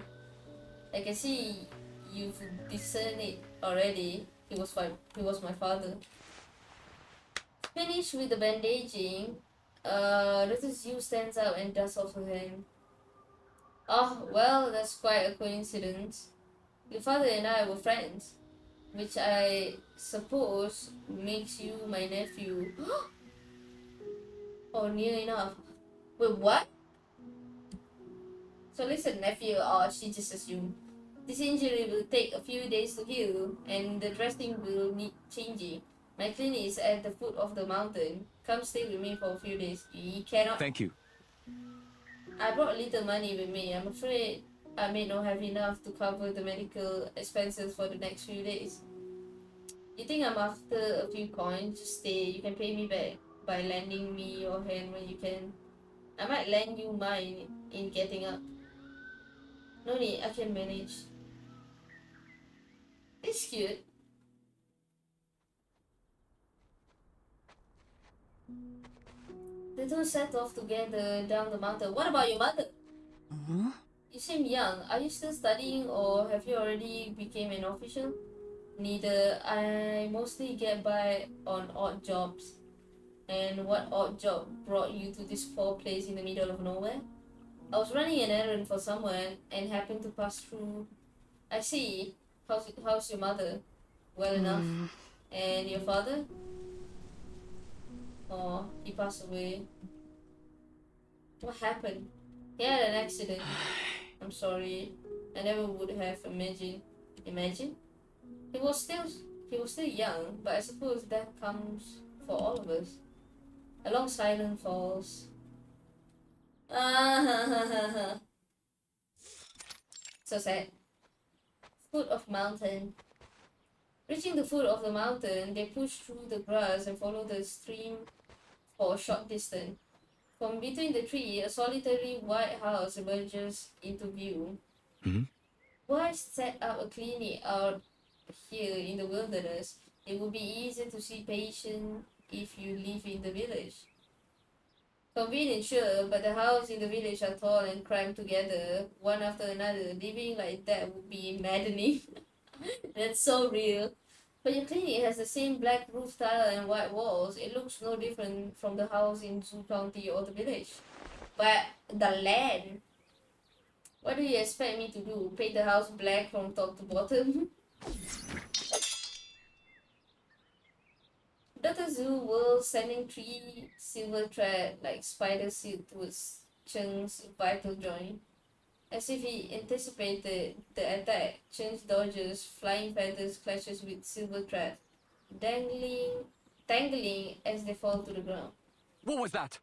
I can see you've discerned it already. He was my father. Finished with the bandaging, Dr. Zhu stands up and dusts off her hand. Oh, well, that's quite a coincidence. Your father and I were friends, which I suppose makes you my nephew. Oh, near enough. Wait, what? So listen, nephew, or she just assumed. This injury will take a few days to heal, and the dressing will need changing. My clinic is at the foot of the mountain. Come stay with me for a few days. You cannot... Thank you. I brought little money with me. I'm afraid I may not have enough to cover the medical expenses for the next few days. You think I'm after a few coins? Just stay. You can pay me back by lending me your hand when you can. I might lend you mine in getting up. No need, I can manage. It's cute. The two set off together down the mountain. What about your mother? You seem young. Are you still studying or have you already become an official? Neither. I mostly get by on odd jobs. And what odd job brought you to this poor place in the middle of nowhere? I was running an errand for someone and happened to pass through. I see. How's your mother? Well enough. And your father? Oh, he passed away. What happened? He had an accident. I'm sorry. I never would have imagined. Imagine? He was still young, but I suppose that comes for all of us. A long silence falls. Ah, so sad. Foot of mountain. Reaching the foot of the mountain, they push through the grass and follow the stream for a short distance. From between the tree, a solitary white house emerges into view. Why set up a clinic out here in the wilderness? It would be easy to see patients if you live in the village. Convenient, sure, but the houses in the village are tall and crammed together, one after another. Living like that would be maddening. That's so real. But your clinic has the same black roof tile and white walls. It looks no different from the house in Zoo County or the village. But the land. What do you expect me to do? Paint the house black from top to bottom? Dr. Zhu will sending 3 silver thread like spider silk towards Cheng's vital joint. As if he anticipated the attack, Cheng's dodges flying feathers clashes with silver thread, tangling as they fall to the ground. What was that?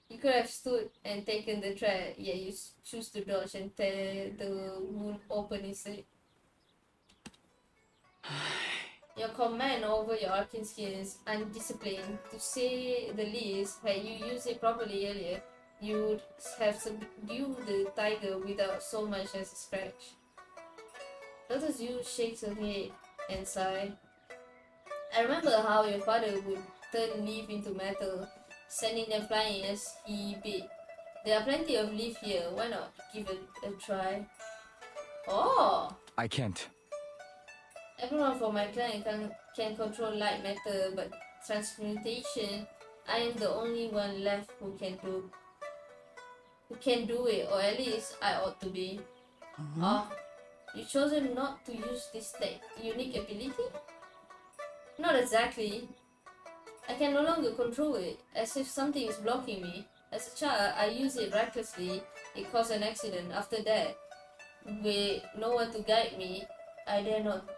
You could have stood and taken the thread, yet you choose to dodge and tear the wound open instead. Your command over your arcane skill is undisciplined, to say the least. Had you used it properly earlier, you would have subdued the tiger without so much as a scratch. Dr. Zhu shakes her head and sighs. I remember how your father would turn leaf into metal, sending them flying as he bid. There are plenty of leaf here, why not give it a try? Oh! I can't. Everyone from my clan can control light matter, but transmutation, I am the only one left who can do it, or at least I ought to be. You've chosen not to use this unique ability? Not exactly. I can no longer control it, as if something is blocking me. As a child, I used it recklessly. It caused an accident. After that, with no one to guide me, I dare not.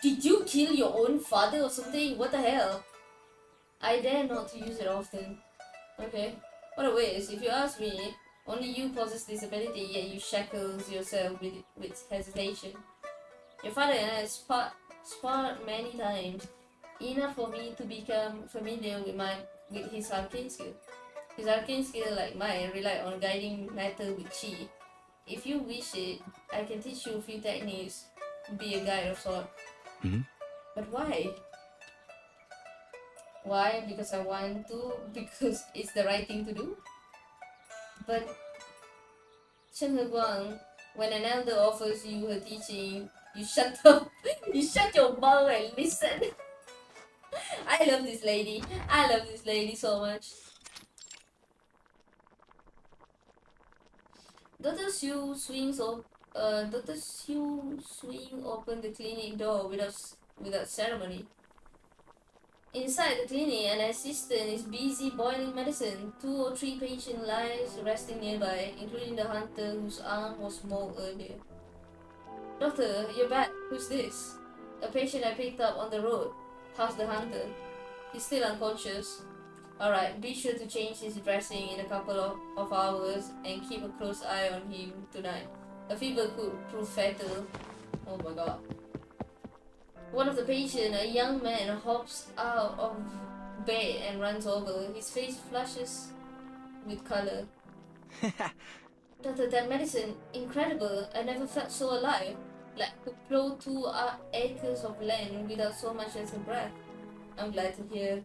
Did you kill your own father or something? What the hell? I dare not to use it often. Okay. What a waste. If you ask me, only you possess this ability, yet you shackles yourself with hesitation. Your father and I sparred many times, enough for me to become familiar with his arcane skill. His arcane skill, like mine, relied on guiding matter with chi. If you wish it, I can teach you a few techniques, be a guide of sort. But why? Why? Because I want to? Because it's the right thing to do? But Cheng Heguang, when an elder offers you her teaching, you shut up. You shut your mouth and listen. I love this lady. I love this lady so much. Dr. Xu swing open the clinic door without ceremony. Inside the clinic, an assistant is busy boiling medicine. 2 or 3 patients lie resting nearby, including the hunter whose arm was mauled earlier. Doctor, you're back. Who's this? A patient I picked up on the road. How's the hunter? He's still unconscious. Alright, be sure to change his dressing in a couple of hours and keep a close eye on him tonight. A fever could prove fatal. Oh my god. One of the patients, a young man, hops out of bed and runs over. His face flushes with color. Doctor, that medicine, incredible. I never felt so alive. Like to plow 2 acres of land without so much as a breath. I'm glad to hear.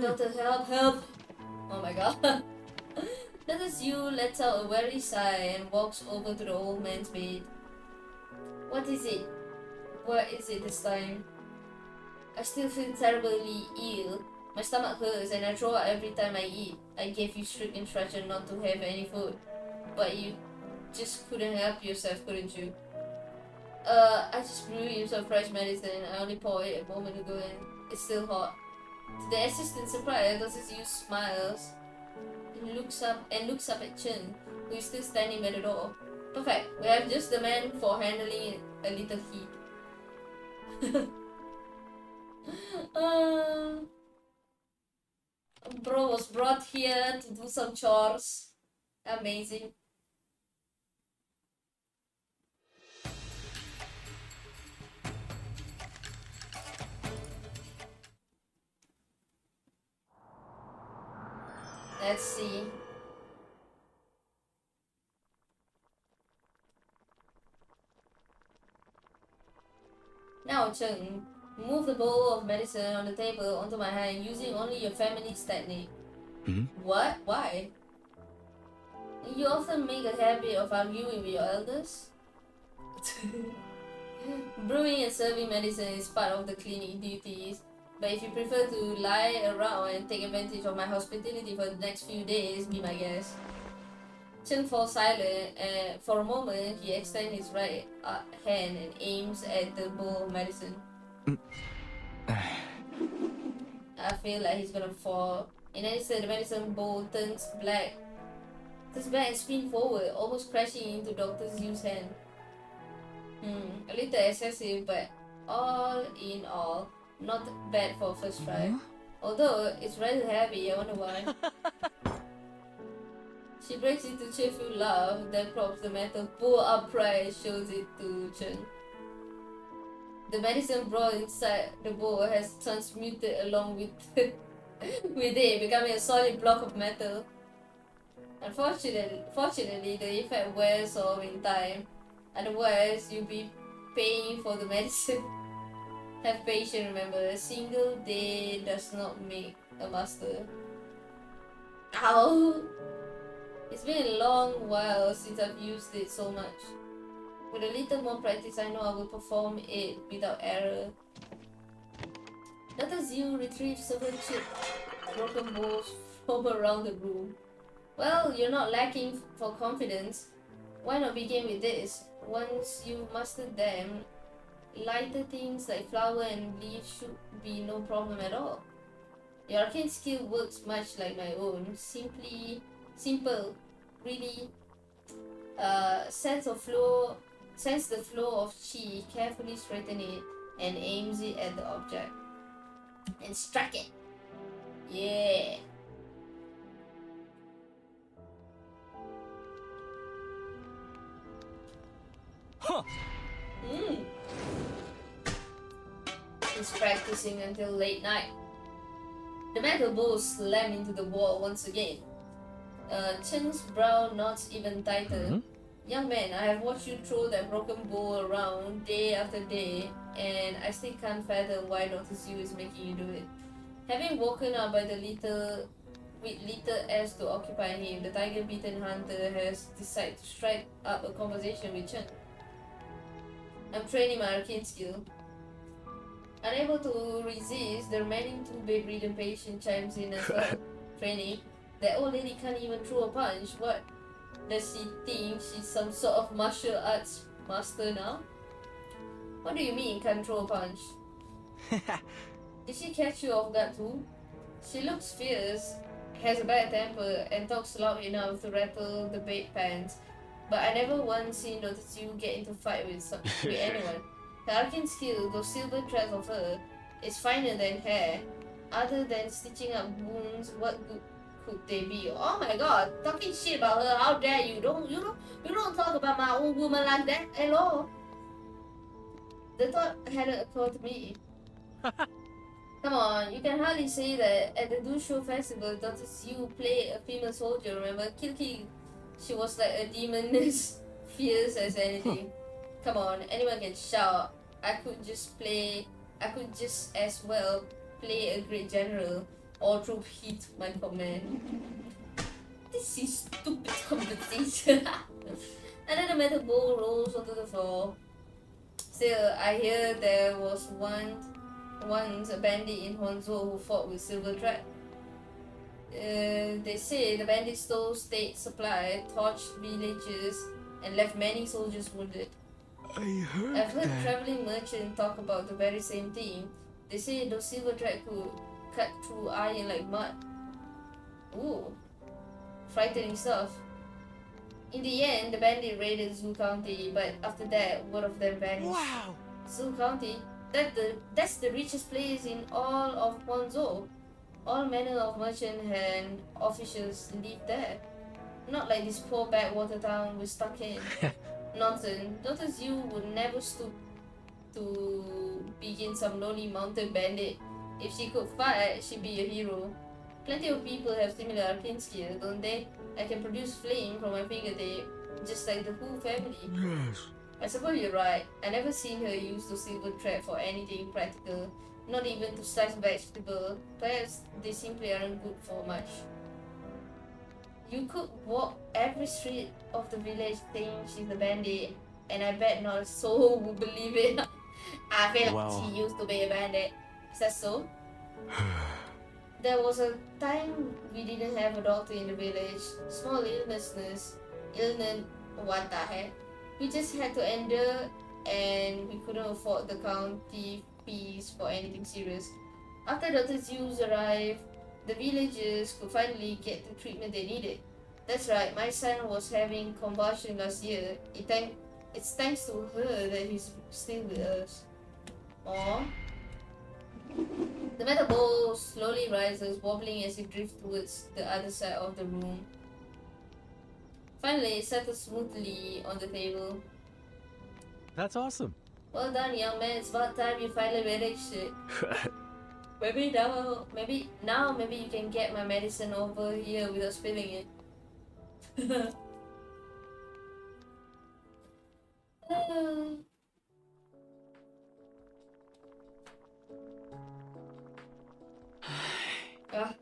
Doctor, help! Oh my god. Dr. Zhu lets out a weary sigh and walks over to the old man's bed. What is it? What is it this time? I still feel terribly ill. My stomach hurts and I throw up every time I eat. I gave you strict instruction not to have any food. But you just couldn't help yourself, couldn't you? I just brewed you some fresh medicine. I only poured it a moment ago and it's still hot. To the assistant's surprise, Dr. Yu smiles and looks up at Cheng, who is still standing by the door. Perfect. We have just the man for handling a little heat. Bro was brought here to do some chores. Amazing. Let's see. Now, Cheng, move the bowl of medicine on the table onto my hand using only your family's technique. What? Why? You often make a habit of arguing with your elders? Brewing and serving medicine is part of the clinic duties, but if you prefer to lie around and take advantage of my hospitality for the next few days, be my guest. Cheng falls silent, and for a moment he extends his right hand and aims at the bowl of medicine. I feel like he's gonna fall. In an instant, the medicine bowl turns back and spins forward, almost crashing into Dr. Yu's hand. A little excessive, but all in all, not bad for a first try. Although it's rather heavy, I wonder why. She breaks into cheerful laugh, then props the metal bowl upright and shows it to Cheng. The medicine brought inside the bowl has transmuted along with it, becoming a solid block of metal. Fortunately, the effect wears off in time. Otherwise, you'll be paying for the medicine. Have patience, remember, a single day does not make a master. Ow! It's been a long while since I've used it so much. With a little more practice, I know I will perform it without error. Dr. Yu retrieves several chipped, broken bowls from around the room. Well, you're not lacking for confidence. Why not begin with this? Once you've mastered them, lighter things like flower and leaves should be no problem at all. Your arcane skill works much like my own. Simple, really. Sense the flow of chi, carefully straighten it, and aims it at the object. And strike it! Yeah! Huh. He's practicing until late night. The metal bowl slammed into the wall once again. Cheng's brow knots even tighter. Young man, I have watched you throw that broken bowl around day after day, and I still can't fathom why Dr. Yu is making you do it. Having woken up by the little else to occupy him, the tiger-beaten hunter has decided to strike up a conversation with Cheng. I'm training my arcane skill. Unable to resist, the remaining two bedridden patients chimes in as well. Training? That old lady can't even throw a punch. What? Does she think she's some sort of martial arts master now? What do you mean, can't throw a punch? Did she catch you off guard too? She looks fierce, has a bad temper, and talks loud enough to rattle the bedpans. But I never once seen Dr. Yu get into fight with anyone. The arcane skill, those silver threads of her, is finer than hair. Other than stitching up wounds, what good could they be? Oh my god, talking shit about her, how dare you? You don't talk about my own woman like that. Hello? The thought hadn't occurred to me. Come on, you can hardly say that at the Dusho festival, Dr. Yu played a female soldier, remember? Kilki, she was like a demon as fierce as anything. Come on, anyone can shout. I could just as well play a great general or troop heat my command. This is stupid competition. Another metal bowl rolls onto the floor. Still, I hear there was once a bandit in Honzo who fought with Silver Thread. They say the bandit stole state supply, torched villages, and left many soldiers wounded. I've heard traveling merchants talk about the very same thing. They say those Silver Thread could cut through iron like mud. Ooh, frightening stuff. In the end, the bandit raided Zoo County, but after that, one of them vanished. Wow! Zoo County? That's the richest place in all of Guangzhou. All manner of merchants and officials live there. Not like this poor backwater town we're stuck in. Nonsense. Dr. Zhu would never stoop to begin some lonely mountain bandit. If she could fight, she'd be a hero. Plenty of people have similar arcane skills, don't they? I can produce flame from my fingertip, just like the Hu family. Yes. I suppose you're right. I never seen her use the silver thread for anything practical, not even to slice vegetable. Perhaps they simply aren't good for much. You could walk every street of the village saying she's a bandit, and I bet not a soul would believe it. I feel like Well. she used to be a bandit. Is that so? There was a time we didn't have a doctor in the village. Small illness, what the heck? We just had to endure, and we couldn't afford the county fees for anything serious. After Dr. Zeus arrived, the villagers could finally get the treatment they needed. That's right, my son was having convulsion last year. It's thanks to her that he's still with us. Aww. The metal bowl slowly rises, wobbling as it drifts towards the other side of the room. Finally, it settles smoothly on the table. That's awesome. Well done, young man. It's about time you finally managed it. Maybe you can get my medicine over here without spilling it.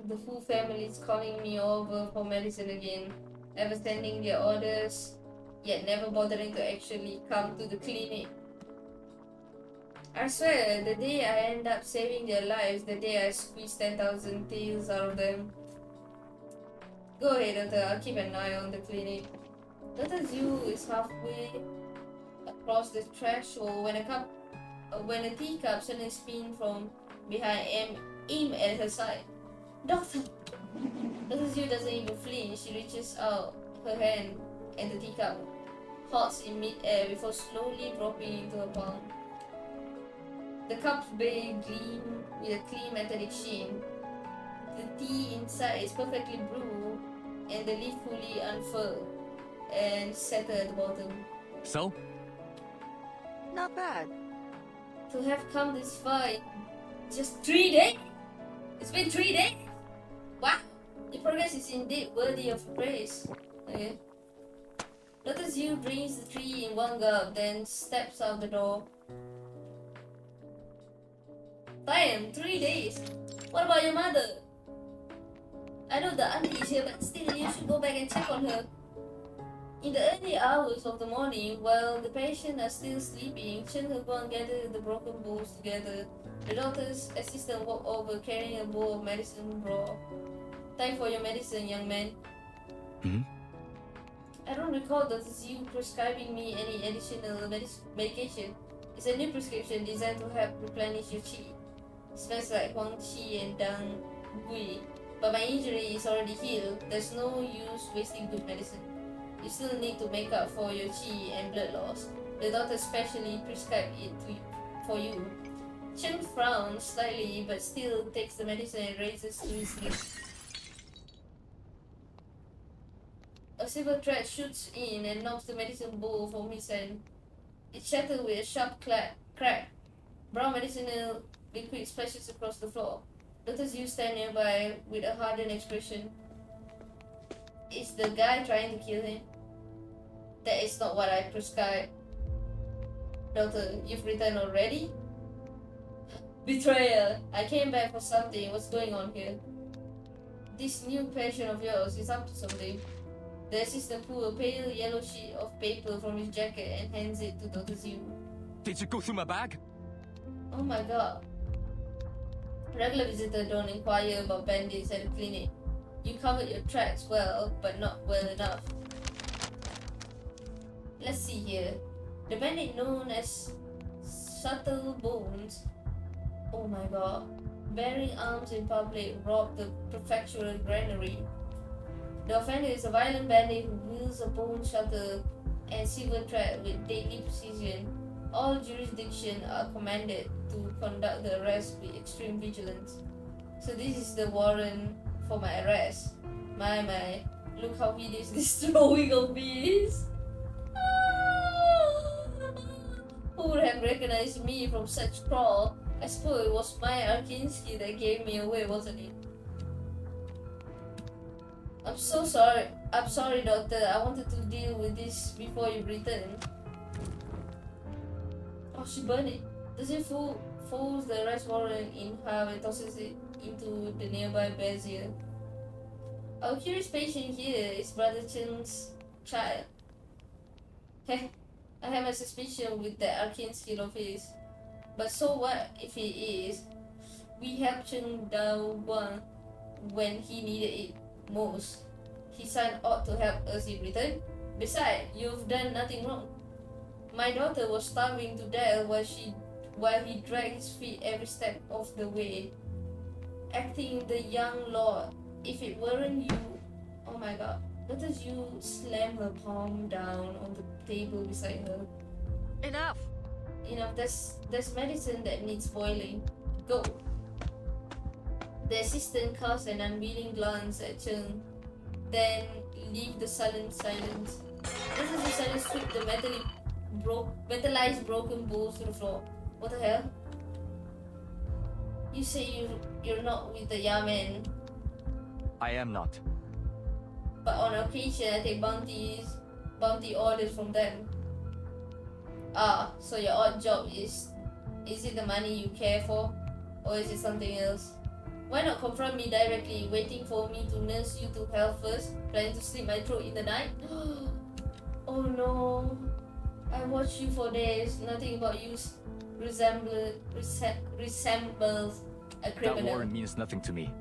The Fu family is calling me over for medicine again. Ever sending their orders, yet never bothering to actually come to the clinic. I swear, the day I end up saving their lives, the day I squeeze 10,000 tails out of them. Go ahead, Doctor. I'll keep an eye on the clinic. Dr. Zhu is halfway across the threshold when a teacup suddenly spins from behind and aimed at her side. Doctor! Dr. Zhu doesn't even flinch. She reaches out her hand and the teacup halts in mid-air before slowly dropping into her palm. The cup's bay gleam with a clean metallic sheen. The tea inside is perfectly brewed and the leaf fully unfurled and settled at the bottom. So? Not bad. To have come this far in just 3 days? It's been 3 days? Wow! Your progress is indeed worthy of praise. Okay. Dr. Zhu drinks the tea in one gulp, then steps out the door. Damn, 3 days? What about your mother? I know the auntie is here, but still you should go back and check on her. In the early hours of the morning, while the patients are still sleeping, Cheng and Heguang gather the broken bowls together. The doctor's assistant walked over carrying a bowl of medicine broth. Time for your medicine, young man. I don't recall Dr. Zhu prescribing me any additional medication. It's a new prescription designed to help replenish your qi. It smells like Huang Qi and Dang Gui. But my injury is already healed. There's no use wasting good medicine. You still need to make up for your qi and blood loss. The doctor specially prescribed it for you. Cheng frowns slightly but still takes the medicine and raises to his lips. A silver thread shoots in and knocks the medicine bowl from his hand. It shatters with a sharp crack. Brown medicinal liquid splashes across the floor. Dr. Zhu stands nearby with a hardened expression. Is the guy trying to kill him? That is not what I prescribed. Doctor, you've returned already? Betrayal! I came back for something. What's going on here? This new patient of yours is up to something. The assistant pulls a pale yellow sheet of paper from his jacket and hands it to Dr. Zhu. Did you go through my bag? Oh my god. Regular visitors don't inquire about bandits at the clinic. You covered your tracks well, but not well enough. Let's see here. The bandit known as Subtle Bones, oh my god, bearing arms in public, robbed the prefectural granary. The offender is a violent bandit who wields a bone shutter and silver thread with deadly precision. All jurisdictions are commanded to conduct the arrest with extreme vigilance. So this is the warrant for my arrest. My, look how hideous this drawing of me is. Who would have recognized me from such crawl? I suppose it was my arcane skill that gave me away, wasn't it? I'm so sorry. I'm sorry, doctor. I wanted to deal with this before you return. Oh, she burned it. Does it folds the arrest warrant in half and tosses it into the nearby brazier. Our curious patient here is Brother Cheng's child. Heh, I have a suspicion with that arcane skill of his. But so what if he is? We helped Cheng Daoguang when he needed it most. His son ought to help us in return. Besides, you've done nothing wrong. My daughter was starving to death while he dragged his feet every step of the way, acting the young lord. If it weren't you, oh my god, does you slam her palm down on the table beside her? Enough! Enough, there's medicine that needs boiling. Go. The assistant cast an unwilling glance at Cheng, then leave the sullen silence. Just as the sudden sweep the metallized broken bowls to the floor. What the hell? You say you're not with the Yamen, I am not. but on occasion I take bounty orders from them. Ah, so your odd job is it the money you care for? Or is it something else? Why not confront me directly, waiting for me to nurse you to health first, planning to slit my throat in the night? Oh no. I watched you for days. Nothing about you resembles a That criminal. warrant means nothing to me.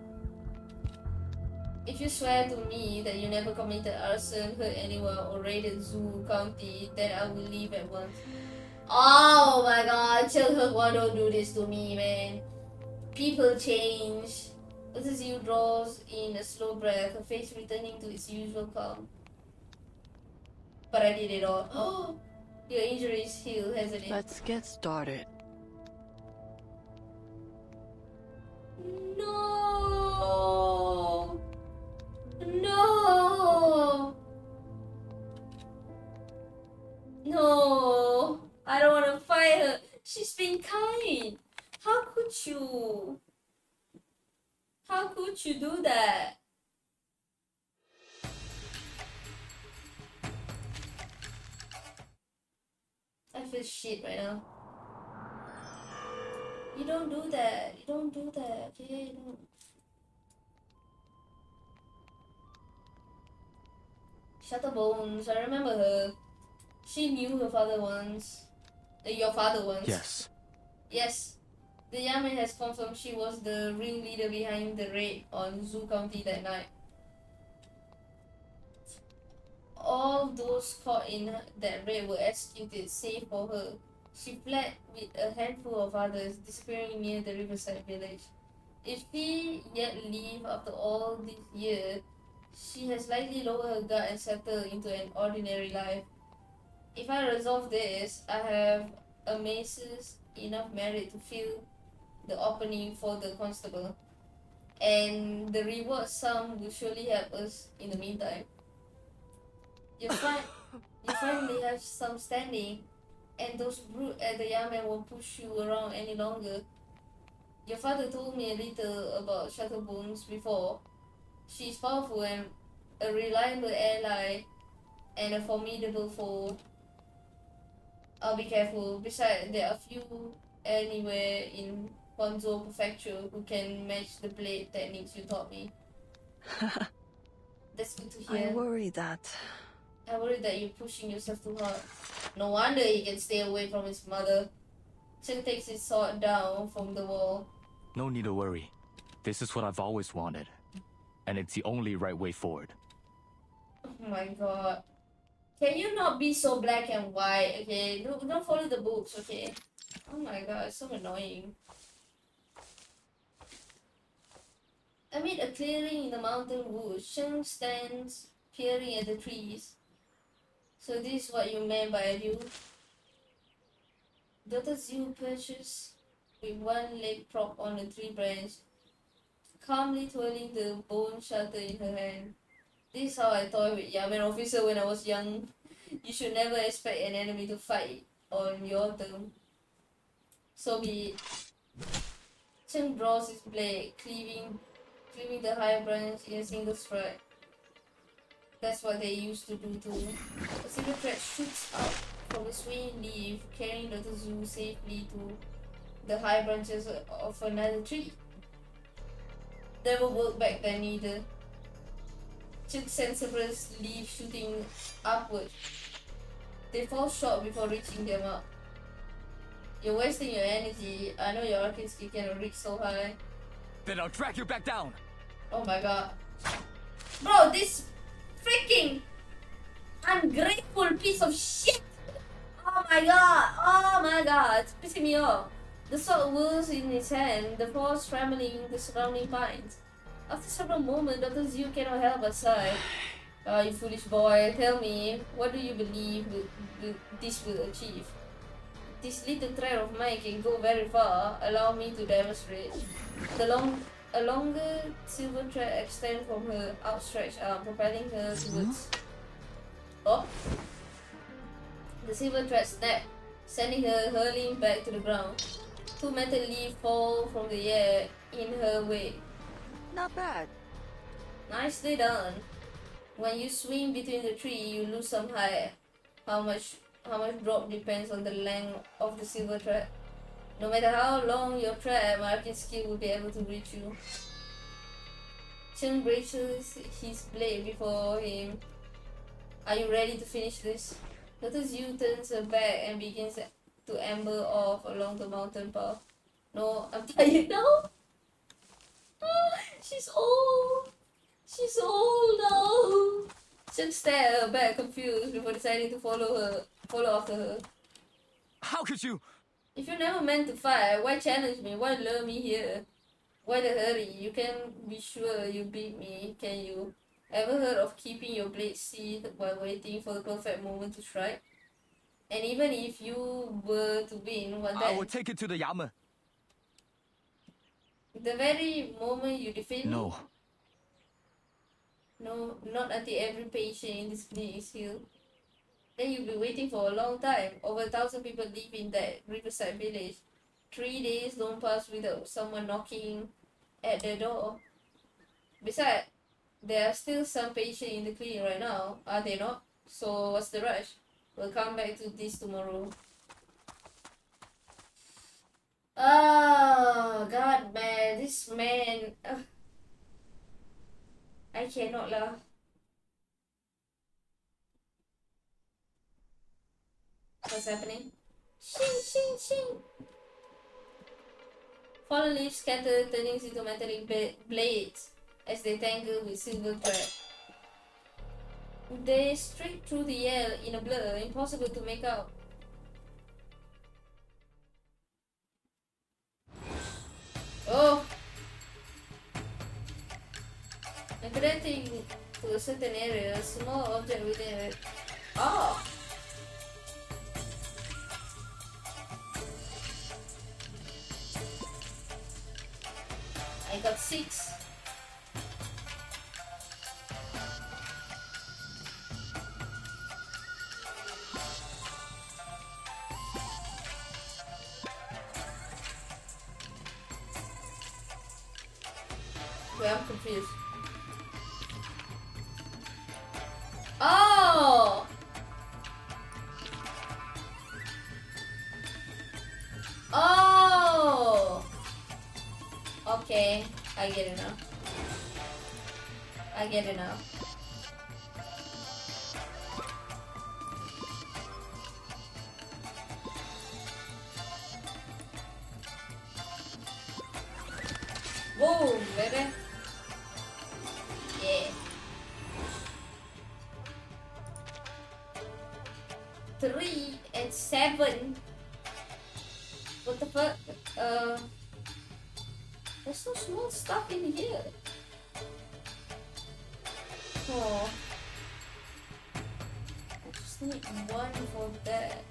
If you swear to me that you never committed arson, hurt anyone, or raided Zoo County, then I will leave at once. Oh my god, Cheng Heguang, don't do this to me, man. People change. Yu draws in a slow breath, her face returning to its usual calm. But I did it all. Oh, your injury is healed, hasn't it? Let's get started. No! No! No! I don't want to fight her. She's been kind. How could you? How could you do that? I feel shit right now. You don't do that. You don't do that. Okay, you don't. Shutterbones, I remember her. She knew her father once. Your father once. Yes. Yes. The Yamen has confirmed she was the ringleader behind the raid on Zoo County that night. All those caught in that raid were executed, save for her. She fled with a handful of others, disappearing near the riverside village. If she yet live after all these years, she has likely lowered her guard and settled into an ordinary life. If I resolve this, I have amassed enough merit to fill the opening for the constable, and the reward sum will surely help us in the meantime. You finally have some standing, and those brute at the Yamen won't push you around any longer. Your father told me a little about Shuttlebones before. She's powerful and a reliable ally and a formidable foe. I'll be careful. Besides, there are few anywhere in Guangzhou Prefecture who can match the blade techniques you taught me. That's good to hear. I worry that... I worry that you're pushing yourself too hard. No wonder he can stay away from his mother. Cheng takes his sword down from the wall. No need to worry. This is what I've always wanted. And it's the only right way forward. Oh my god. Can you not be so black and white, okay? Don't follow the books, okay? Oh my god, it's so annoying. Amid a clearing in the mountain woods, Cheng stands peering at the trees. So this is what you meant by a view? Dr. Zhu perches with one leg propped on a tree branch, calmly twirling the bone shutter in her hand. This is how I toy with Yamen officer when I was young. You should never expect an enemy to fight on your term. So be it. Cheng draws his blade, cleaving the high branch in a single strike. That's what they used to do too. A single thread shoots out from a swaying leaf, carrying Dr. Zhu safely to the high branches of another tree. Never worked back then either. Cheng sends several leaves shooting upward. They fall short before reaching them up. You're wasting your energy. I know your arcane skill cannot reach so high. Then I'll drag you back down! Oh my god. Bro, this freaking ungrateful piece of shit! Oh my god! Oh my god! It's pissing me off. The sword whirls in his hand, the force trembling the surrounding pines. After several moments, Dr. Zhu cannot help but sigh. Oh, you foolish boy, tell me, what do you believe this will achieve? This little thread of mine can go very far. Allow me to demonstrate. A longer silver thread extends from her outstretched arm, propelling her towards. Oh! The silver thread snapped, sending her hurling back to the ground. Two metal leaves fall from the air in her way. Not bad. Nicely done. When you swing between the tree, you lose some height. How much drop depends on the length of the silver thread. No matter how long your thread, my arcane skill will be able to reach you. Cheng braces his blade before him. Are you ready to finish this? Dr. Zhu turns her back and begins to amble off along the mountain path. No, I'm tired now. She's old. She's old now. Cheng stared at her back, confused, before deciding to follow after her. How could you? If you're never meant to fight, why challenge me? Why lure me here? Why the hurry? You can be sure you beat me, can you? Ever heard of keeping your blade sheathed while waiting for the perfect moment to strike? And even if you were to win, what then? I will take it to the Yamen. The very moment you defeat me? No. No, not until every patient in this clinic is healed. Then you'll be waiting for a long time. Over 1,000 people live in that riverside village. 3 days don't pass without someone knocking at the door. Besides, there are still some patients in the clinic right now, are they not? So what's the rush? We'll come back to this tomorrow. Oh god, man, this man. I cannot lah. What's happening? Shing, shing, shing. Fallen leaves scatter, turning into metallic blades as they tangle with silver thread. They streak through the air in a blur, impossible to make out. Oh! Migrating to a certain area, a small object within it. Oh! I got 6. Wait, I'm confused. Oh! Oh! Okay, I get it now. I get it now. Boom, baby. Yeah. 3 and 7. What the fuck? There's no small stuff in here. Oh. I just need 1 for that.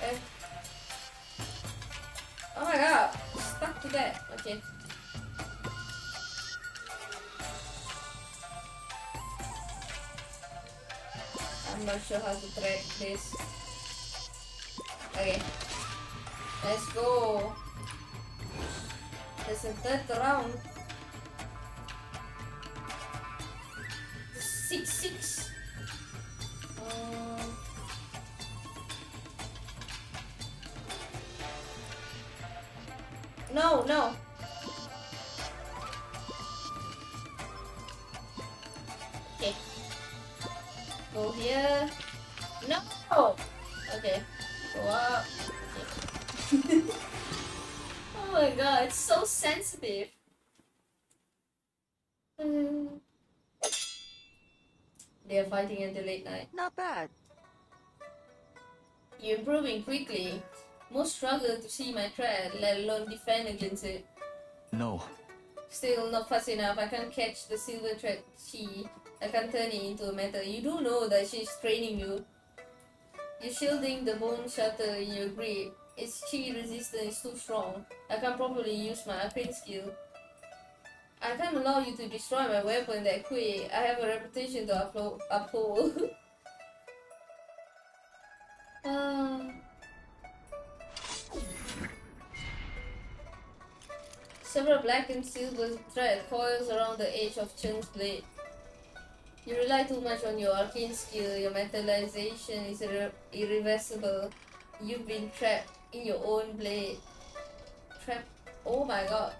Eh. Oh my god, stuck to that. Okay. I'm not sure how to track this. Okay. Let's go. There's a third round. 6-6. No. Okay. Go here. No. Okay. Go up. Okay. Oh my god, it's so sensitive. They are fighting until late night. Not bad. You're improving quickly. Most struggle to see my threat, let alone defend against it. No. Still not fast enough. I can't catch the silver thread. I can't turn it into a metal. You do know that she's training you. You're shielding the bone shutter in your grip. Its chi resistance is too strong. I can't properly use my arcane skill. I can't allow you to destroy my weapon that quick. I have a reputation to uphold. Several black and silver thread coils around the edge of Cheng's blade. You rely too much on your arcane skill. Your metallization is irreversible. You've been trapped in your own blade. Trapped. Oh my god.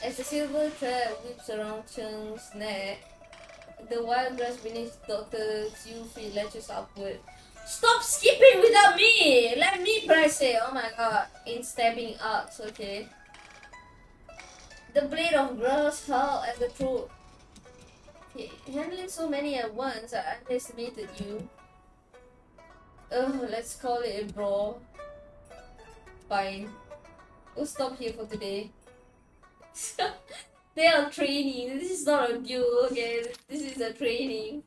As the silver thread whips around Cheng's neck, the wild grass beneath Dr. Fiphie latches upward. Stop skipping without me! Let me press it! Oh my god. In stabbing arcs, okay. The blade of grass hurled at the throat. Handling so many at once, I underestimated you. Let's call it a brawl. Fine. We'll stop here for today. They are training. This is not a duel, okay? This is a training.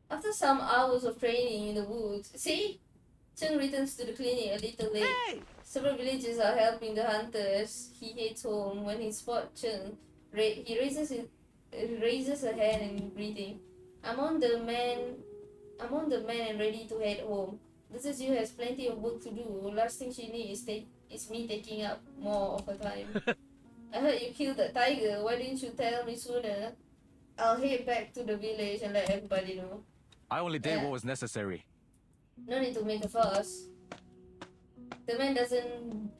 After some hours of training in the woods, see? Cheng returns to the clinic a little late. Hey! Several villagers are helping the hunters. He heads home. When he spots Cheng, he raises a hand in greeting. I'm on the man and ready to head home. Mrs. Yu has plenty of work to do. Last thing she needs is me taking up more of her time. I heard you killed that tiger. Why didn't you tell me sooner? I'll head back to the village and let everybody know. I only did what was necessary. No need to make a fuss. The man doesn't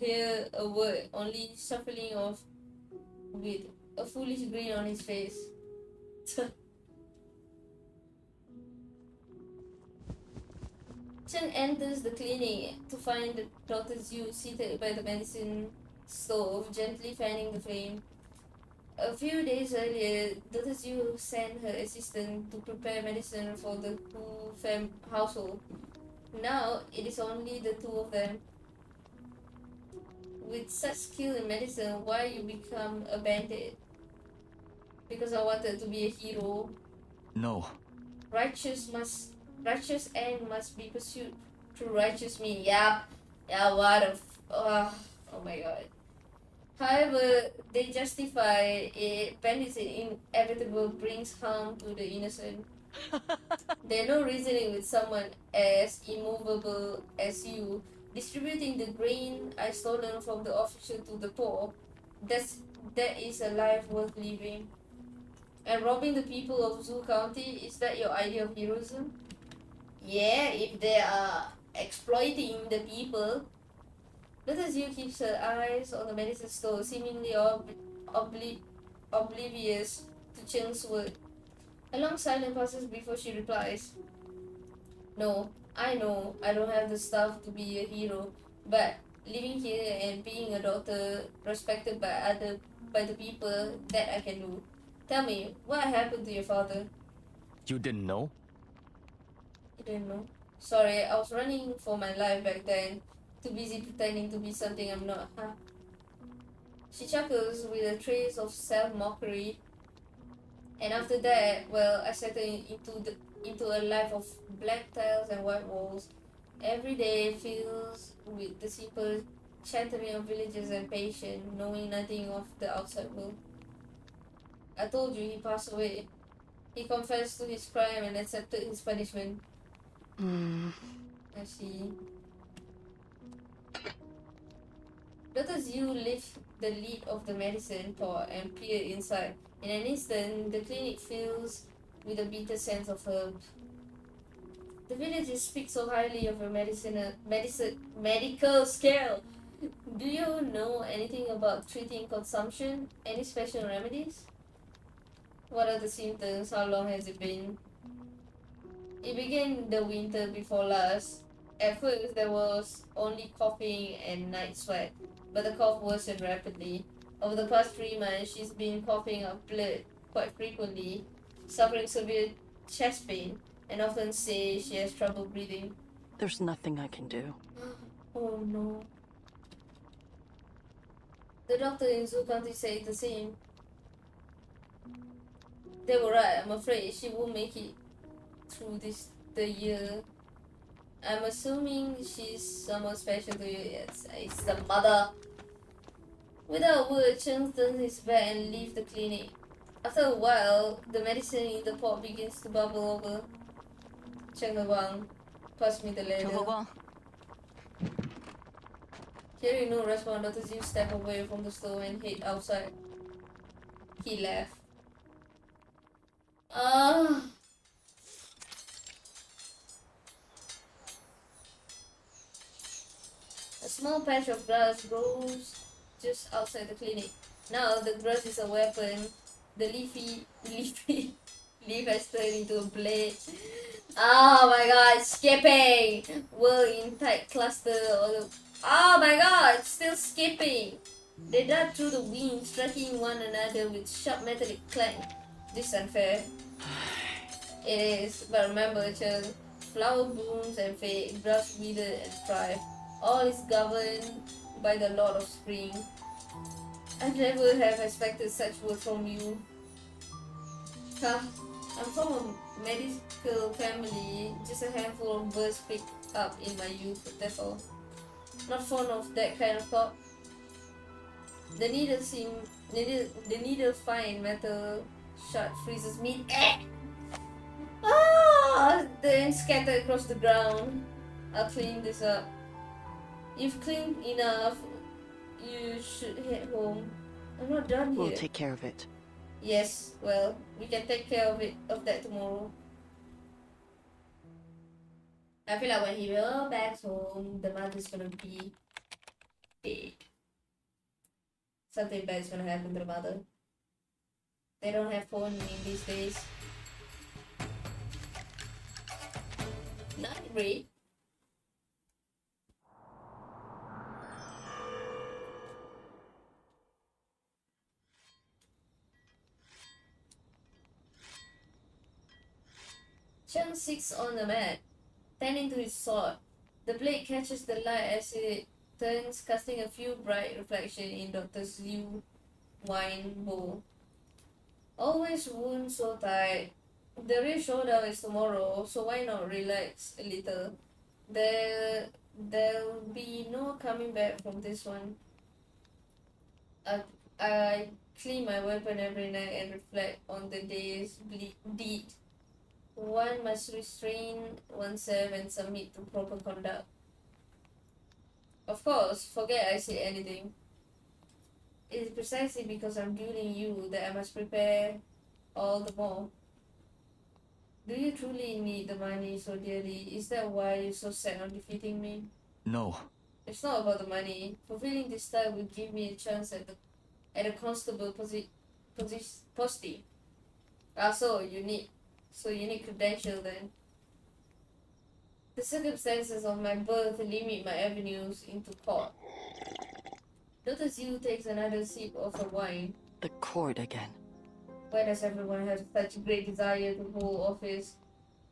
hear a word, only shuffling off with a foolish grin on his face. Cheng enters the clinic to find Dr. Zhu seated by the medicine stove, gently fanning the flame. A few days earlier, Dr. Zhu sent her assistant to prepare medicine for the Hu household. Now, it is only the two of them. With such skill in medicine, why you become a bandit? Because I wanted to be a hero. No. Righteous end must be pursued through righteous means. Yeah, what a oh my god. However, they justify it. Bandits inevitable brings harm to the innocent. There's no reasoning with someone as immovable as you. Distributing the grain I stolen from the official to the poor, that is a life worth living. And robbing the people of Zhu County, is that your idea of heroism? Yeah, if they are exploiting the people. Dr. Zhu keeps her eyes on the medicine store, seemingly oblivious to Cheng's word. A long silence passes before she replies. No, I know I don't have the stuff to be a hero, but living here and being a doctor respected by the people, that I can do. Tell me, what happened to your father? You didn't know? You didn't know? Sorry, I was running for my life back then. Too busy pretending to be something I'm not, huh? She chuckles with a trace of self-mockery. And after that, well, I settled into a life of black tiles and white walls. Every day fills with the simple chattering of villagers and patience, knowing nothing of the outside world. I told you he passed away. He confessed to his crime and accepted his punishment. I see. Dr. Zhu lifts the lid of the medicine pot and peered inside. In an instant, the clinic fills with a bitter sense of herbs. The villagers speak so highly of your medical skill. Do you know anything about treating consumption? Any special remedies? What are the symptoms? How long has it been? It began the winter before last. At first, there was only coughing and night sweat, but the cough worsened rapidly. Over the past 3 months, she's been coughing up blood quite frequently, suffering severe chest pain, and often says she has trouble breathing. There's nothing I can do. Oh no. The doctor in Zhu County said the same. They were right, I'm afraid she won't make it through the year. I'm assuming she's someone special to you. Yes, it's the mother. Without a word, Cheng turns his back and leaves the clinic. After a while, the medicine in the pot begins to bubble over. Cheng Heguang, pass me the ladle. Hearing no response, Dr. Zhu stepped away from the stove and head outside. He left. A small patch of grass grows just outside the clinic. Now the grass is a weapon. The leafy leaf has turned into a blade. Oh my god, skipping! We're in tight cluster. Oh my god, it's still skipping! They dart through the wind, striking one another with sharp metallic clang. This is unfair. It is, but remember, Cheng, flower blooms and fade, grass wither and thrive. All is governed by the Lord of Spring. I never have expected such word from you. Huh? I'm from a medical family. Just a handful of birds picked up in my youth, that's all. Not fond of that kind of talk. The needle fine metal shard freezes me. Then scattered across the ground. I'll clean this up. You've cleaned enough. You should head home. I'm not done here. We'll take care of it. Yes, well, we can take care of that tomorrow. I feel like when he goes back home, the mother's gonna be dead. Something bad is gonna happen to the mother. They don't have phone in these days. Not great. Cheng sits on the mat, tending to his sword. The blade catches the light as it turns, casting a few bright reflections in Dr. Zhu's wine bowl. Always wound so tight. The real showdown is tomorrow, so why not relax a little? There'll be no coming back from this one. I clean my weapon every night and reflect on the day's deed. One must restrain oneself and submit to proper conduct. Of course, forget I said anything. It is precisely because I'm dueling you that I must prepare all the more. Do you truly need the money so dearly? Is that why you're so set on defeating me? No. It's not about the money. Fulfilling this task will give me a chance at a constable posting. So you need credential then. The circumstances of my birth limit my avenues into court. Dr. Zhu takes another sip of her wine. The court again. Why does everyone have such a great desire to hold office?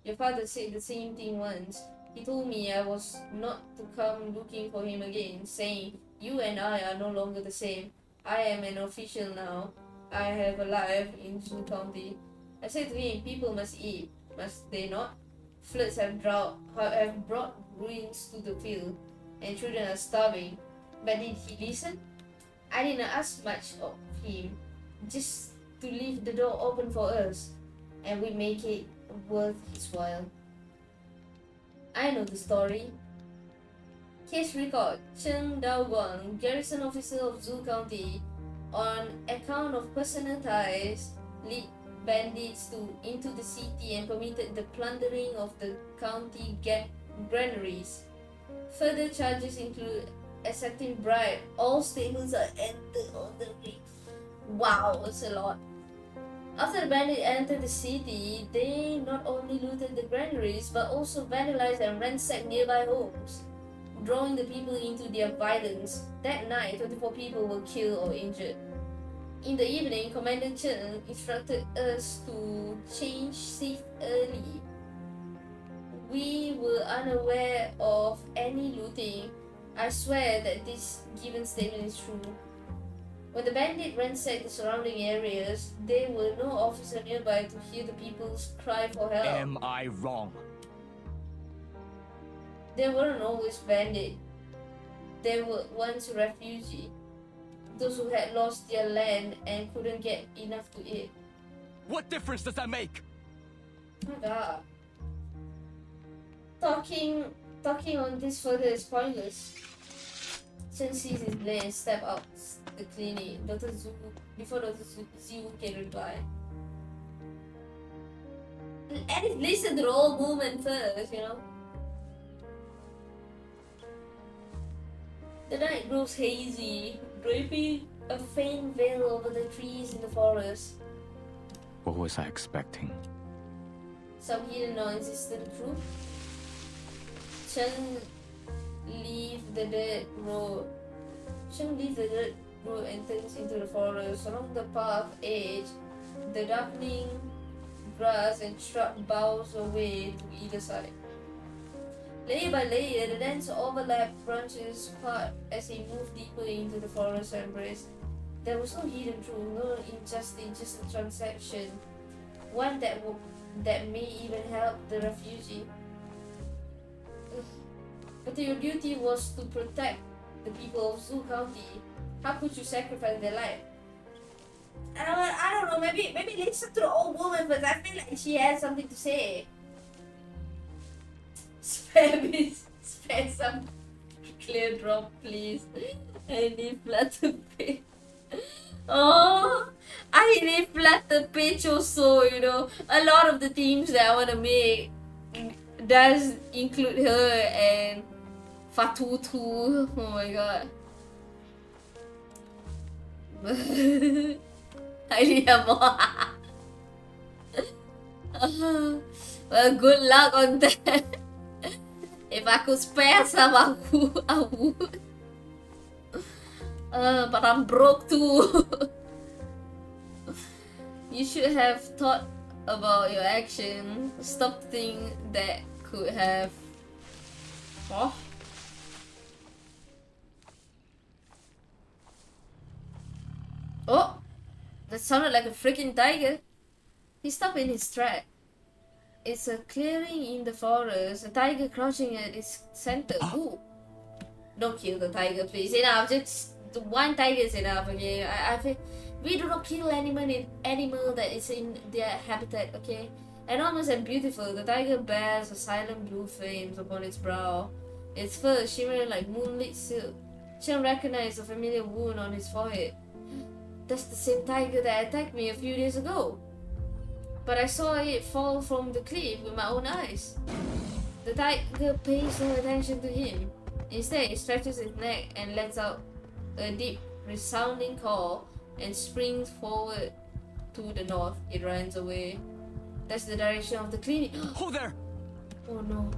Your father said the same thing once. He told me I was not to come looking for him again, saying, "You and I are no longer the same. I am an official now. I have a life in Zhu County." I said to him, "People must eat, must they not? Floods have brought ruins to the field, and children are starving." But did he listen? I didn't ask much of him, just to leave the door open for us, and we make it worth his while. I know the story. Case record: Cheng Daoguang, garrison officer of Zhu County, on account of personal ties, lead bandits into the city and permitted the plundering of the county granaries. Further charges include accepting bribe. All statements are entered on the ring. Wow, that's a lot. After the bandits entered the city, they not only looted the granaries but also vandalized and ransacked nearby homes, drawing the people into their violence. That night, 24 people were killed or injured. In the evening, Commander Cheng instructed us to change shift early. We were unaware of any looting. I swear that this given statement is true. When the bandit ransacked the surrounding areas, there were no officer nearby to hear the people's cry for help. Am I wrong? There weren't always bandits. There were once refugees, those who had lost their land and couldn't get enough to eat. What difference does that make? Oh my god. Talking on this further is pointless. Chen sees his blade and steps out the clinic. Before Dr. Zhu can reply. At least listen to the old woman first, you know. The night grows hazy, draping a faint veil over the trees in the forest. What was I expecting? Some hidden noise is the truth. Cheng leaves the dirt road and turns into the forest. Along the path edge, the darkening grass and shrub bows away to either side. Layer by layer, the dense overlap branches part as they move deeper into the forest embrace. There was no hidden truth, no injustice, just a transaction. One that may even help the refugee. But your duty was to protect the people of Zhu County. How could you sacrifice their life? I don't know, maybe listen to the old woman first. I feel like she has something to say. Spare some clear drop, please. I need flutter page. Oh, I need flutter page also, you know. A lot of the teams that I want to make does include her and Fatutu. Oh my god. I need more. Well, good luck on that. If I could spare some, I would. But I'm broke too. You should have thought about your action. Stop thinking that could have. Oh. Oh, that sounded like a freaking tiger. He stopped in his track. It's a clearing in the forest, a tiger crouching at its center. Ooh. Don't kill the tiger, please. Enough, just one tiger is enough, okay? I feel we do not kill animal that is in their habitat, okay? Enormous and beautiful, the tiger bears a silent blue flame upon its brow. Its fur shimmering like moonlit silk. Cheng recognized a familiar wound on his forehead. That's the same tiger that attacked me a few days ago. But I saw it fall from the cliff with my own eyes. The tiger pays no attention to him. Instead, it stretches its neck and lets out a deep, resounding call and springs forward to the north. It runs away. That's the direction of the clinic. Hold there! Oh no.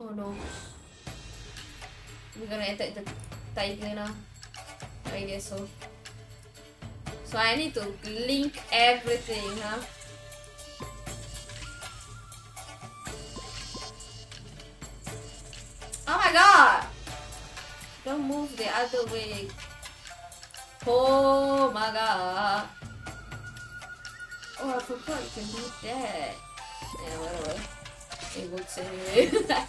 Oh no. We're gonna attack the tiger now. I guess so. So I need to link everything, huh? Oh my god! Don't move the other way. Oh my god. Oh, I forgot you can do that. Yeah, whatever. It works anyway.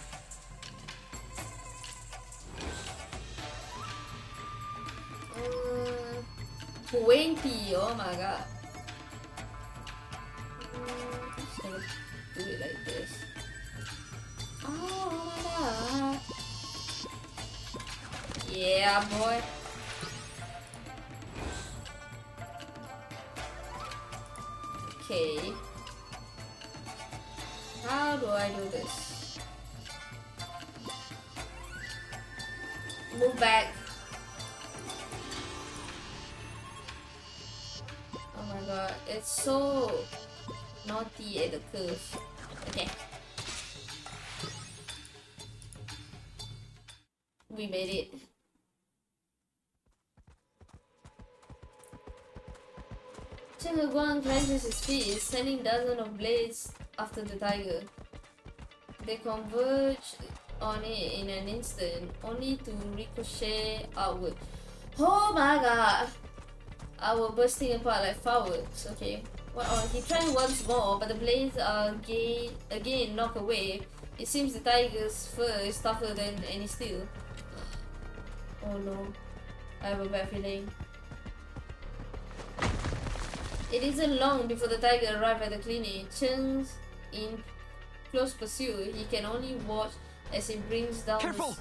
20, oh my god. Just gonna do it like this. Oh my god. Yeah, boy. Okay. How do I do this? Move back. Oh my god, it's so naughty at the curve. Okay. We made it. Cheng Heguang clenches his fist, sending dozens of blades after the tiger. They converge on it in an instant, only to ricochet outward. Oh my god! Our bursting apart like fireworks. Okay. Well, he tried once more, but the blades are again knocked away. It seems the tiger's fur is tougher than any steel. Oh no. I have a bad feeling. It isn't long before the tiger arrives at the clinic. Cheng's in close pursuit. He can only watch as he brings down. Careful!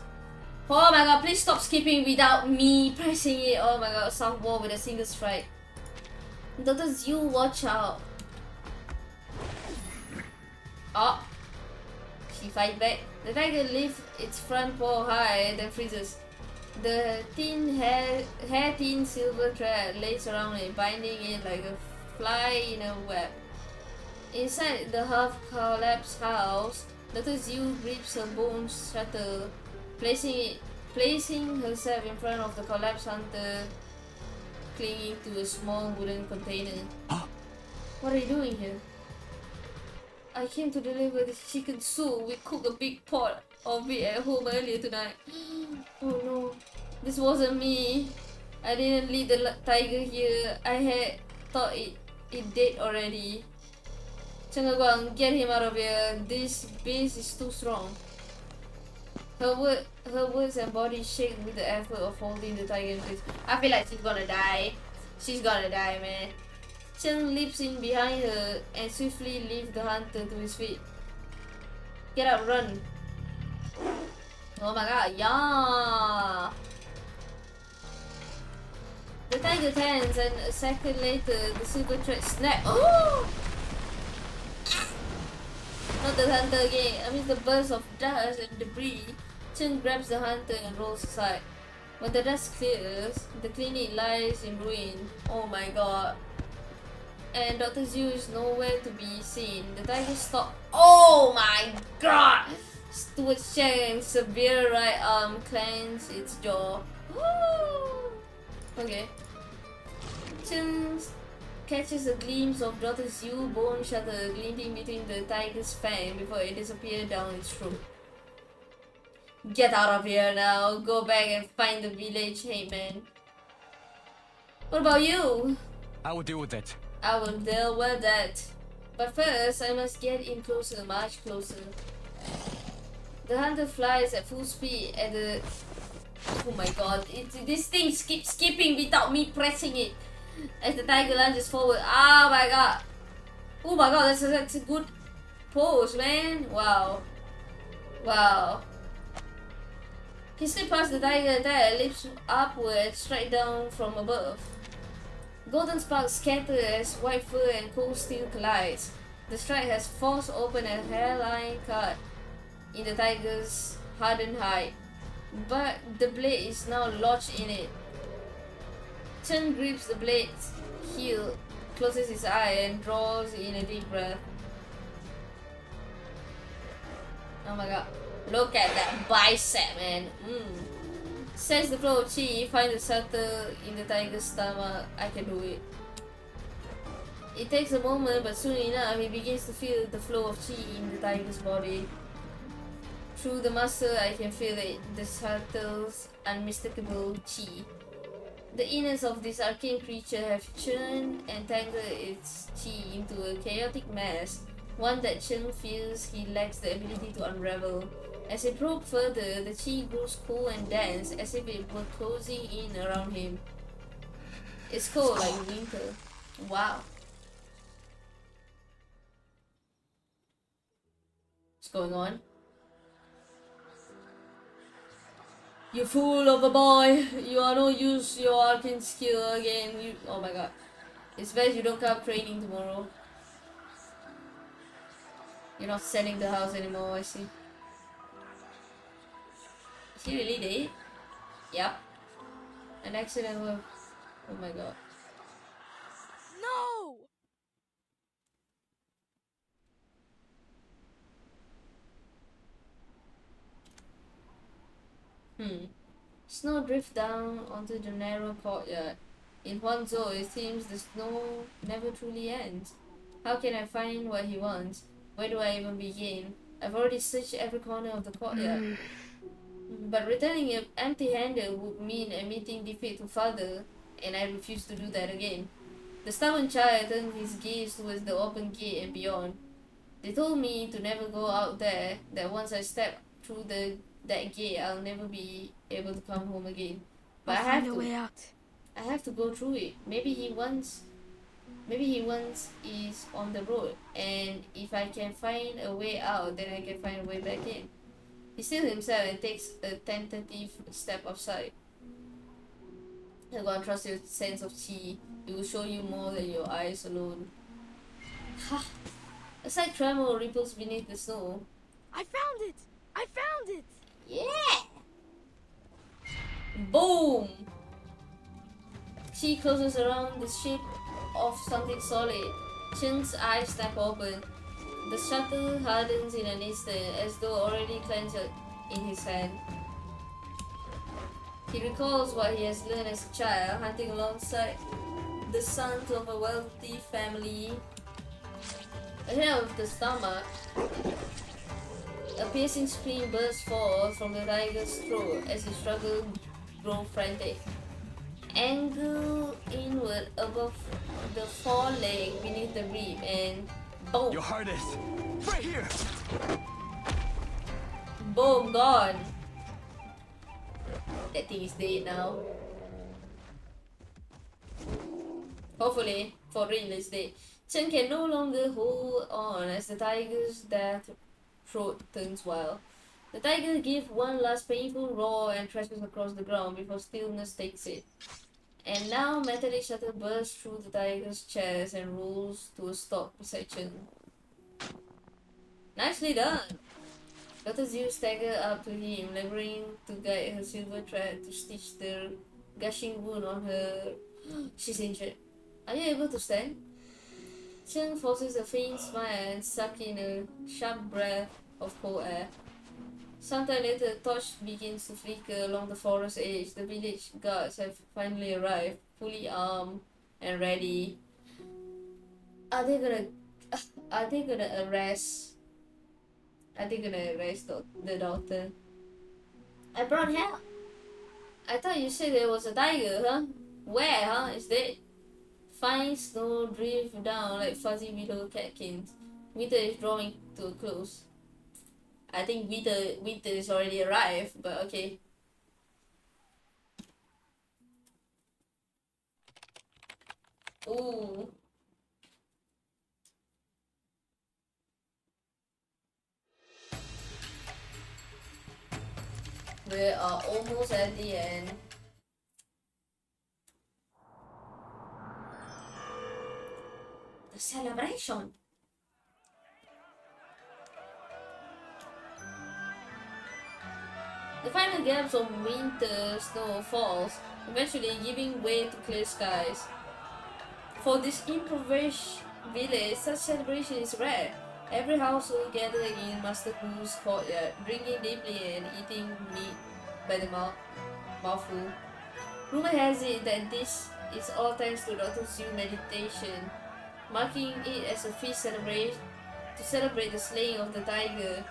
Oh my god, please stop skipping without me pressing it. Oh my god, South Wall with a single strike. Dr. Zhu, watch out. Oh. She fight back. The tiger lifts its front paw high, then freezes. The hair-thin silver thread lays around it, binding it like a fly in a web. Inside the half-collapsed house, Dr. Zhu grips her bone shutter, placing herself in front of the collapsed hunter, clinging to a small wooden container. What are you doing here? I came to deliver this chicken soup. We cooked a big pot of it at home earlier tonight. Oh no, this wasn't me. I didn't lead the tiger here. I had thought it dead already. Cheng Heguang, get him out of here. This beast is too strong. Her words and body shake with the effort of holding the tiger in place. I feel like she's gonna die. She's gonna die, man. Cheng leaps in behind her and swiftly lifts the hunter to his feet. Get up, run. Oh my god, yeah. The tiger turns and a second later the silver thread snaps. Oh! Not the hunter again. Amidst the burst of dust and debris, Cheng grabs the hunter and rolls aside. When the dust clears, the clinic lies in ruin. Oh my god. And Dr. Zhu is nowhere to be seen. The tiger stops. Oh my god! Steward Cheng's severe right arm clenches its jaw. Woo! Okay. Cheng catches a glimpse of Dr. Zhu's bone shutter glinting between the tiger's fangs before it disappears down its throat. Get out of here now. Go back and find the village, hey man. What about you? I will deal with it. I will deal with that. But first, I must get in closer, much closer. The hunter flies at full speed at the... Oh my god, this thing keeps skipping without me pressing it. As the tiger lunges forward. Oh my god. Oh my god, that's a good pose, man. Wow. Wow. He slips past the tiger attack, leaps upward, strike down from above. Golden sparks scatter as white fur and cold steel collides. The strike has forced open a hairline cut in the tiger's hardened hide, but the blade is now lodged in it. Cheng grips the blade's heel, closes his eye, and draws in a deep breath. Oh my god. Look at that bicep, man. Sense the flow of chi, find the shelter in the tiger's stomach. I can do it. It takes a moment, but soon enough, he begins to feel the flow of chi in the tiger's body. Through the muscle, I can feel it, the subtle's unmistakable chi. The innards of this arcane creature have churned and tangled its chi into a chaotic mess, one that Cheng feels he lacks the ability to unravel. As he probed further, the chi grows cool and dense, as if it were closing in around him. It's cold like winter. Wow. What's going on? You fool of a boy! You are no use your arcane skill again. Oh my god. It's best you don't come training tomorrow. You're not selling the house anymore, I see. Is he really dead? Yep. An accident will... Oh my god. No! Snow drifts down onto the narrow courtyard. In Huangzhou, it seems the snow never truly ends. How can I find what he wants? Where do I even begin? I've already searched every corner of the courtyard. But returning empty-handed would mean admitting defeat to father, and I refuse to do that again. The stubborn child turned his gaze towards the open gate and beyond. They told me to never go out there, that once I step through that gate, I'll never be able to come home again. But I'll find a way out. I have to go through it. Maybe he once is on the road, and if I can find a way out, then I can find a way back in. He steals himself and takes a tentative step outside. Heguang, trust your sense of chi. It will show you more than your eyes alone. Ha! A slight tremor ripples beneath the snow. I found it! I found it! Yeah! Boom! Chi closes around the shape of something solid. Cheng's eyes snap open. The shuttle hardens in an instant, as though already clenched in his hand. He recalls what he has learned as a child, hunting alongside the sons of a wealthy family. Ahead of the stomach, a piercing scream bursts forth from the tiger's throat as he struggles, grow frantic. Angle inward above the foreleg beneath the rib, and boom! Your heart is right here. Boom, gone. That thing is dead now. Hopefully, for real, it's dead. Cheng can no longer hold on as the tiger's death throat turns wild. The tiger gives one last painful roar and thrashes across the ground before stillness takes it. And now metallic shuttle bursts through the tiger's chest and rolls to a stop beside Cheng. Nicely done! Dr. Zeus staggered up to him, laboring to guide her silver thread to stitch the gushing wound on her. She's injured. Are you able to stand? Cheng forces a faint smile and sucks in a sharp breath of cold air. Sometime later, a torch begins to flicker along the forest edge. The village guards have finally arrived, fully armed and ready. Are they gonna arrest? Are they gonna arrest the doctor? I brought help. I thought you said there was a tiger, huh? Where, huh? Is that? Fine snow drift down like fuzzy willow catkins. Winter is drawing to a close. I think winter is already arrived, but okay. Ooh. We are almost at the end. The celebration. The The final gaps of winter snow falls, eventually giving way to clear skies. For this impoverished village, such celebration is rare. Every household gathered in Master Hu's courtyard, drinking deeply and eating meat by the mouthful. Rumor has it that this is all thanks to Dr. Zhu's meditation, marking it as a feast to celebrate the slaying of the tiger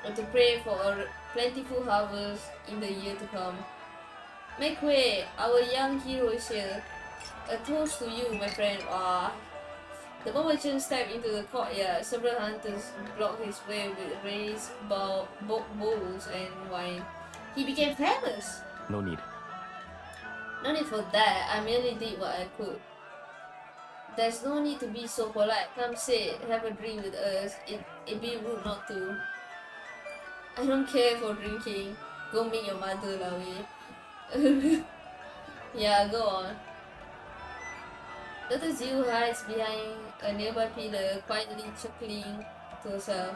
and to pray for a plentiful harvest in the year to come. Make way, our young hero is here. A toast to you, my friend. The moment Cheng stepped into the courtyard, several hunters blocked his way with raised bowls and wine. He became famous. No need. No need for that. I merely did what I could. There's no need to be so polite. Come sit, have a drink with us. It'd be rude not to. I don't care for drinking. Go meet your mother, Lawi. Yeah, go on. Dr. Zhu hides behind a nearby pillar, quietly chuckling to herself.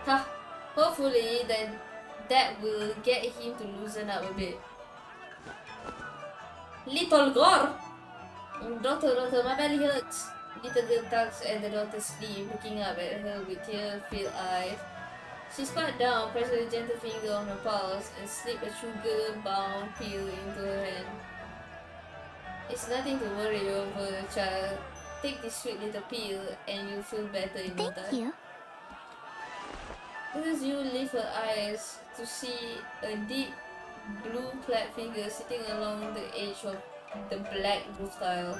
Ha! Hopefully that will get him to loosen up a bit. Little girl! Doctor, my belly hurts. Little girl tugs at the doctor's sleeve, looking up at her with tear-filled eyes. She squatted down, pressed a gentle finger on her pulse, and slipped a sugar-bound pill into her hand. It's nothing to worry over, child. Take this sweet little pill and you'll feel better in no time. Thank you. As you lift her eyes to see a deep blue-clad figure sitting along the edge of the black roof tiles.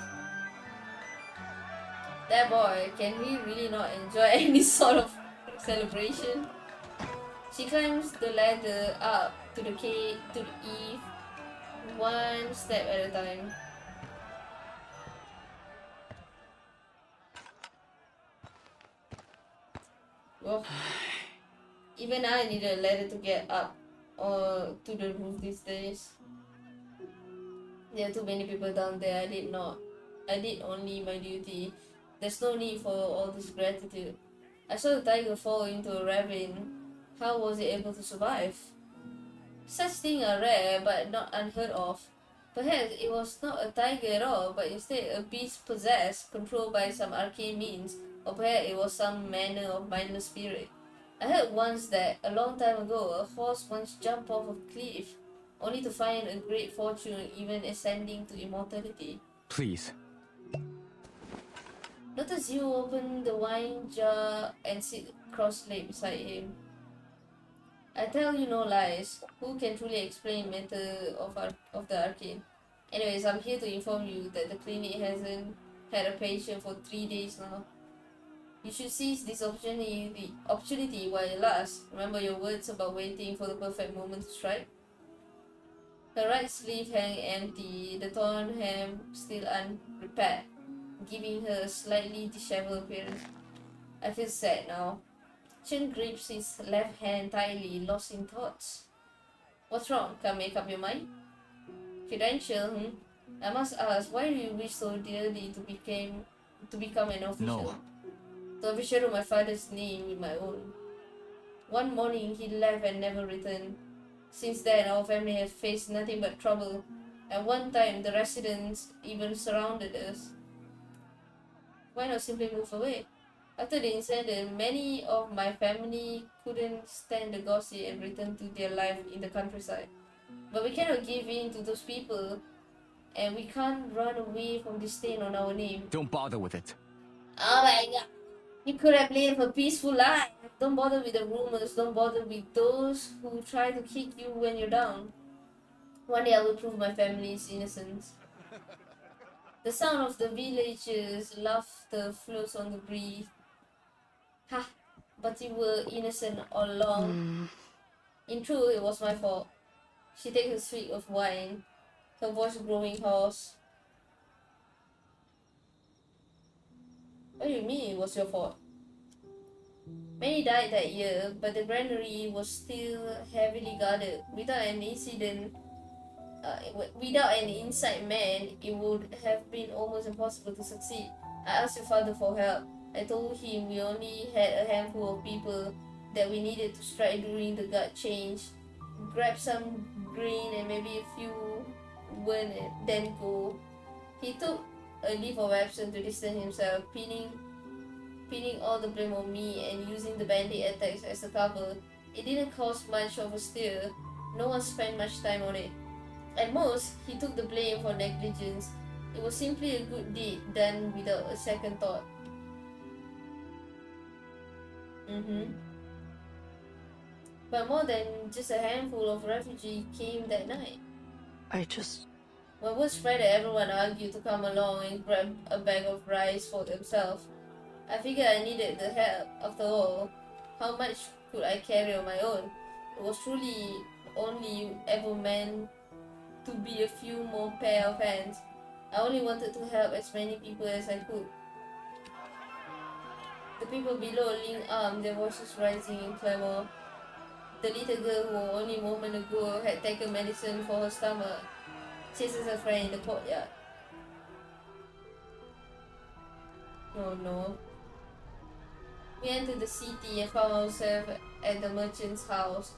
That boy, can he really not enjoy any sort of celebration? She climbs the ladder up to the eve, one step at a time. Well, even I need a ladder to get up to the roof these days. There are too many people down there. I did only my duty. There's no need for all this gratitude. I saw the tiger fall into a ravine. How was it able to survive? Such things are rare but not unheard of. Perhaps it was not a tiger at all, but instead a beast possessed, controlled by some arcane means, or perhaps it was some manner of mindless spirit. I heard once that, a long time ago, a horse once jumped off a cliff, only to find a great fortune even ascending to immortality. Please. Dr. Zhu opened the wine jar and sit cross-legged beside him. I tell you no lies. Who can truly explain matter of the arcane? Anyways, I'm here to inform you that the clinic hasn't had a patient for 3 days now. You should seize this opportunity while it lasts. Remember your words about waiting for the perfect moment to strike? Her right sleeve hung empty, the torn hem still unrepaired, giving her a slightly disheveled appearance. I feel sad now. Cheng grips his left hand tightly, lost in thoughts. What's wrong? Can't make up your mind? Credential, I must ask, why do you wish so dearly to become an official? No. To overshadow my father's name with my own. One morning he left and never returned. Since then, our family has faced nothing but trouble. At one time, the residents even surrounded us. Why not simply move away? After the incident, many of my family couldn't stand the gossip and returned to their life in the countryside. But we cannot give in to those people, and we can't run away from the stain on our name. Don't bother with it. Oh my god. You could have lived a peaceful life. Don't bother with the rumors. Don't bother with those who try to kick you when you're down. One day I will prove my family's innocence. The sound of the villagers' laughter floats on the breeze. Ha! But you were innocent all along. In truth, it was my fault. She takes a swig of wine, her voice growing hoarse. What do you mean it was your fault? Many died that year, but the granary was still heavily guarded. Without an inside man, it would have been almost impossible to succeed. I asked your father for help. I told him we only had a handful of people that we needed to strike during the guard change. grab some grain and maybe a few wood and then go. He took a leave of absence to distance himself, pinning all the blame on me and using the bandit attacks as a cover. It didn't cause much of a stir. No one spent much time on it. At most, he took the blame for negligence. It was simply a good deed done without a second thought. But more than just a handful of refugees came that night. When word spread that everyone argued to come along and grab a bag of rice for themselves, I figured I needed the help. After all, how much could I carry on my own? It was truly only ever meant to be a few more pair of hands. I only wanted to help as many people as I could. The people below linked arms, their voices rising in clamor. The little girl who only a moment ago had taken medicine for her stomach chases her friend in the courtyard. Oh no. We entered the city and found ourselves at the merchant's house.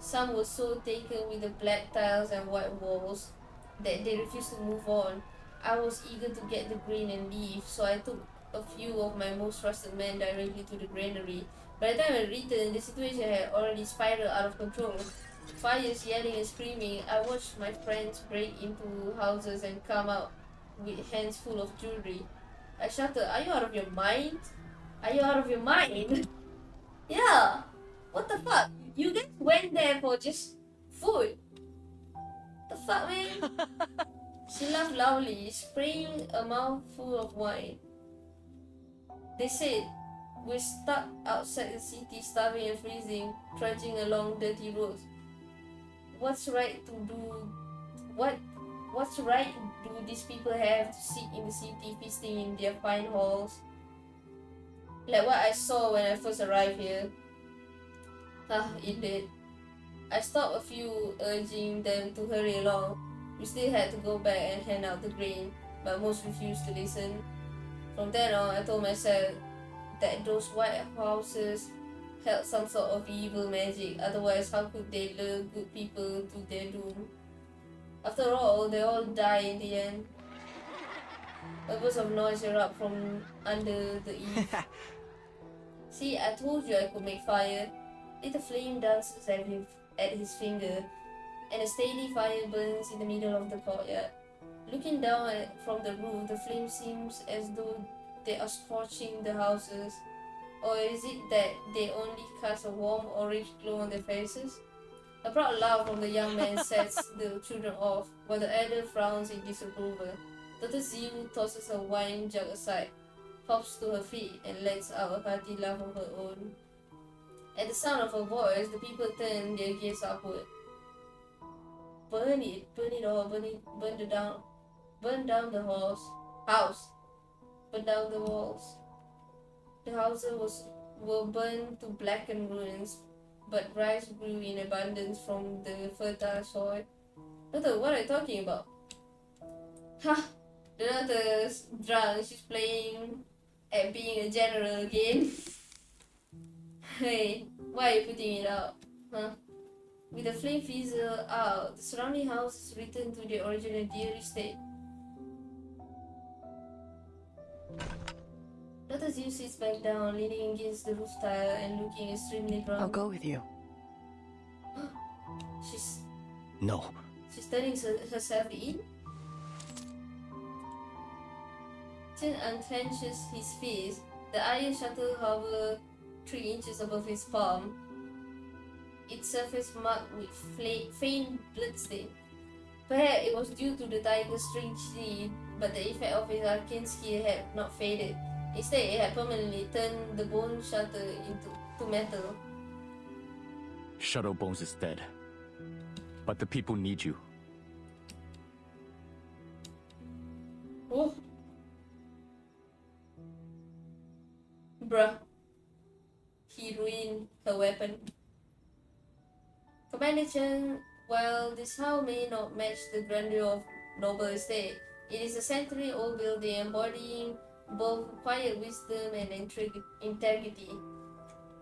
Some were so taken with the black tiles and white walls that they refused to move on. I was eager to get the grain and leave, so I took a few of my most trusted men directly to the granary. By the time I returned, the situation had already spiraled out of control. Fires yelling and screaming, I watched my friends break into houses and come out with hands full of jewelry. I shouted, "Are you out of your mind? Are you out of your mind?" Yeah! What the fuck? You guys went there for just food. The fuck, man? She laughed loudly, spraying a mouthful of wine. They said, "We're stuck outside the city, starving and freezing, trudging along dirty roads. What's right do these people have to sit in the city feasting in their fine halls? Like what I saw when I first arrived here." It did. I stopped a few, urging them to hurry along. We still had to go back and hand out the grain, but most refused to listen. From then on, I told myself that those white houses held some sort of evil magic, otherwise how could they lure good people to their doom? After all, they all die in the end. A burst of noise erupted from under the eave. See, I told you I could make fire. Little flame dances at his finger, and a steady fire burns in the middle of the courtyard. Looking down from the roof, the flame seems as though they are scorching the houses. Or is it that they only cast a warm orange glow on their faces? A proud laugh from the young man sets the children off, while the elder frowns in disapproval. Dr. Ziu tosses her wine jug aside, hops to her feet, and lets out a hearty laugh of her own. At the sound of her voice, the people turn their gaze upward. Burn it all, burn down the house, burn down the walls. The houses were burned to blackened ruins, but rice grew in abundance from the fertile soil. Doctor, what are you talking about? Ha! The doctor's drunk, she's playing at being a general again. Hey, why are you putting it out? Huh? With the flame fizzle out, the surrounding houses return to their original dreary state. Dr. Ziu sits back down, leaning against the roof tile and looking extremely drunk. I'll go with you. No. She's turning herself in? Cheng unclenches his fist. The iron shuttle hovers 3 inches above his palm, its surface marked with faint bloodstain. Perhaps it was due to the tiger's strange teeth, but the effect of his arcane skill had not faded. Instead, it had permanently turned the bone shuttle into metal. Shuttle Bones is dead. But the people need you. Oh. Bruh. He ruined her weapon. Commander Cheng, while this house may not match the grandeur of Noble Estate, it is a century-old building embodying both quiet wisdom and integrity.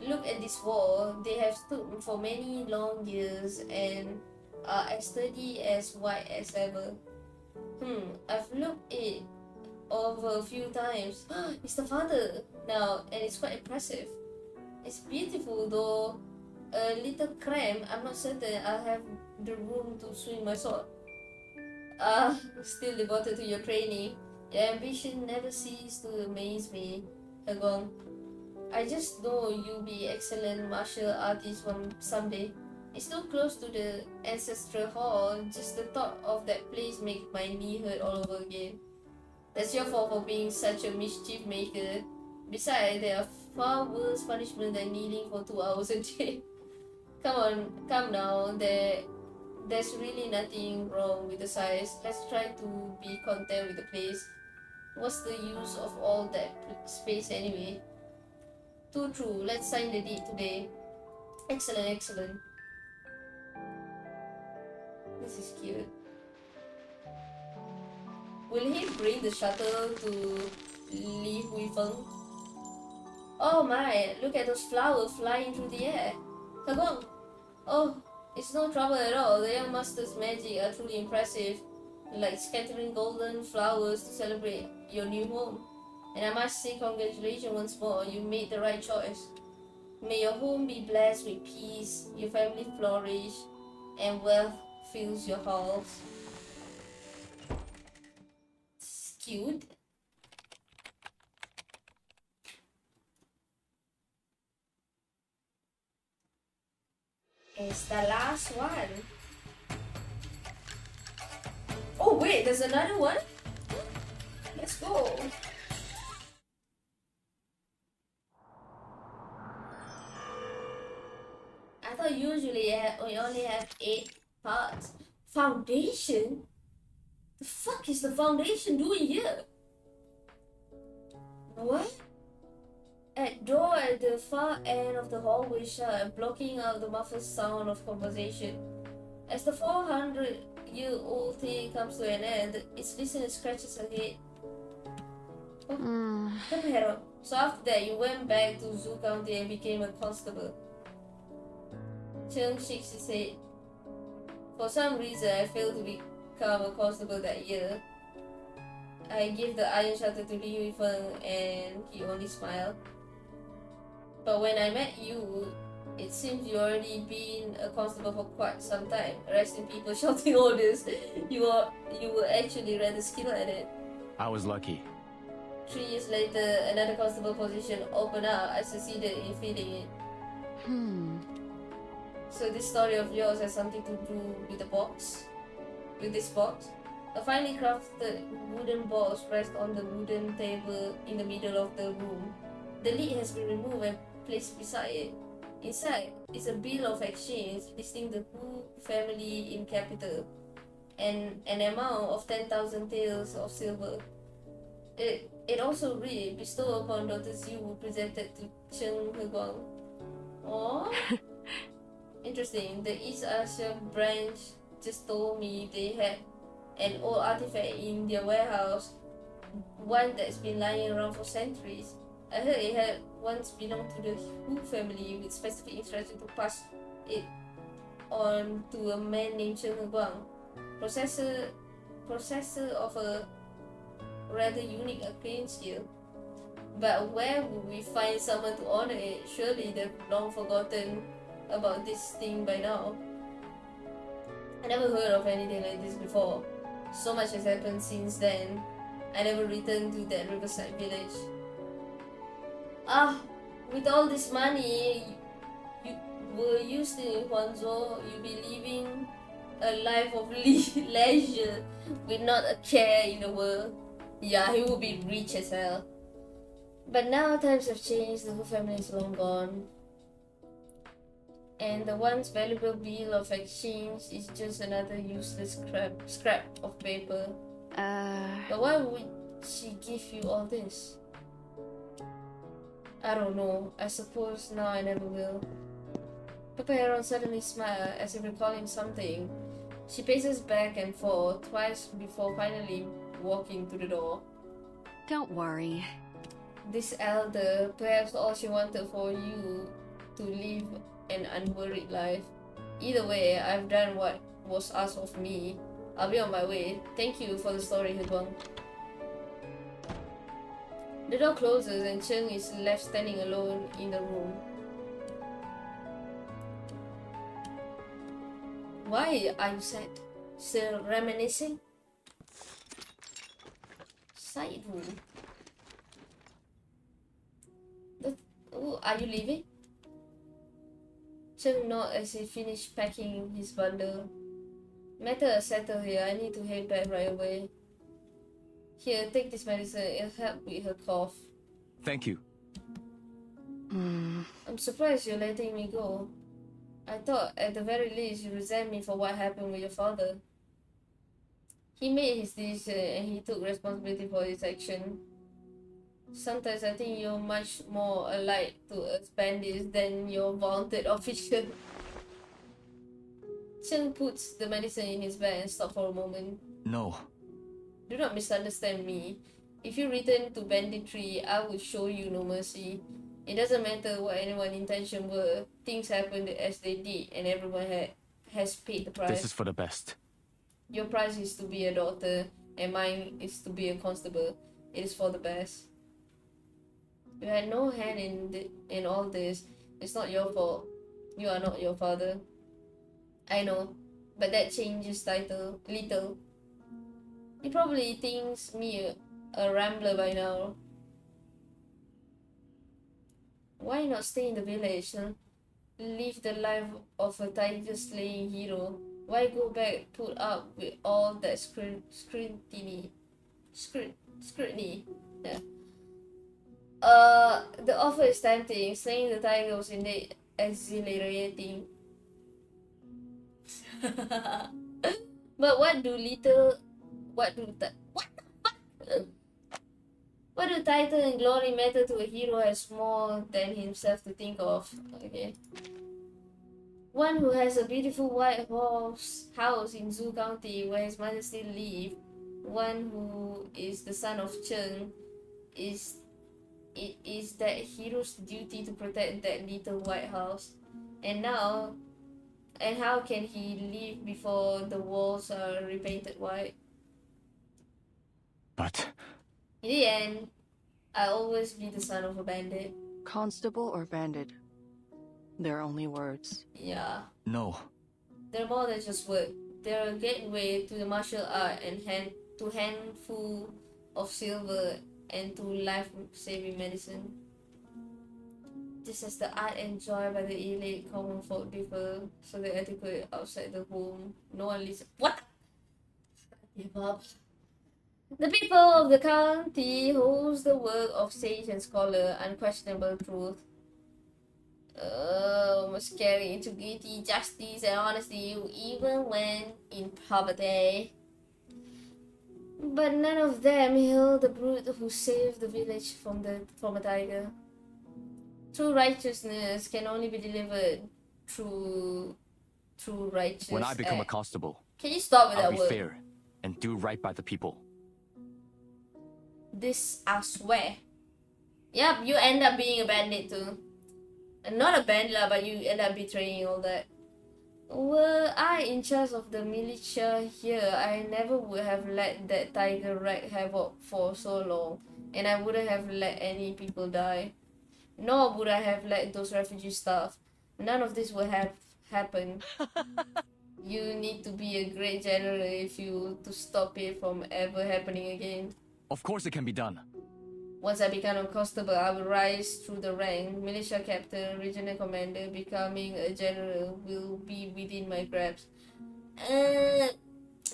Look at this wall. They have stood for many long years and are as sturdy as white as ever. I've looked it over a few times. It's the father now, and it's quite impressive. It's beautiful, though a little cramped. I'm not certain I'll have the room to swing my sword. Still devoted to your training. Your ambition never ceases to amaze me, Heguang. I just know you'll be excellent martial artist someday. It's too close to the ancestral hall. Just the thought of that place makes my knee hurt all over again. That's your fault for being such a mischief maker. Besides, there are far worse punishment than kneeling for 2 hours a day. Come now. There's really nothing wrong with the size. Let's try to be content with the place. What's the use of all that space anyway? Too true. Let's sign the deed today. Excellent, excellent. This is cute. Will he bring the shuttle to Li Huifeng? Oh my, look at those flowers flying through the air. Heguang! Oh, it's no trouble at all. The young master's magic are truly impressive. Like scattering golden flowers to celebrate your new home. And I must say congratulations once more. You made the right choice. May your home be blessed with peace, your family flourish, and wealth fills your halls. It's cute. It's the last one. Oh wait, there's another one? Let's go. I thought usually we only have 8 parts. Foundation? The fuck is the foundation doing here? What? At door at the far end of the hallway shut, blocking out the muffled sound of conversation. As the 400-year-old thing comes to an end, its listener scratches her head. Oh, Heron. So after that, you went back to Zoo County and became a constable. Cheng shakes his head. For some reason, I failed to become a constable that year. I gave the iron shuttle to Li Huifeng and he only smiled. But when I met you, it seems you already been a constable for quite some time, arresting people, shouting orders. You were actually rather skilled at it. I was lucky. 3 years later, another constable position opened up. I succeeded in filling it. So this story of yours has something to do with the box? With this box? A finely crafted wooden box rests on the wooden table in the middle of the room. The lid has been removed and placed beside it. Inside is a bill of exchange listing the Hu family in capital and an amount of 10,000 taels of silver. It also read, bestowed upon Dr. Ziwu, presented to Cheng Heguang. Aww. Interesting. The East Asia branch just told me they had an old artifact in their warehouse, one that's been lying around for centuries. I heard it had once belonged to the Hu family with specific instruction to pass it on to a man named Cheng Heguang, possessor of a rather unique arcane skill. But where would we find someone to honor it? Surely they've long forgotten about this thing by now. I never heard of anything like this before. So much has happened since then. I never returned to that riverside village. With all this money you were used in Huanzhou, you'll be living a life of leisure with not a care in the world. Yeah, he will be rich as hell. But now times have changed, the whole family is long gone. And the once valuable bill of exchange is just another useless scrap of paper. But why would she give you all this? I don't know. I suppose now I never will. Papa Heron suddenly smiled as if recalling something. She paces back and forth twice before finally walking to the door. Don't worry. This elder, perhaps all she wanted for you to live an unworried life. Either way, I've done what was asked of me. I'll be on my way. Thank you for the story, Heguang. The door closes and Cheng is left standing alone in the room. Why are you sad? Still reminiscing? Side room. Oh, are you leaving? Cheng nodded as he finished packing his bundle. Matter is settled here. I need to head back right away. Here, take this medicine. It'll help with her cough. Thank you. I'm surprised you're letting me go. I thought at the very least you resent me for what happened with your father. He made his decision and he took responsibility for his action. Sometimes I think you're much more alike to us bandits than your vaunted official. Cheng puts the medicine in his bag and stops for a moment. No. Do not misunderstand me. If you return to banditry, I will show you no mercy. It doesn't matter what anyone's intention were. Things happened as they did, and everyone has paid the price. This is for the best. Your price is to be a doctor, and mine is to be a constable. It is for the best. You had no hand in all this. It's not your fault. You are not your father. I know, but that changes title little. He probably thinks me a rambler by now. Why not stay in the village, huh? Live the life of a tiger-slaying hero. Why go back, put up with all that scrutiny? Yeah. The offer is tempting. Slaying the tiger was indeed exhilarating. But what do title and glory matter to a hero who has more than himself to think of? Okay. One who has a beautiful white house in Zhu County where his mother still lives. One who is the son of Cheng. It is that hero's duty to protect that little white house. And how can he live before the walls are repainted white? But... In the end, I'll always be the son of a bandit. Constable or bandit? They're only words. Yeah. No. They're more than just words. They're a gateway to the martial art and handful of silver and to life-saving medicine. Just as the art enjoyed by the elite common folk differ, so the etiquette outside the home, no one listens. What? Give up. The people of the county holds the work of sage and scholar, unquestionable truth. Must carry integrity, justice, and honesty even when in poverty. But none of them hail the brute who saved the village from a tiger. True righteousness can only be delivered through righteous When I become a act. constable, Can you stop with I'll that be word? fair and do right by the people. This I swear. Yep, you end up being a bandit too. And not a bandit, but you end up betraying all that. Were I in charge of the militia here, I never would have let that tiger wreak havoc for so long. And I wouldn't have let any people die. Nor would I have let those refugees starve. None of this would have happened. You need to be a great general if you to stop it from ever happening again. Of course it can be done. Once I become a constable, I will rise through the rank. Militia captain, regional commander, becoming a general will be within my grasp.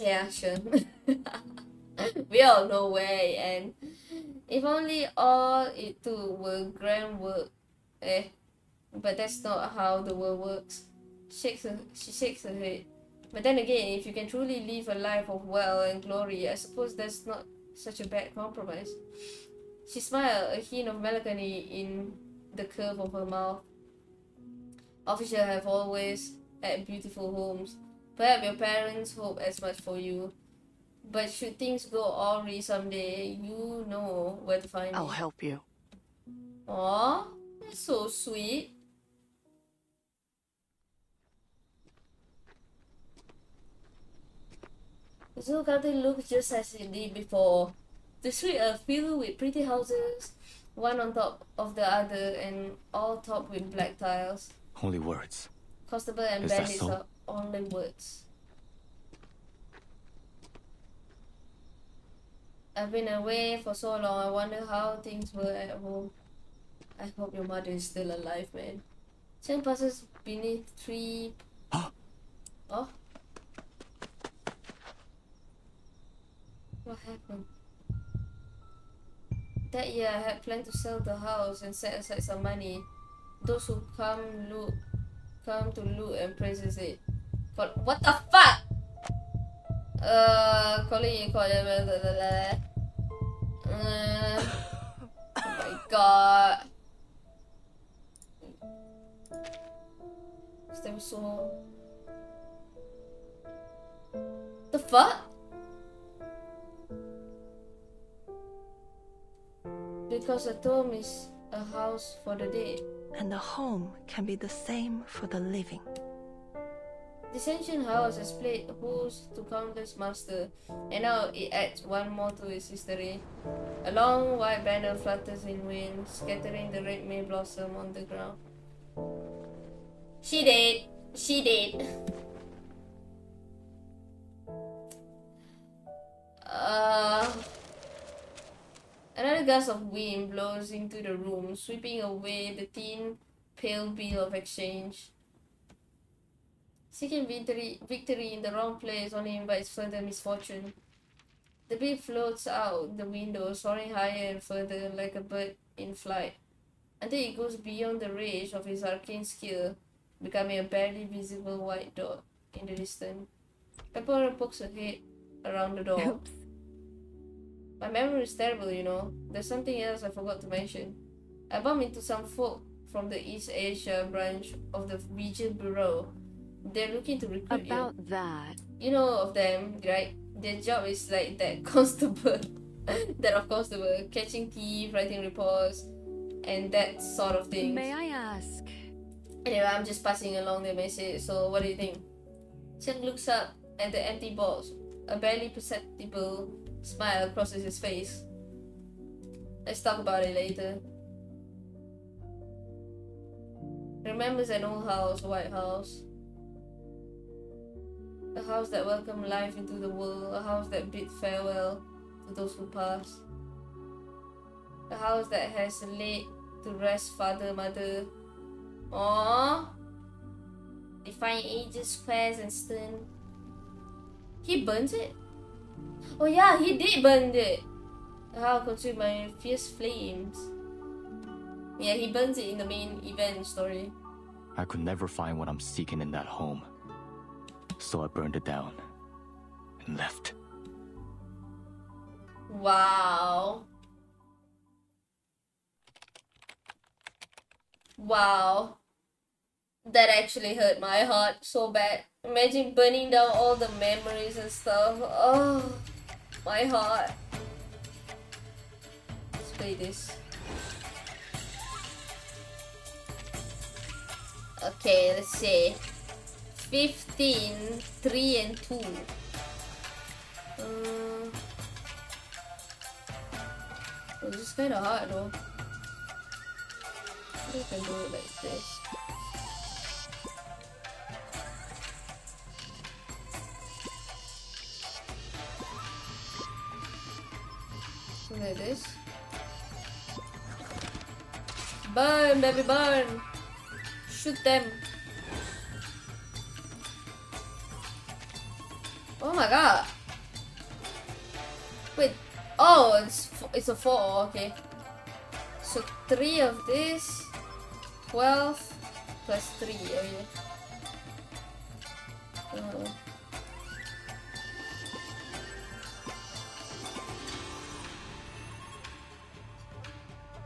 Yeah, sure. We all know where I am. If only all it took were grand work. But that's not how the world works. She shakes her head. But then again, if you can truly live a life of wealth and glory, I suppose that's not such a bad compromise. She smiled, a hint of melancholy in the curve of her mouth. Officials have always had beautiful homes. Perhaps your parents hope as much for you. But should things go awry someday, you know where to find I'll me. help you. Aw, that's so sweet. The zoo county looks just as it did before. The streets are filled with pretty houses, one on top of the other, and all topped with black tiles. Only words. Constable and Is that bandits so? are only words. I've been away for so long, I wonder how things were at home. I hope your mother is still alive, man. Cheng passes beneath tree. Oh? What happened? That year I had planned to sell the house and set aside some money. Those who come to loot and praises it. But what the fuck? Calling you oh my god. Still so. The fuck? Because a tomb is a house for the dead. And the home can be the same for the living. This ancient house has played host to countless masters, and now it adds one more to its history. A long white banner flutters in wind, scattering the red may blossom on the ground. She did. She did. Another gust of wind blows into the room, sweeping away the thin, pale bill of exchange. Seeking victory in the wrong place only invites further misfortune. The bill floats out the window, soaring higher and further like a bird in flight, until it goes beyond the range of his arcane skill, becoming a barely visible white dot in the distance. Pepper pokes her head around the door. Oops. My memory is terrible, you know. There's something else I forgot to mention. I bumped into some folk from the East Asia branch of the Region Bureau. They're looking to recruit you. About that. You know of them, right? Their job is like that constable. That of constable. Catching thief, writing reports, and that sort of thing. May I ask? Anyway, I'm just passing along the message, so what do you think? Cheng looks up at the empty box. A barely perceptible smile crosses his face. Let's talk about it later. Remembers an old house, a white house. A house that welcomed life into the world. A house that bid farewell to those who pass. A house that has laid to rest father, mother. Aww. Defying ages, squares and stern. He burns it? Oh yeah, he did burn it. The house consumed by fierce flames. Yeah, he burns it in the main event story. I could never find what I'm seeking in that home. So I burned it down and left. Wow. Wow. That actually hurt my heart so bad. Imagine burning down all the memories and stuff. Oh, my heart. Let's play this. Okay, let's see. 15, 3 and 2. Oh, this is kind of hard though. I can do it like this. Like this. Burn, baby, burn! Shoot them! Oh my god! Wait, oh, it's a 4, okay. So 3 of this, 12 plus 3, okay.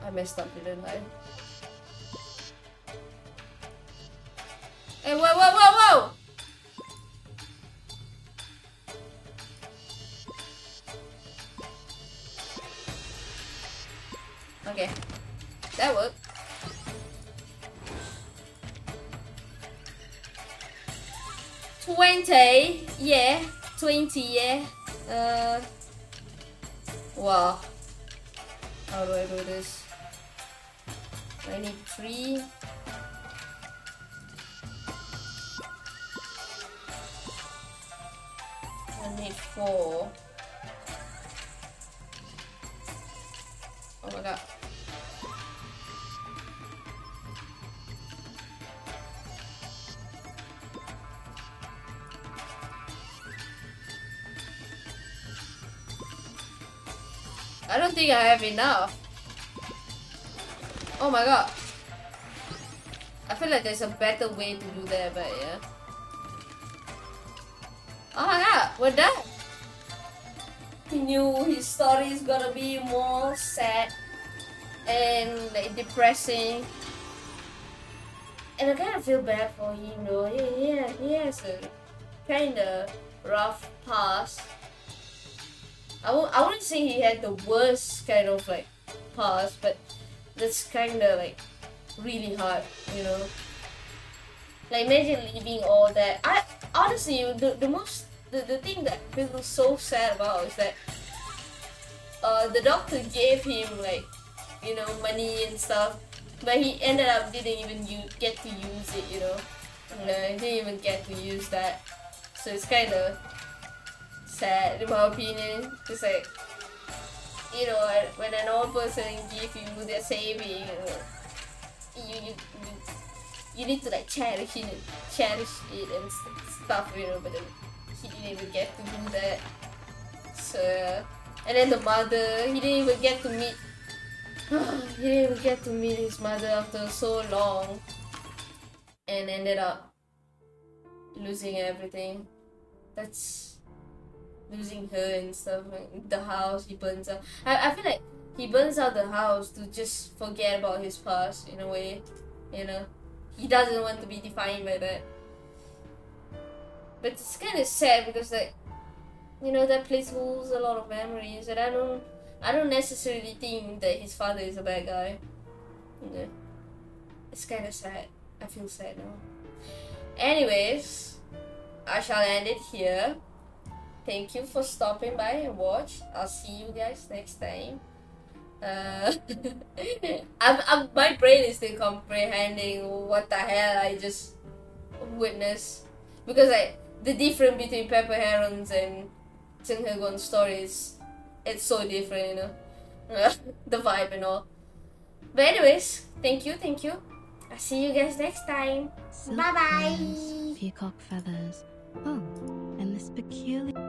I messed up, didn't I? Hey, whoa, whoa, whoa, whoa! Okay, that worked. $20, yeah, 20, yeah. Wow. How do I do this? I need 3. I need 4. Oh my god. I don't think I have enough. Oh my god. I feel like there's a better way to do that, but yeah. Oh my god, we're done. He knew his story is gonna be more sad and like depressing. And I kind of feel bad for him though. Yeah, he has a kind of rough past. I wouldn't say he had the worst kind of like past, but that's kind of like really hard, you know. Like imagine leaving all that. I honestly, the thing that I feel so sad about is that the doctor gave him like, you know, money and stuff, but he ended up didn't even get to use it, you know. He didn't even get to use that, so it's kind of sad in my opinion. It's like, you know, when an old person gives you their saving, you need to like cherish it and stuff, you know. But then he didn't even get to do that. So, and then the mother, he didn't even get to meet. He didn't even get to meet his mother after so long, and ended up losing everything. That's losing her and stuff. Like the house he burns out. I feel like he burns out the house to just forget about his past in a way, you know. He doesn't want to be defined by that. But it's kind of sad because, like, you know, that place holds a lot of memories, and I don't necessarily think that his father is a bad guy. Yeah. It's kind of sad. I feel sad now. Anyways, I shall end it here. Thank you for stopping by and watch. I'll see you guys next time. My brain is still comprehending what the hell I just witnessed, because like the difference between Pepper Heron's and Cheng Heguang's stories, it's so different, you know. The vibe and all. But anyways, thank you. I'll see you guys next time. Silk Bye bye. hairs, peacock feathers. Oh, and this peculiar.